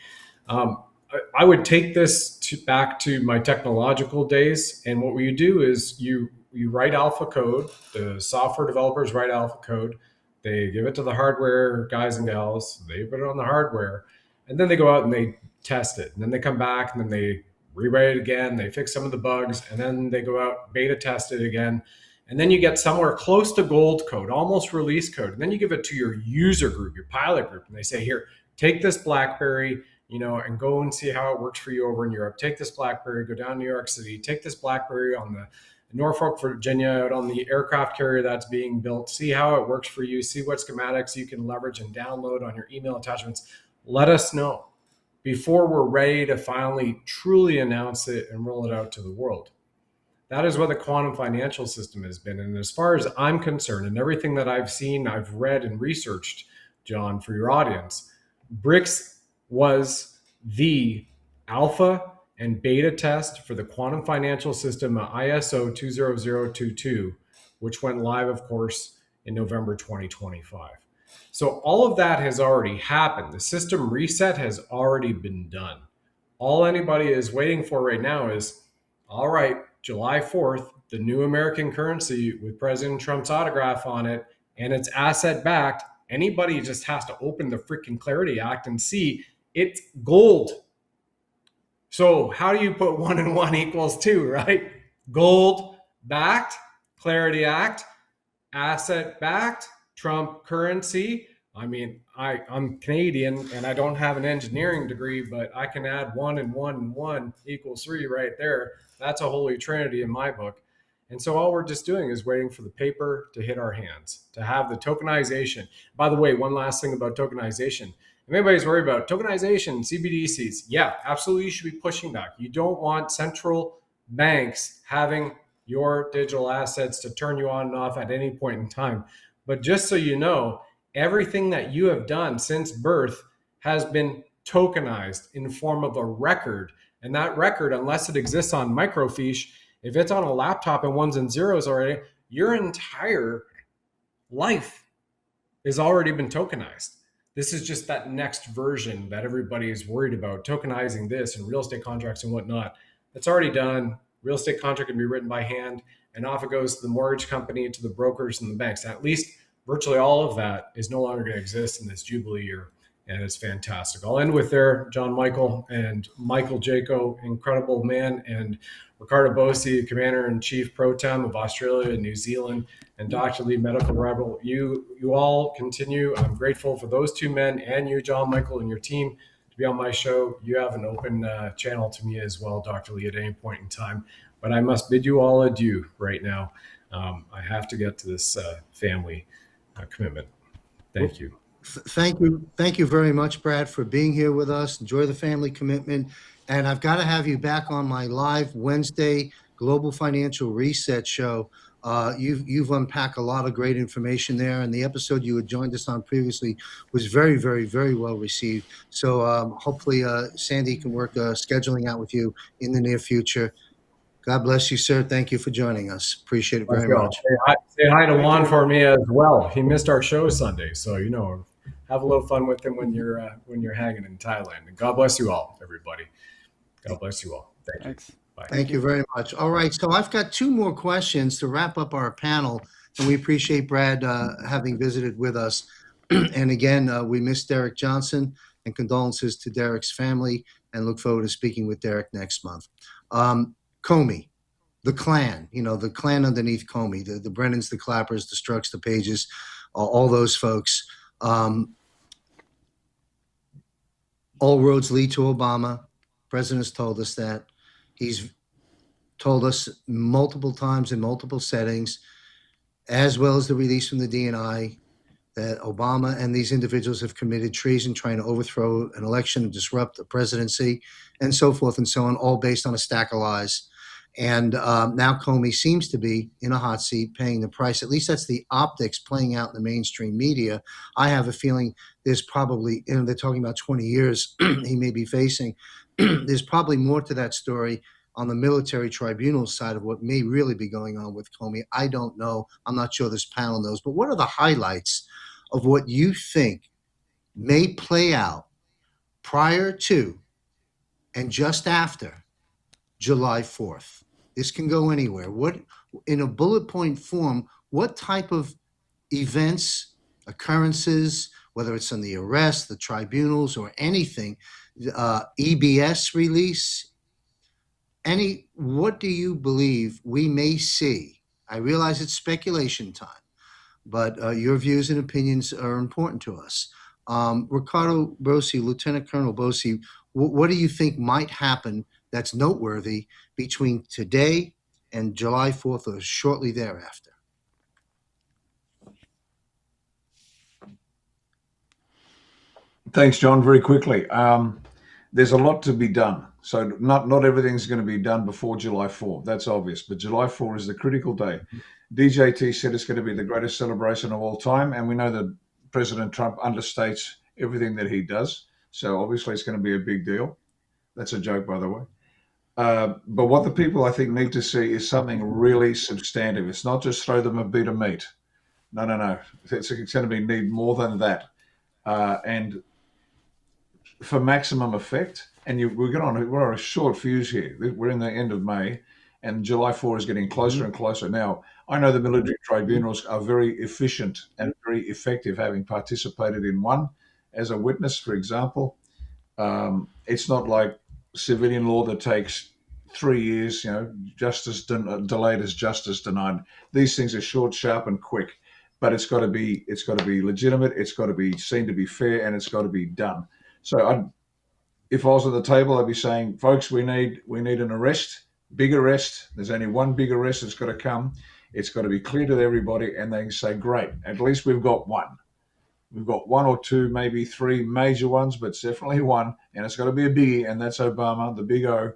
I would take this back to my technological days. And what you do is you write alpha code. The software developers write alpha code. They give it to the hardware guys and gals. They put it on the hardware. And then they go out and they test it. And then they come back and then they rewrite it again. They fix some of the bugs. And then they go out, beta test it again. And then you get somewhere close to gold code, almost release code. And then you give it to your user group, your pilot group. And they say, here, take this BlackBerry, and go and see how it works for you over in Europe. Take this BlackBerry, go down to New York City, take this BlackBerry on the Norfolk, Virginia, out on the aircraft carrier that's being built, see how it works for you, see what schematics you can leverage and download on your email attachments. Let us know before we're ready to finally truly announce it and roll it out to the world. That is what the quantum financial system has been. And as far as I'm concerned, and everything that I've seen, I've read and researched, John, for your audience, BRICS was the alpha and beta test for the quantum financial system ISO 20022, which went live, of course, in November 2025. So all of that has already happened. The system reset has already been done. All anybody is waiting for right now is, all right, July 4th, the new American currency with President Trump's autograph on it, and it's asset backed. Anybody just has to open the freaking Clarity Act and see it's gold. So how do you put 1 and 1 equals 2, right? Gold backed, Clarity Act, asset backed, Trump currency. I mean, I'm Canadian and I don't have an engineering degree, but I can add 1 and 1 and 1 equals 3 right there. That's a holy trinity in my book. And so all we're just doing is waiting for the paper to hit our hands, to have the tokenization. By the way, one last thing about tokenization. If anybody's worried about tokenization, CBDCs, yeah, absolutely, you should be pushing back. You don't want central banks having your digital assets to turn you on and off at any point in time. But just so you know, everything that you have done since birth has been tokenized in the form of a record. And that record, unless it exists on microfiche, if it's on a laptop and ones and zeros already, your entire life has already been tokenized. This is just that next version that everybody is worried about, tokenizing this and real estate contracts and whatnot. That's already done. Real estate contract can be written by hand, and off it goes to the mortgage company, to the brokers and the banks. At least virtually all of that is no longer going to exist in this Jubilee year, and it's fantastic. I'll end with there, John Michael and Michael Jaco, incredible man, and Riccardo Bosi, Commander-in-Chief Pro Tem of Australia and New Zealand, and Dr. Lee, Medical Rebel. You all continue. I'm grateful for those two men and you, John Michael, and your team to be on my show. You have an open channel to me as well, Dr. Lee, at any point in time. But I must bid you all adieu right now. I have to get to this family commitment. Thank you.
Thank you very much, Brad, for being here with us. Enjoy the family commitment. And I've got to have you back on my live Wednesday Global Financial Reset show. You've unpacked a lot of great information there, and the episode you had joined us on previously was very, very, very well received. So hopefully Sandy can work scheduling out with you in the near future. God bless you, sir. Thank you for joining us. Appreciate it very much.
Say hi to Juan for me as well. He missed our show Sunday, so have a little fun with him when you're hanging in Thailand. And God bless you all, everybody. God bless you all. Thank you.
Thanks.
Bye.
Thank you very much. All right, so I've got two more questions to wrap up our panel, and we appreciate Brad having visited with us. And again, we miss Derek Johnson, and condolences to Derek's family, and look forward to speaking with Derek next month. Comey, the clan, the clan underneath Comey, the Brennans, the Clappers, the Strucks, the Pages, all those folks. All roads lead to Obama. President's told us that. He's told us multiple times in multiple settings, as well as the release from the DNI, that Obama and these individuals have committed treason, trying to overthrow an election and disrupt the presidency, and so forth and so on, all based on a stack of lies. And now Comey seems to be in a hot seat, paying the price. At least that's the optics playing out in the mainstream media. I have a feeling there's probably, they're talking about 20 years he may be facing. There's probably more to that story on the military tribunal side of what may really be going on with Comey. I don't know. I'm not sure this panel knows. But what are the highlights of what you think may play out prior to and just after July 4th? This can go anywhere. What, in a bullet point form, what type of events, occurrences, whether it's on the arrest, the tribunals, or anything, EBS release, what do you believe we may see? I realize it's speculation time, but your views and opinions are important to us. Riccardo Bosi, Lieutenant Colonel Bosi, what do you think might happen that's noteworthy between today and July 4th or shortly thereafter?
Thanks, John. Very quickly. There's a lot to be done. So not everything's going to be done before July 4. That's obvious. But July 4 is the critical day. DJT said it's going to be the greatest celebration of all time. And we know that President Trump understates everything that he does. So obviously it's going to be a big deal. That's a joke, by the way. But what the people, I think, need to see is something really substantive. It's not just throw them a bit of meat. No. It's going to need more than that. And for maximum effect, and we're on a short fuse here. We're in the end of May, and July 4 is getting closer and closer. Now, I know the military tribunals are very efficient and very effective, having participated in one as a witness, for example. It's not like civilian law that takes 3 years, justice delayed is justice denied. These things are short, sharp, and quick, but it's got to be legitimate. It's got to be seen to be fair, and it's got to be done. So if I was at the table, I'd be saying, folks, we need an arrest, big arrest. There's only one big arrest that's got to come. It's got to be clear to everybody, and they can say, great, at least we've got one. We've got one or two, maybe three major ones, but it's definitely one, and it's got to be a biggie, and that's Obama, the big O,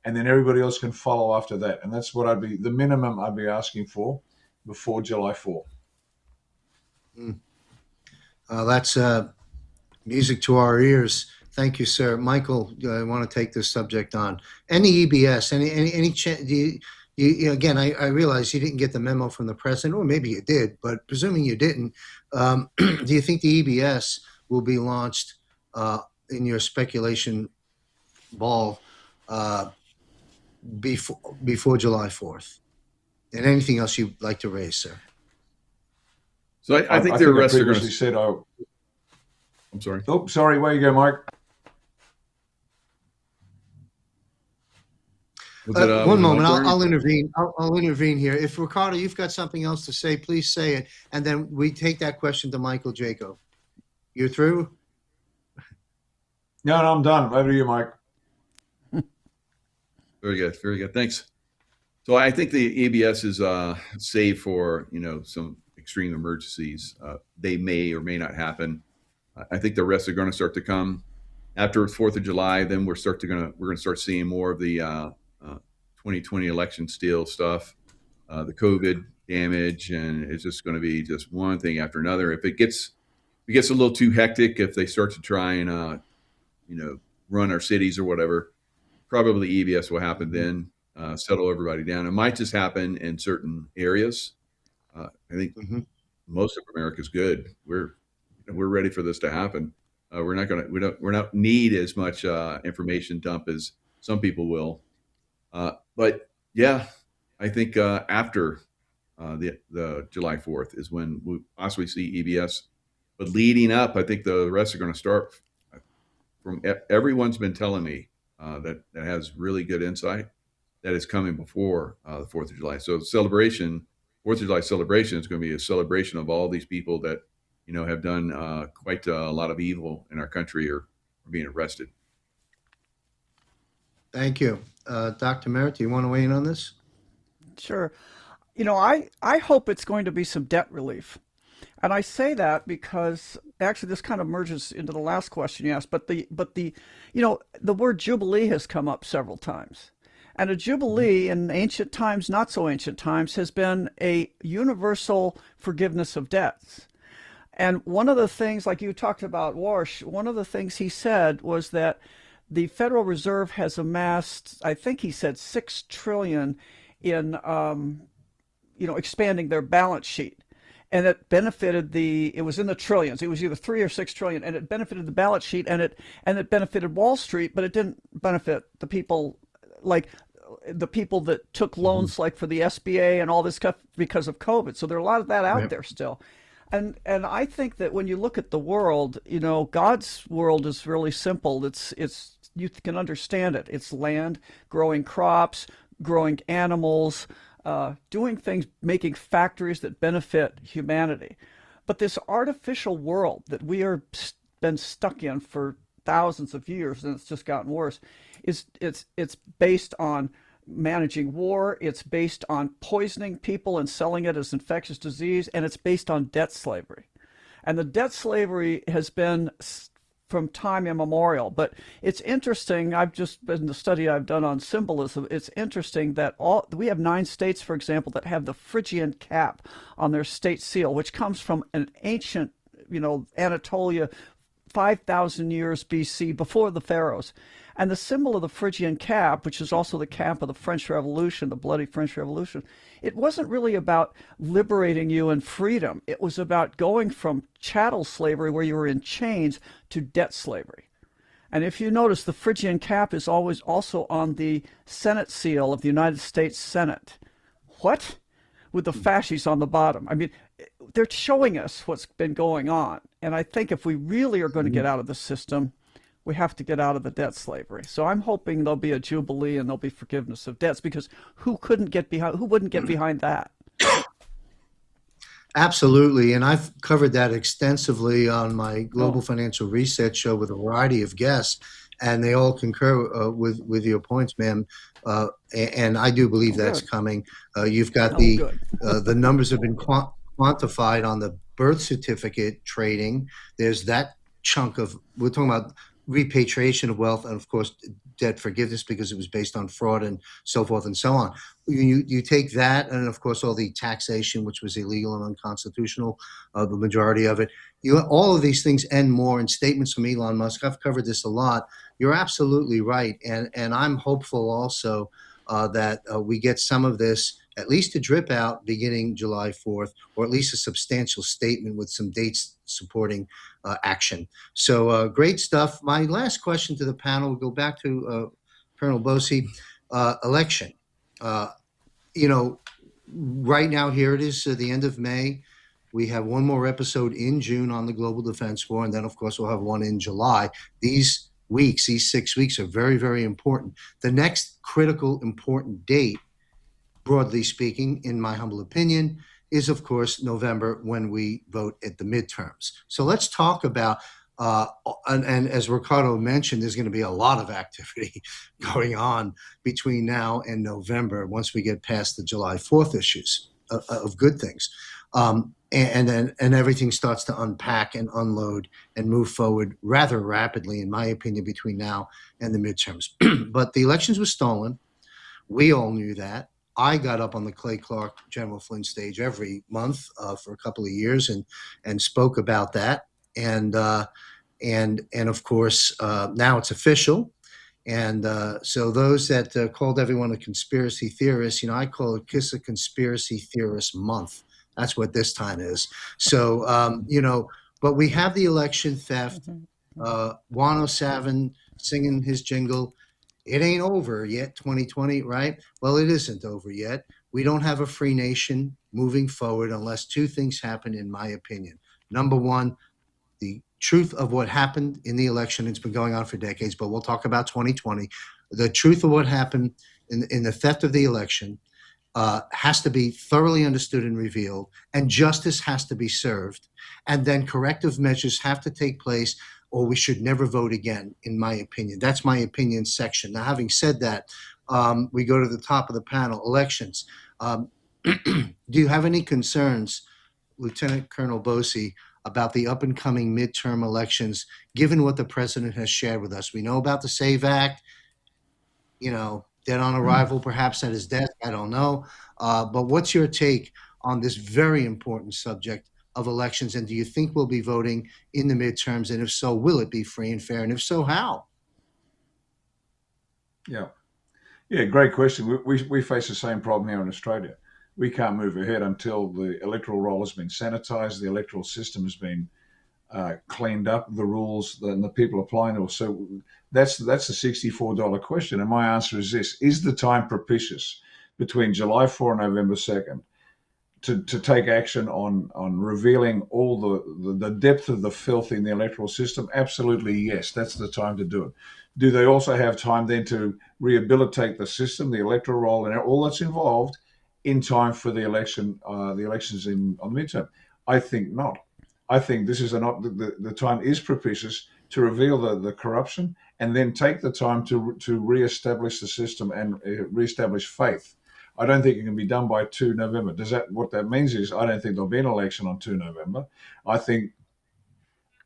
and then everybody else can follow after that. And that's what the minimum I'd be asking for before July 4.
That's music to our ears. Thank you, sir. Michael, I want to take this subject on. Any EBS, again, I realize you didn't get the memo from the president, or maybe you did, but presuming you didn't, do you think the EBS will be launched in your speculation ball before July 4th? And anything else you'd like to raise, sir?
So I think the arrests are going to
said,
I'm sorry.
Oh, sorry. Where you go, Mike?
One moment. I'll intervene. I'll intervene here. If Riccardo, you've got something else to say, please say it, and then we take that question to Michael Jaco. You're through?
No, I'm done. Over to you, Mike.
Very good. Very good. Thanks. So I think the ABS is saved for some extreme emergencies. They may or may not happen. I think the rest are going to start to come after 4th of July. Then we're going to start seeing more of the 2020 election steal stuff, the COVID damage, and it's just going to be just one thing after another. If it gets a little too hectic, if they start to try and run our cities or whatever, probably EBS will happen then, settle everybody down. It might just happen in certain areas. I think most of America's good. We're ready for this to happen. We don't need as much information dump as some people will. But yeah, I think after the July 4th is when we possibly see EBS. But leading up, I think the rest are going to start. From everyone's been telling me that has really good insight that is coming before the 4th of July. So 4th of July celebration is going to be a celebration of all these people that have done quite a lot of evil in our country or being arrested.
Thank you. Dr. Merritt, do you want to weigh in on this?
Sure. I hope it's going to be some debt relief. And I say that because actually this kind of merges into the last question you asked, but the word jubilee has come up several times. And a jubilee in ancient times, not so ancient times, has been a universal forgiveness of debts. And one of the things, like you talked about Warsh, one of the things he said was that the Federal Reserve has amassed, I think he said, $6 trillion in expanding their balance sheet. And it benefited it was in the trillions. It was either 3 or 6 trillion, and it benefited the balance sheet, and it benefited Wall Street, but it didn't benefit the people, like the people that took loans, like for the SBA and all this stuff because of COVID. So there's a lot of that out there still. And I think that when you look at the world, God's world is really simple. It's you can understand it. It's land, growing crops, growing animals, doing things, making factories that benefit humanity. But this artificial world that we are been stuck in for thousands of years, and it's just gotten worse, it's based on managing war, it's based on poisoning people and selling it as infectious disease, and it's based on debt slavery. And the debt slavery has been from time immemorial. But it's interesting, I've just been the study I've done on symbolism, it's interesting that we have 9 states, for example, that have the Phrygian cap on their state seal, which comes from an ancient, Anatolia, 5,000 years BC, before the pharaohs. And the symbol of the Phrygian cap, which is also the cap of the French Revolution, the bloody French Revolution, it wasn't really about liberating you and freedom. It was about going from chattel slavery, where you were in chains, to debt slavery. And if you notice, the Phrygian cap is always also on the Senate seal of the United States Senate. What? With the fasces on the bottom. I mean, they're showing us what's been going on. And I think if we really are going to get out of the system, we have to get out of the debt slavery. So I'm hoping there'll be a jubilee and there'll be forgiveness of debts, because who wouldn't get behind that?
Absolutely. And I've covered that extensively on my Global Financial Reset show with a variety of guests, and they all concur with your points, ma'am. And I do believe that's coming. You've got the numbers have been quantified on the birth certificate trading. There's that chunk of, we're talking about repatriation of wealth, and of course debt forgiveness, because it was based on fraud and so forth and so on. You take that, and of course all the taxation, which was illegal and unconstitutional, the majority of it. All of these things and more, and statements from Elon Musk. I've covered this a lot. You're absolutely right, and I'm hopeful also that we get some of this at least to drip out beginning July 4th, or at least a substantial statement with some dates supporting action. So great stuff. My last question to the panel, we'll go back to Colonel Bosi. Election. Right now, here it is, the end of May. We have one more episode in June on the global defense war, and then, of course, we'll have one in July. These 6 weeks are very, very important. The next critical, important date, broadly speaking, in my humble opinion, is, of course, November, when we vote at the midterms. So let's talk about, and as Riccardo mentioned, there's going to be a lot of activity going on between now and November once we get past the July 4th issues of good things. and everything starts to unpack and unload and move forward rather rapidly, in my opinion, between now and the midterms. But the elections were stolen. We all knew that. I got up on the Clay Clark General Flynn stage every month for a couple of years and spoke about that. And of course, now it's official. And so those that called everyone a conspiracy theorist, I call it Kiss a Conspiracy Theorist Month. That's what this time is. So, but we have the election theft. Wano Savin singing his jingle. It ain't over yet, 2020, right? Well, it isn't over yet. We don't have a free nation moving forward unless two things happen, in my opinion. Number one, the truth of what happened in the election. It's been going on for decades, but we'll talk about 2020. The truth of what happened in the theft of the election has to be thoroughly understood and revealed, and justice has to be served. And then corrective measures have to take place, or we should never vote again, in my opinion. That's my opinion section. Now, having said that, we go to the top of the panel, elections. Do you have any concerns, Lieutenant Colonel Bosi, about the up and coming midterm elections, given what the president has shared with us? We know about the SAVE Act, dead on arrival, perhaps at his desk. I don't know. But what's your take on this very important subject of elections? And do you think we'll be voting in the midterms? And if so, will it be free and fair? And if so, how?
Yeah, great question. We face the same problem here in Australia. We can't move ahead until the electoral roll has been sanitized, the electoral system has been cleaned up, the rules and the people applying it. So that's a $64 question. And my answer is this: is the time propitious between July 4 and November 2nd to take action on revealing all the depth of the filth in the electoral system? Absolutely, yes. That's the time to do it. Do they also have time then to rehabilitate the system, the electoral roll, and all that's involved in time for the elections on midterm? I think not. I think this is the time is propitious to reveal the corruption, and then take the time to reestablish the system and reestablish faith. I don't think it can be done by 2 November. What that means is I don't think there'll be an election on 2 November. I think,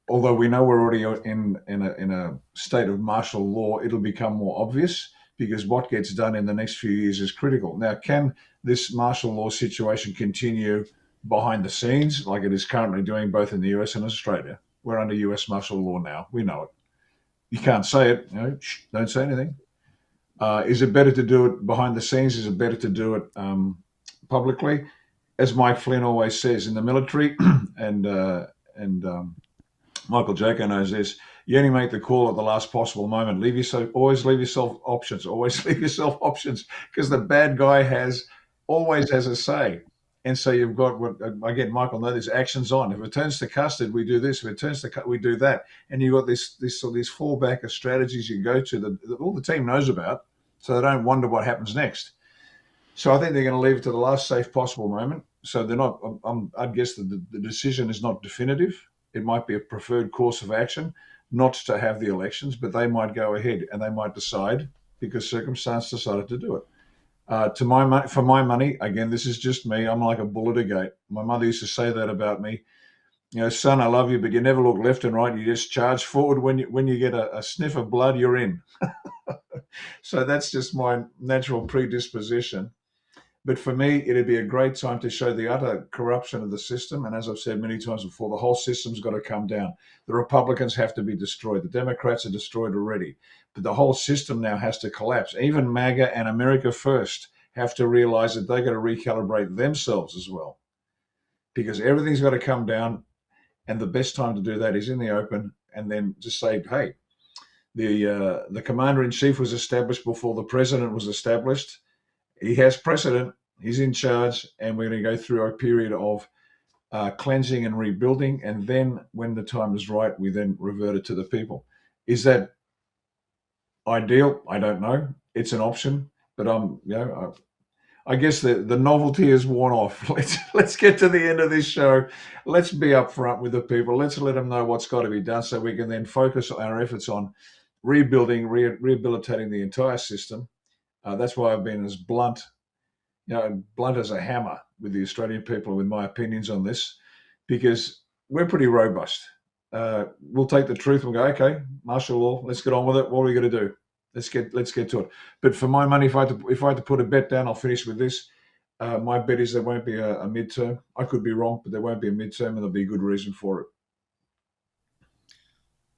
although we know we're already in a state of martial law, it'll become more obvious, because what gets done in the next few years is critical. Now, can this martial law situation continue behind the scenes like it is currently doing both in the US and Australia? We're under US martial law now. We know it. You can't say it. Shh, don't say anything. Is it better to do it behind the scenes? Is it better to do it publicly? As Mike Flynn always says in the military, and Michael Jaco knows this, you only make the call at the last possible moment. Always leave yourself options. Always leave yourself options, because the bad guy always has a say. And so you've got what, again, Michael knows this: actions on. If it turns to custard, we do this. If it turns to we do that. And you've got these fallback of strategies you go to that all the team knows about, so they don't wonder what happens next. So I think they're going to leave it to the last safe possible moment. So they're not. I'd guess that the decision is not definitive. It might be a preferred course of action not to have the elections, but they might go ahead and they might decide, because circumstance decided to do it. For my money, again, this is just me. I'm like a bull at a gate. My mother used to say that about me. Son, I love you, but you never look left and right. You just charge forward. When you get a sniff of blood, you're in. So that's just my natural predisposition. But for me, it'd be a great time to show the utter corruption of the system. And as I've said many times before, the whole system's got to come down. The Republicans have to be destroyed. The Democrats are destroyed already. But the whole system now has to collapse. Even MAGA and America First have to realize that they've got to recalibrate themselves as well, because everything's got to come down. And the best time to do that is in the open, and then just say, hey, the commander-in-chief was established before the president was established. He has precedent, he's in charge, and we're going to go through a period of cleansing and rebuilding. And then when the time is right, we then revert it to the people. Is that ideal? I don't know. It's an option, but I guess the novelty is worn off. Let's get to the end of this show. Let's be upfront with the people. Let's let them know what's got to be done, so we can then focus our efforts on rebuilding, rehabilitating the entire system. That's why I've been as blunt as a hammer with the Australian people with my opinions on this. because we're pretty robust. We'll take the truth and go, okay, martial law, let's get on with it. What are we going to do? Let's get to it. But for my money, if I had to put a bet down, I'll finish with this. My bet is there won't be a midterm. I could be wrong, but there won't be a midterm, and there'll be a good reason for it.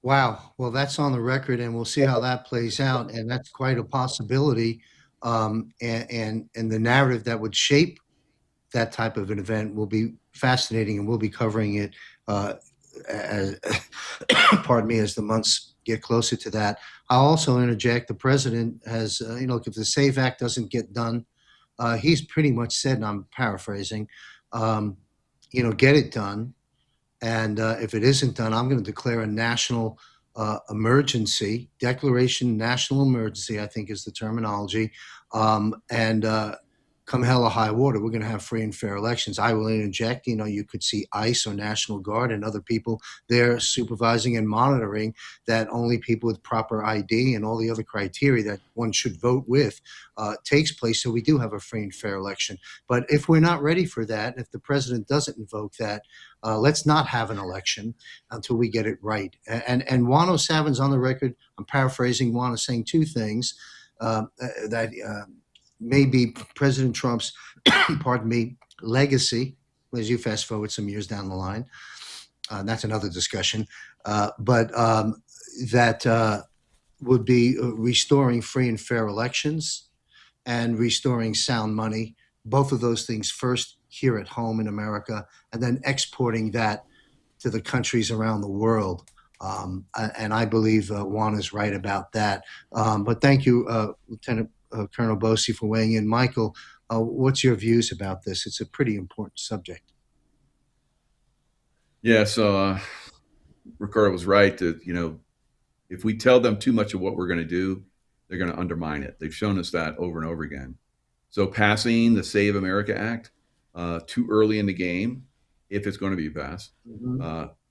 Wow. Well, that's on the record, and we'll see how that plays out. And that's quite a possibility. And the narrative that would shape that type of an event will be fascinating, and we'll be covering it, as, pardon me, as the months get closer to that. I'll also interject. The president has, look, if the SAVE Act doesn't get done, he's pretty much said, and I'm paraphrasing, get it done. And if it isn't done, I'm going to declare a national emergency, declaration, national emergency, I think is the terminology. And come hell or high water, we're going to have free and fair elections. I will interject, you could see ICE or National Guard and other people there supervising and monitoring that only people with proper ID and all the other criteria that one should vote with takes place. So we do have a free and fair election. But if we're not ready for that, if the president doesn't invoke that, let's not have an election until we get it right. And Juan O'Savin's on the record. I'm paraphrasing. Juan is saying two things that maybe President Trump's, pardon me, legacy, as you fast forward some years down the line, that's another discussion, but that would be restoring free and fair elections and restoring sound money, both of those things first here at home in America, and then exporting that to the countries around the world. And I believe Juan is right about that. But thank you, Lieutenant Colonel Bosi, for weighing in. Michael, what's your views about this? It's a pretty important subject.
Yeah, so Riccardo was right that, if we tell them too much of what we're going to do, they're going to undermine it. They've shown us that over and over again. So passing the Save America Act too early in the game, if it's going to be passed,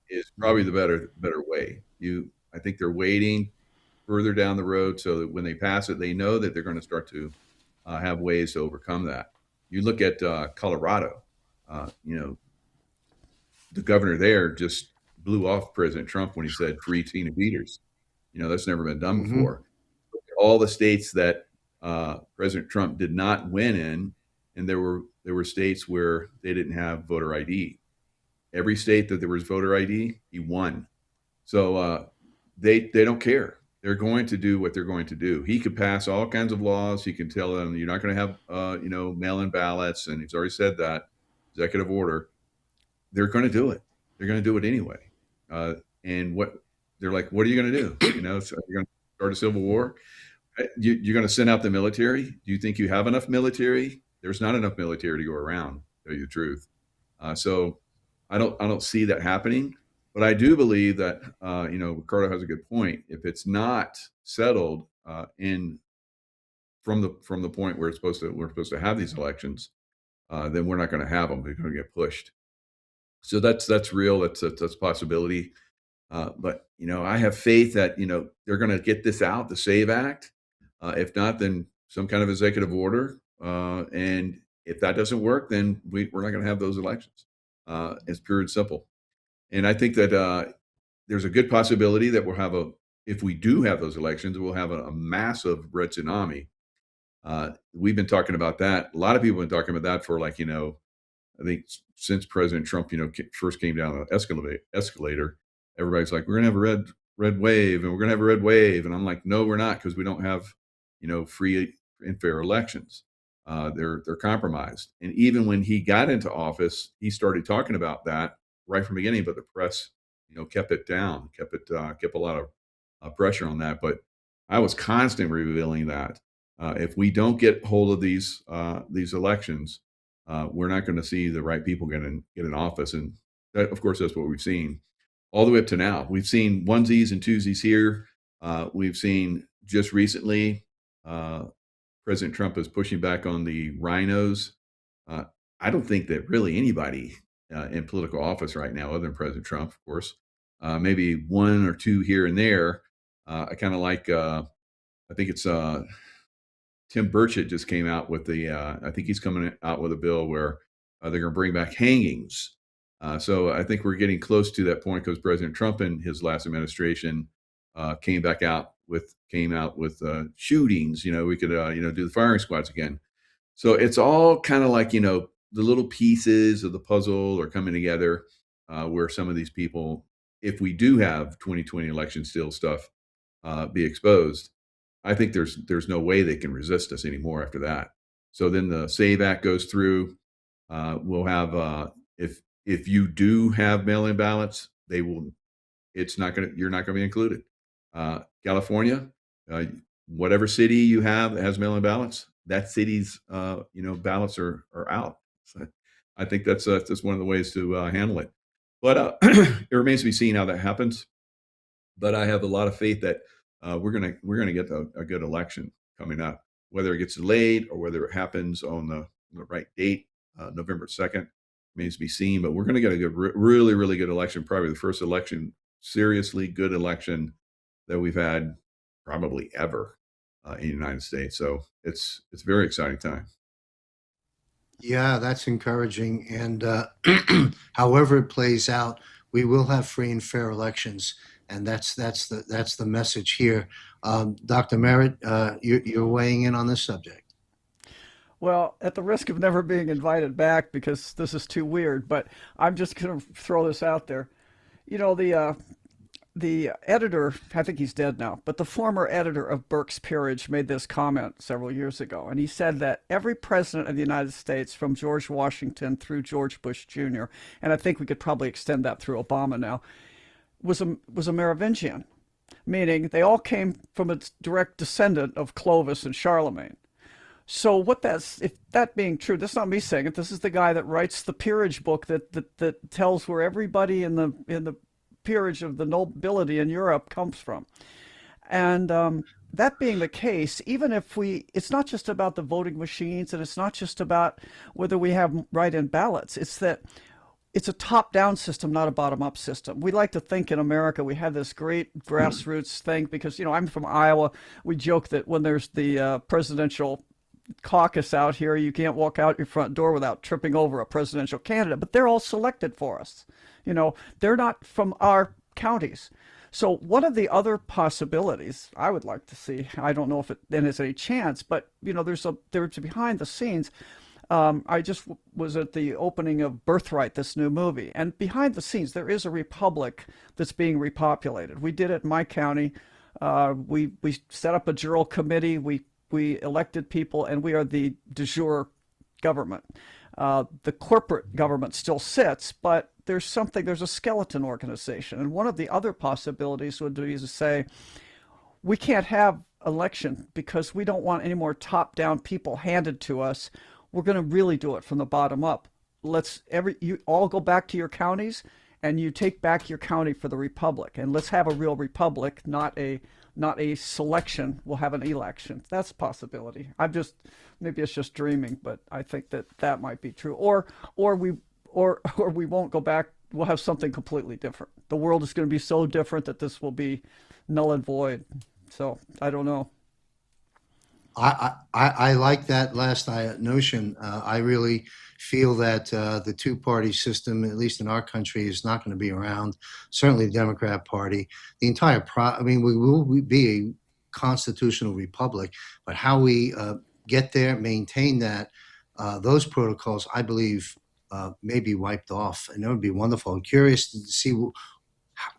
is probably the better way. I think they're waiting further down the road so that when they pass it, they know that they're going to start to have ways to overcome that. You look at Colorado, the governor there just blew off President Trump when he said free Tina Peters. That's never been done before. All the states that President Trump did not win in, and there were states where they didn't have voter ID. Every state that there was voter ID, he won. So they don't care. They're going to do what they're going to do. He could pass all kinds of laws. He can tell them you're not going to have mail-in ballots, and he's already said that, executive order. They're going to do it. They're going to do it anyway. And what they're like, what are you going to do? So you're going to start a civil war? You're going to send out the military? Do you think you have enough military? There's not enough military to go around, to tell you the truth. So I don't see that happening. But I do believe that Riccardo has a good point. If it's not settled from the point where we're supposed to have these elections, then we're not going to have them. They're going to get pushed. So that's real. That's a possibility. But I have faith that they're going to get this out, the SAVE Act. If not, then some kind of executive order. And if that doesn't work, then we're not going to have those elections. It's pure and simple. And I think that there's a good possibility that if we do have those elections, we'll have a massive red tsunami. We've been talking about that. A lot of people have been talking about that for I think since President Trump, first came down the escalator, everybody's like, we're going to have a red wave and we're going to have a red wave. And I'm like, no, we're not, because we don't have, free and fair elections. They're compromised. And even when he got into office, he started talking about that right from the beginning, but the press, kept it down, kept a lot of pressure on that. But I was constantly revealing that if we don't get hold of these elections, we're not going to see the right people get in office. And that, of course, that's what we've seen all the way up to now. We've seen onesies and twosies here. We've seen just recently, President Trump is pushing back on the rhinos. I don't think that really anybody in political office right now, other than President Trump, of course, maybe one or two here and there. I kind of like, I think it's Tim Burchett just came out with I think he's coming out with a bill where they're going to bring back hangings So I think we're getting close to that point because President Trump in his last administration came out with shootings. We could do the firing squads again. So it's all kind of like the little pieces of the puzzle are coming together, where some of these people, if we do have 2020 election still stuff be exposed, I think there's no way they can resist us anymore after that. So then the SAVE Act goes through. We'll have if you do have mail-in ballots, they will. You're not gonna be included. California, whatever city you have that has mail-in ballots, that city's ballots are out. So I think that's one of the ways to handle it. But it remains to be seen how that happens. But I have a lot of faith that we're gonna get a good election coming up, whether it gets delayed or whether it happens on the right date, November 2nd, remains to be seen. But we're gonna get a good, really, really good election, probably the first election, seriously good election that we've had probably ever in the United States. So it's a very exciting time.
Yeah, that's encouraging. And however it plays out, we will have free and fair elections, and that's the message here. Dr. Merritt, you're weighing in on this subject.
Well, at the risk of never being invited back because this is too weird, but I'm just going to throw this out there. You know, the editor, I think he's dead now, but the former editor of Burke's Peerage made this comment several years ago, and he said that every president of the United States, from George Washington through George Bush Jr., and I think we could probably extend that through Obama now, was a Merovingian, meaning they all came from a direct descendant of Clovis and Charlemagne. So if that being true, that's not me saying it. This is the guy that writes the peerage book that tells where everybody in the peerage of the nobility in Europe comes from. And that being the case, even if it's not just about the voting machines, and it's not just about whether we have write-in ballots. It's that it's a top-down system, not a bottom-up system. We like to think in America we have this great grassroots thing because, I'm from Iowa. We joke that when there's the presidential caucus out here, you can't walk out your front door without tripping over a presidential candidate, but they're all selected for us. They're not from our counties. So one of the other possibilities I would like to see, I don't know if it then has any chance, but there's behind the scenes. I just was at the opening of Birthright, this new movie, and behind the scenes there is a republic that's being repopulated. We did it in my county. We set up a jural committee. We elected people, and we are the de jure government. The corporate government still sits, but there's a skeleton organization. And one of the other possibilities would be to say, we can't have election because we don't want any more top-down people handed to us. We're going to really do it from the bottom up. You all go back to your counties, and you take back your county for the republic. And let's have a real republic, not a selection. We'll have an election. That's a possibility. Maybe it's just dreaming, but I think that might be true. Or we won't go back. We'll have something completely different. The world is going to be so different that this will be null and void. So I don't know.
I like that last notion. I really feel that the two-party system, at least in our country, is not going to be around. Certainly the Democrat Party. The entire we will be a constitutional republic, but how we get there, maintain that, those protocols, I believe, may be wiped off. And it would be wonderful. I'm curious to see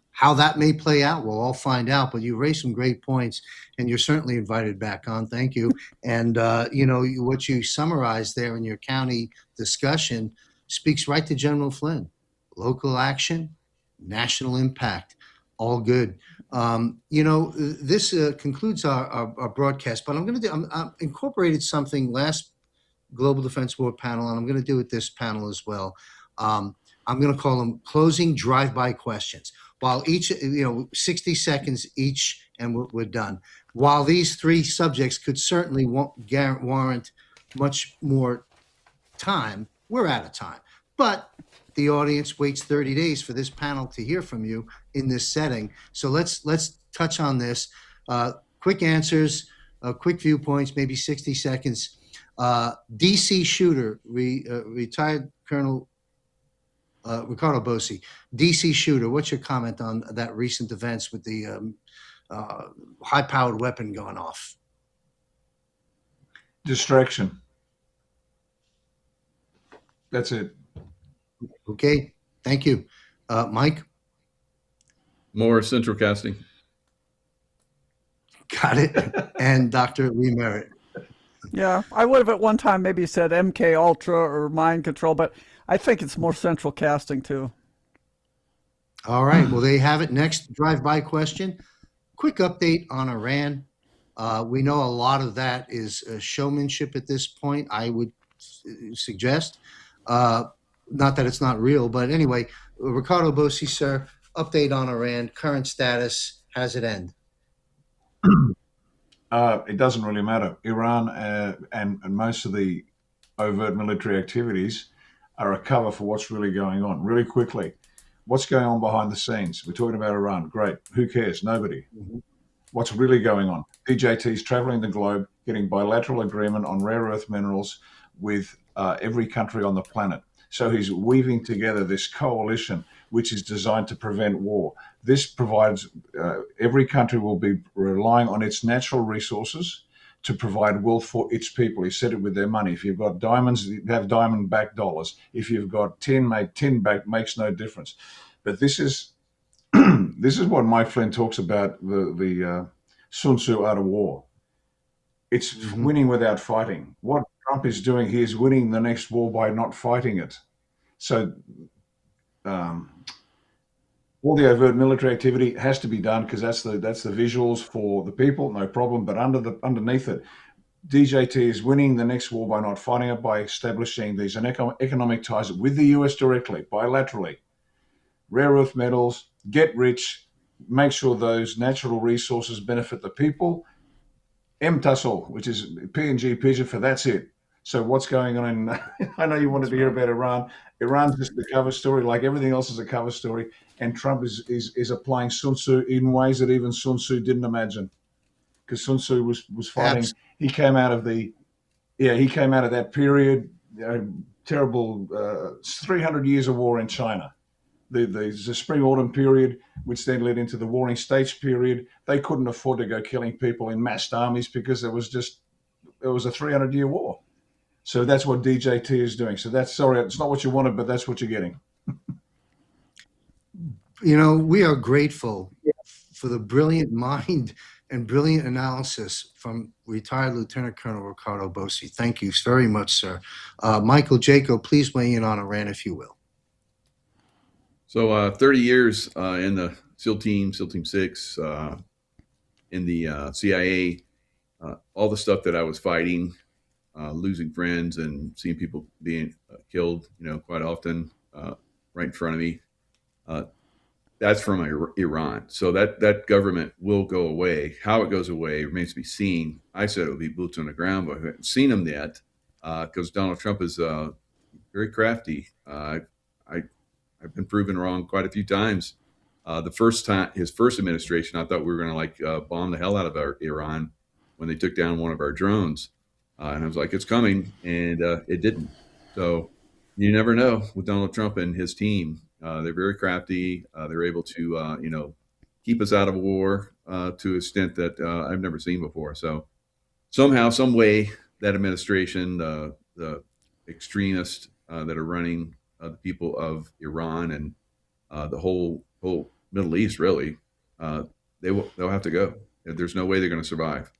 how that may play out. We'll all find out, but you raised some great points, and you're certainly invited back on. Thank you. And, what you summarized there in your county discussion speaks right to General Flynn. Local action, national impact, all good. This concludes our broadcast, but I'm incorporated something last Global Defense War panel, and I'm going to do it this panel as well. I'm going to call them closing drive-by questions. While each, 60 seconds each, and we're done. While these three subjects could certainly warrant much more time, we're out of time. But the audience waits 30 days for this panel to hear from you in this setting. So let's touch on this. Quick answers, quick viewpoints, maybe 60 seconds. DC shooter, retired Colonel Riccardo Bosi, DC shooter. What's your comment on that recent events with the high-powered weapon going off?
Distraction. That's it.
Okay, thank you. Mike?
More central casting.
Got it. And Dr. Lee Merritt.
Yeah, I would have at one time maybe said MK Ultra or mind control, but I think it's more central casting too.
All right, well, they have it. Next drive-by question. Quick update on Iran. We know a lot of that is showmanship at this point, I would suggest. Not that it's not real, but anyway, Riccardo Bosi, sir, update on Iran, current status, has it end?
It doesn't really matter. Iran and most of the overt military activities are a cover for what's really going on. Really quickly, what's going on behind the scenes? We're talking about Iran. Great. Who cares? Nobody.
Mm-hmm.
What's really going on? DJT's traveling the globe, getting bilateral agreement on rare earth minerals with every country on the planet. So he's weaving together this coalition which is designed to prevent war. This provides, every country will be relying on its natural resources to provide wealth for its people. He said it with their money. If you've got diamonds, you have diamond-backed dollars. If you've got tin, make tin-backed, makes no difference. But this is this is what Mike Flynn talks about, the Sun Tzu art of war. It's winning without fighting. What Trump is doing, he is winning the next war by not fighting it. So all the overt military activity has to be done because that's the visuals for the people, no problem. But underneath it, DJT is winning the next war by not fighting it, by establishing these economic ties with the US directly, bilaterally. Rare earth metals, get rich, make sure those natural resources benefit the people. MTUSL, which is PNG pigeon for that's it. So what's going on in, I know you wanted to hear about Iran. Iran's just the cover story, like everything else is a cover story. And Trump is applying Sun Tzu in ways that even Sun Tzu didn't imagine. Because Sun Tzu was fighting, he came out of that period, terrible 300 years of war in China. The spring autumn period, which then led into the warring states period. They couldn't afford to go killing people in massed armies because it was a 300-year war. So that's what DJT is doing. So it's not what you wanted, but that's what you're getting.
You know, we are grateful for the brilliant mind and brilliant analysis from retired Lieutenant Colonel Riccardo Bosi. Thank you very much, sir. Michael Jaco, please weigh in on Iran, if you will.
So 30 years in the SEAL Team 6, in the CIA, all the stuff that I was fighting, losing friends and seeing people being killed, quite often right in front of me. That's from Iran. So that government will go away. How it goes away remains to be seen. I said it would be boots on the ground, but I haven't seen them yet because Donald Trump is very crafty. I've been proven wrong quite a few times. The first time, his first administration, I thought we were going to bomb the hell out of Iran when they took down one of our drones. And I was like, it's coming, and it didn't. So you never know with Donald Trump and his team. They're very crafty. They're able to, keep us out of war to an extent that I've never seen before. So somehow, some way, that administration, the extremists that are running the people of Iran and the whole Middle East, really, they'll have to go. There's no way they're going to survive.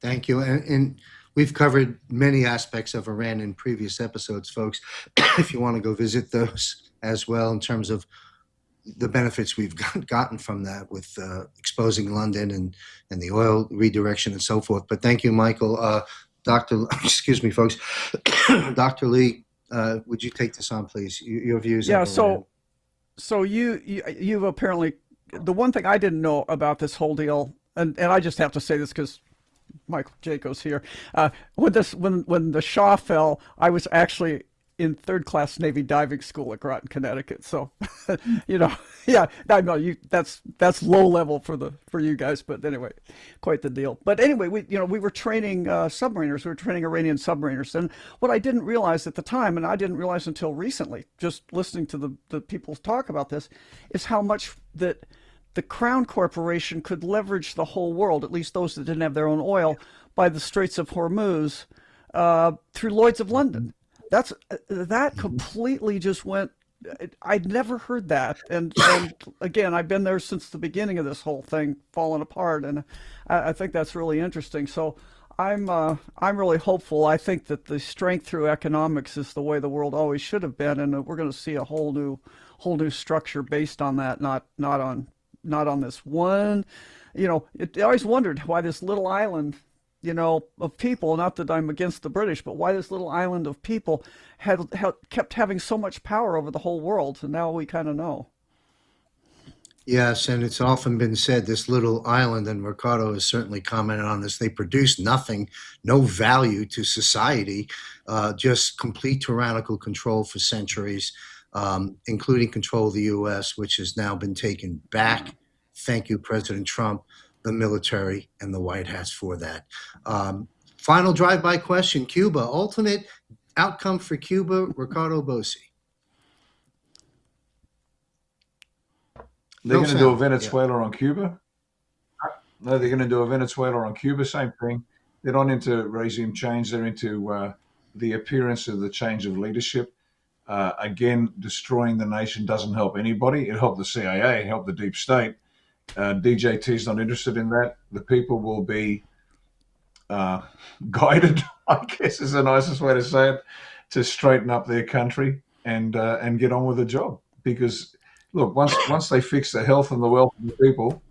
Thank you. And we've covered many aspects of Iran in previous episodes, folks. If you want to go visit those as well, in terms of the benefits we've gotten from that with exposing London and the oil redirection and so forth. But thank you, Michael. Excuse me, folks. Dr. Lee, would you take this on, please? Your views.
Yeah. So you've apparently, the one thing I didn't know about this whole deal, and I just have to say this because Michael Jaco's here. When the Shah fell, I was actually in third class Navy diving school at Groton, Connecticut. So, yeah, I know that's low level for you guys, but anyway, quite the deal. But anyway, we were training submariners. We were training Iranian submariners, and what I didn't realize at the time, and I didn't realize until recently, just listening to the people talk about this, is how much that the Crown Corporation could leverage the whole world, at least those that didn't have their own oil, by the Straits of Hormuz through Lloyd's of London. That completely just went. I'd never heard that, and again, I've been there since the beginning of this whole thing falling apart, and I think that's really interesting. So I'm really hopeful. I think that the strength through economics is the way the world always should have been, and we're going to see a whole new structure based on that, not on this one. I always wondered why this little island, of people, not that I'm against the British, but why this little island of people had kept having so much power over the whole world. And now we kind of know.
Yes, and it's often been said this little island, and Riccardo has certainly commented on this, they produce nothing, no value to society, just complete tyrannical control for centuries, including control of the U.S., which has now been taken back. Thank you, President Trump, the military, and the White Hats for that. Final drive-by question, Cuba. Ultimate outcome for Cuba, Riccardo Bosi.
They're
No
going to do a
sound.
Venezuela on Cuba? No, they're going to do a Venezuela on Cuba, same thing. They're not into regime change. They're into the appearance of the change of leadership. Again, destroying the nation doesn't help anybody. It helped the CIA, it helped the deep state. DJT is not interested in that. The people will be guided, I guess is the nicest way to say it, to straighten up their country and get on with the job. Because look, once they fix the health and the wealth of the people,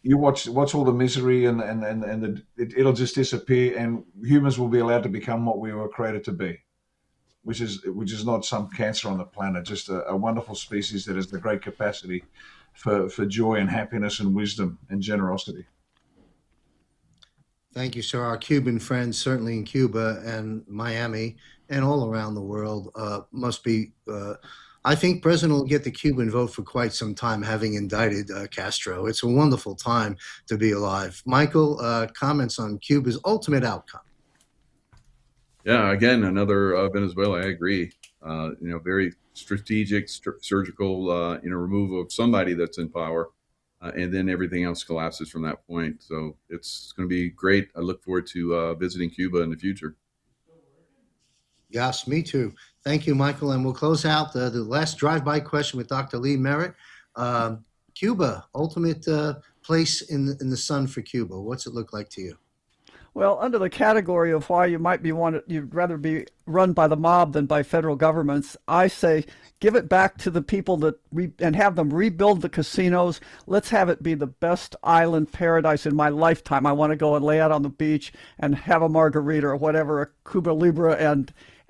you watch all the misery and it'll just disappear, and humans will be allowed to become what we were created to be, which is not some cancer on the planet, just a wonderful species that has the great capacity for joy and happiness and wisdom and generosity.
Thank you, sir. Our Cuban friends, certainly in Cuba and Miami and all around the world, must be. I think President will get the Cuban vote for quite some time, having indicted Castro. It's a wonderful time to be alive. Michael, comments on Cuba's ultimate outcome?
Yeah, again, another Venezuela. I agree. Very strategic, surgical, removal of somebody that's in power, and then everything else collapses from that point. So it's going to be great. I look forward to visiting Cuba in the future.
Yes, me too. Thank you, Michael. And we'll close out the last drive-by question with Dr. Lee Merritt. Cuba, ultimate place in the sun for Cuba. What's it look like to you?
Well, under the category of why you'd rather be run by the mob than by federal governments, I say give it back to the people and have them rebuild the casinos. Let's have it be the best island paradise in my lifetime. I want to go and lay out on the beach and have a margarita or whatever, a Cuba Libre,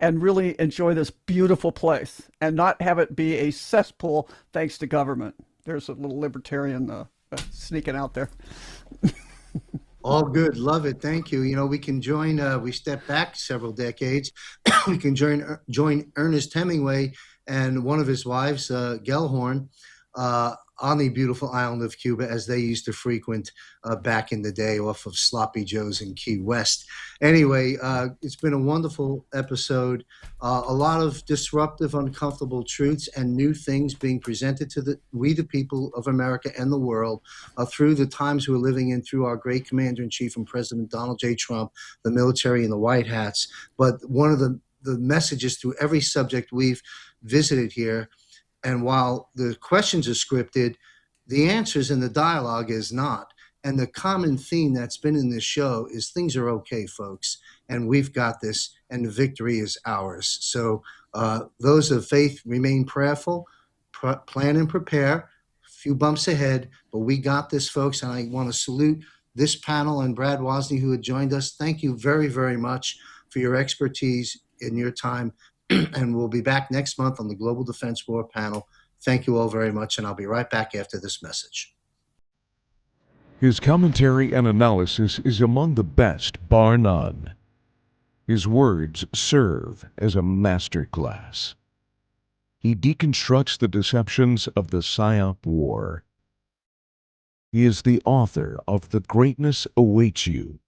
and really enjoy this beautiful place and not have it be a cesspool thanks to government. There's a little libertarian sneaking out there.
All good. Love it. Thank you. We can join, we step back several decades. We can join Ernest Hemingway and one of his wives, Gellhorn, on the beautiful island of Cuba, as they used to frequent back in the day off of Sloppy Joe's in Key West. Anyway, it's been a wonderful episode. A lot of disruptive, uncomfortable truths and new things being presented to we the people of America and the world through the times we're living in, through our great Commander-in-Chief and President Donald J. Trump, the military and the White Hats. But one of the messages through every subject we've visited here, and while the questions are scripted, the answers in the dialogue is not. And the common theme that's been in this show is things are okay, folks, and we've got this, and the victory is ours. So those of faith remain prayerful, plan and prepare. A few bumps ahead, but we got this, folks, and I want to salute this panel and Brad Wozny, who had joined us. Thank you very, very much for your expertise in your time. And we'll be back next month on the Global Defense War panel. Thank you all very much, and I'll be right back after this message.
His commentary and analysis is among the best, bar none. His words serve as a masterclass. He deconstructs the deceptions of the PSYOP war. He is the author of The Greatness Awaits You,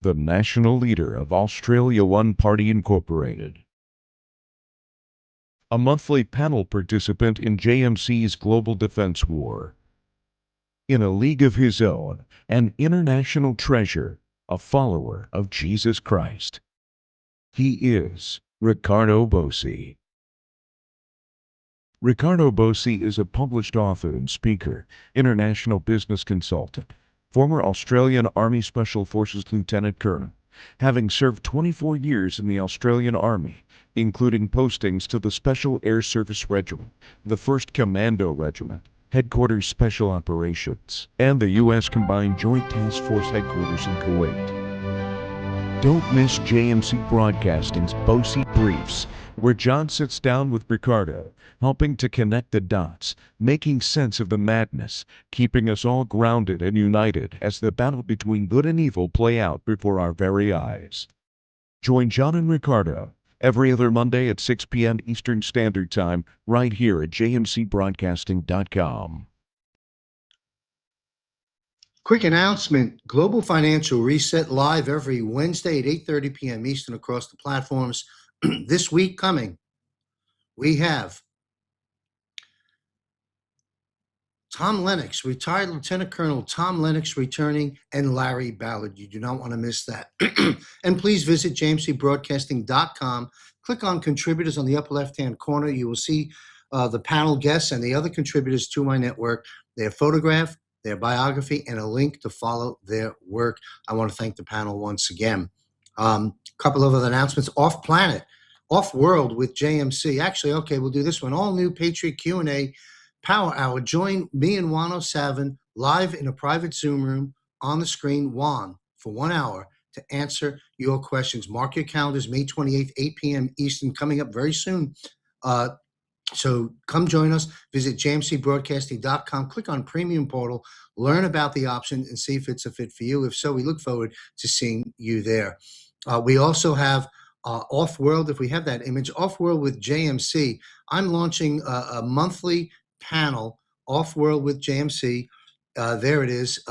the national leader of Australia One Party Incorporated, a monthly panel participant in JMC's global defense war, in a league of his own, an international treasure, a follower of Jesus Christ. He is Riccardo Bosi. Riccardo Bosi is a published author and speaker, international business consultant, former Australian Army Special Forces Lieutenant Colonel, having served 24 years in the Australian Army, including postings to the Special Air Service Regiment, the 1st Commando Regiment, Headquarters Special Operations, and the U.S. Combined Joint Task Force Headquarters in Kuwait. Don't miss JMC Broadcasting's Bosi Briefs, where John sits down with Riccardo, helping to connect the dots, making sense of the madness, keeping us all grounded and united as the battle between good and evil play out before our very eyes. Join John and Riccardo every other Monday at 6 p.m. Eastern Standard Time, right here at jmcbroadcasting.com.
Quick announcement, Global Financial Reset live every Wednesday at 8:30 p.m. Eastern across the platforms. This week coming, we have Tom Lennox, retired Lieutenant Colonel Tom Lennox returning, and Larry Ballard. You do not want to miss that. And please visit jmcbroadcasting.com. Click on contributors on the upper left-hand corner. You will see the panel guests and the other contributors to my network, their photograph, their biography, and a link to follow their work. I want to thank the panel once again. Couple of other announcements. Off-world with JMC. Actually, okay, we'll do this one. All new Patriot Q&A Power Hour. Join me and Juan O'Savin live in a private Zoom room on the screen, Juan, for 1 hour to answer your questions. Mark your calendars, May 28th, 8 p.m. Eastern, coming up very soon. So come join us. Visit jmcbroadcasting.com. Click on Premium Portal. Learn about the option and see if it's a fit for you. If so, we look forward to seeing you there. We also have Off-World, if we have that image, Off-World with JMC. I'm launching a monthly panel, Off-World with JMC. There it is,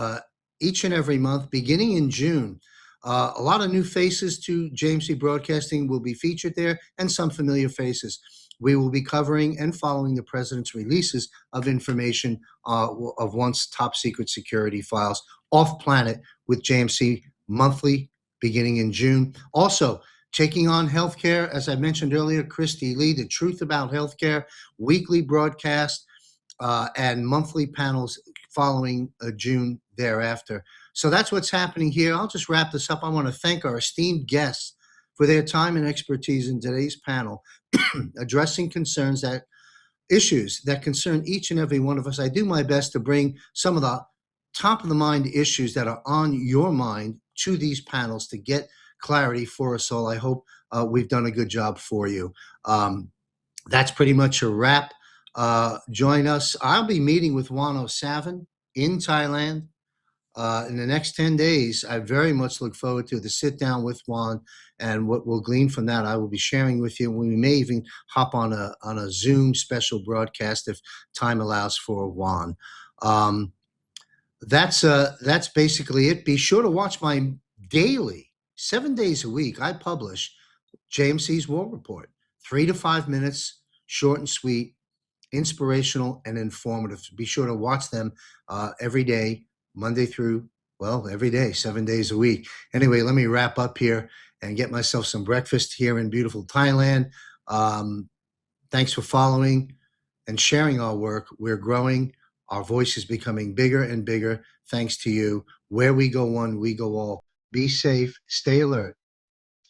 each and every month, beginning in June. A lot of new faces to JMC Broadcasting will be featured there, and some familiar faces. We will be covering and following the president's releases of information of once top secret security files off planet with JMC monthly beginning in June. Also, taking on healthcare, as I mentioned earlier, Christy Lee, The Truth About Healthcare, weekly broadcast and monthly panels following June thereafter. So that's what's happening here. I'll just wrap this up. I want to thank our esteemed guests for their time and expertise in today's panel, addressing issues that concern each and every one of us. I do my best to bring some of the top of the mind issues that are on your mind to these panels to get clarity for us all. I hope we've done a good job for you. That's pretty much a wrap. Join us. I'll be meeting with Juan O'Savin in Thailand in the next 10 days. I very much look forward to the sit down with Juan, and what we'll glean from that I will be sharing with you. We may even hop on a Zoom special broadcast if time allows for Juan. That's basically it. Be sure to watch my daily, 7 days a week, I publish JMC's War Report, 3 to 5 minutes, short and sweet, inspirational and informative. Be sure to watch them every day, Monday through, every day, 7 days a week. Anyway, let me wrap up here and get myself some breakfast here in beautiful Thailand. Thanks for following and sharing our work. We're growing. Our voice is becoming bigger and bigger thanks to you. Where we go one, we go all. Be safe, stay alert,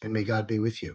and may God be with you.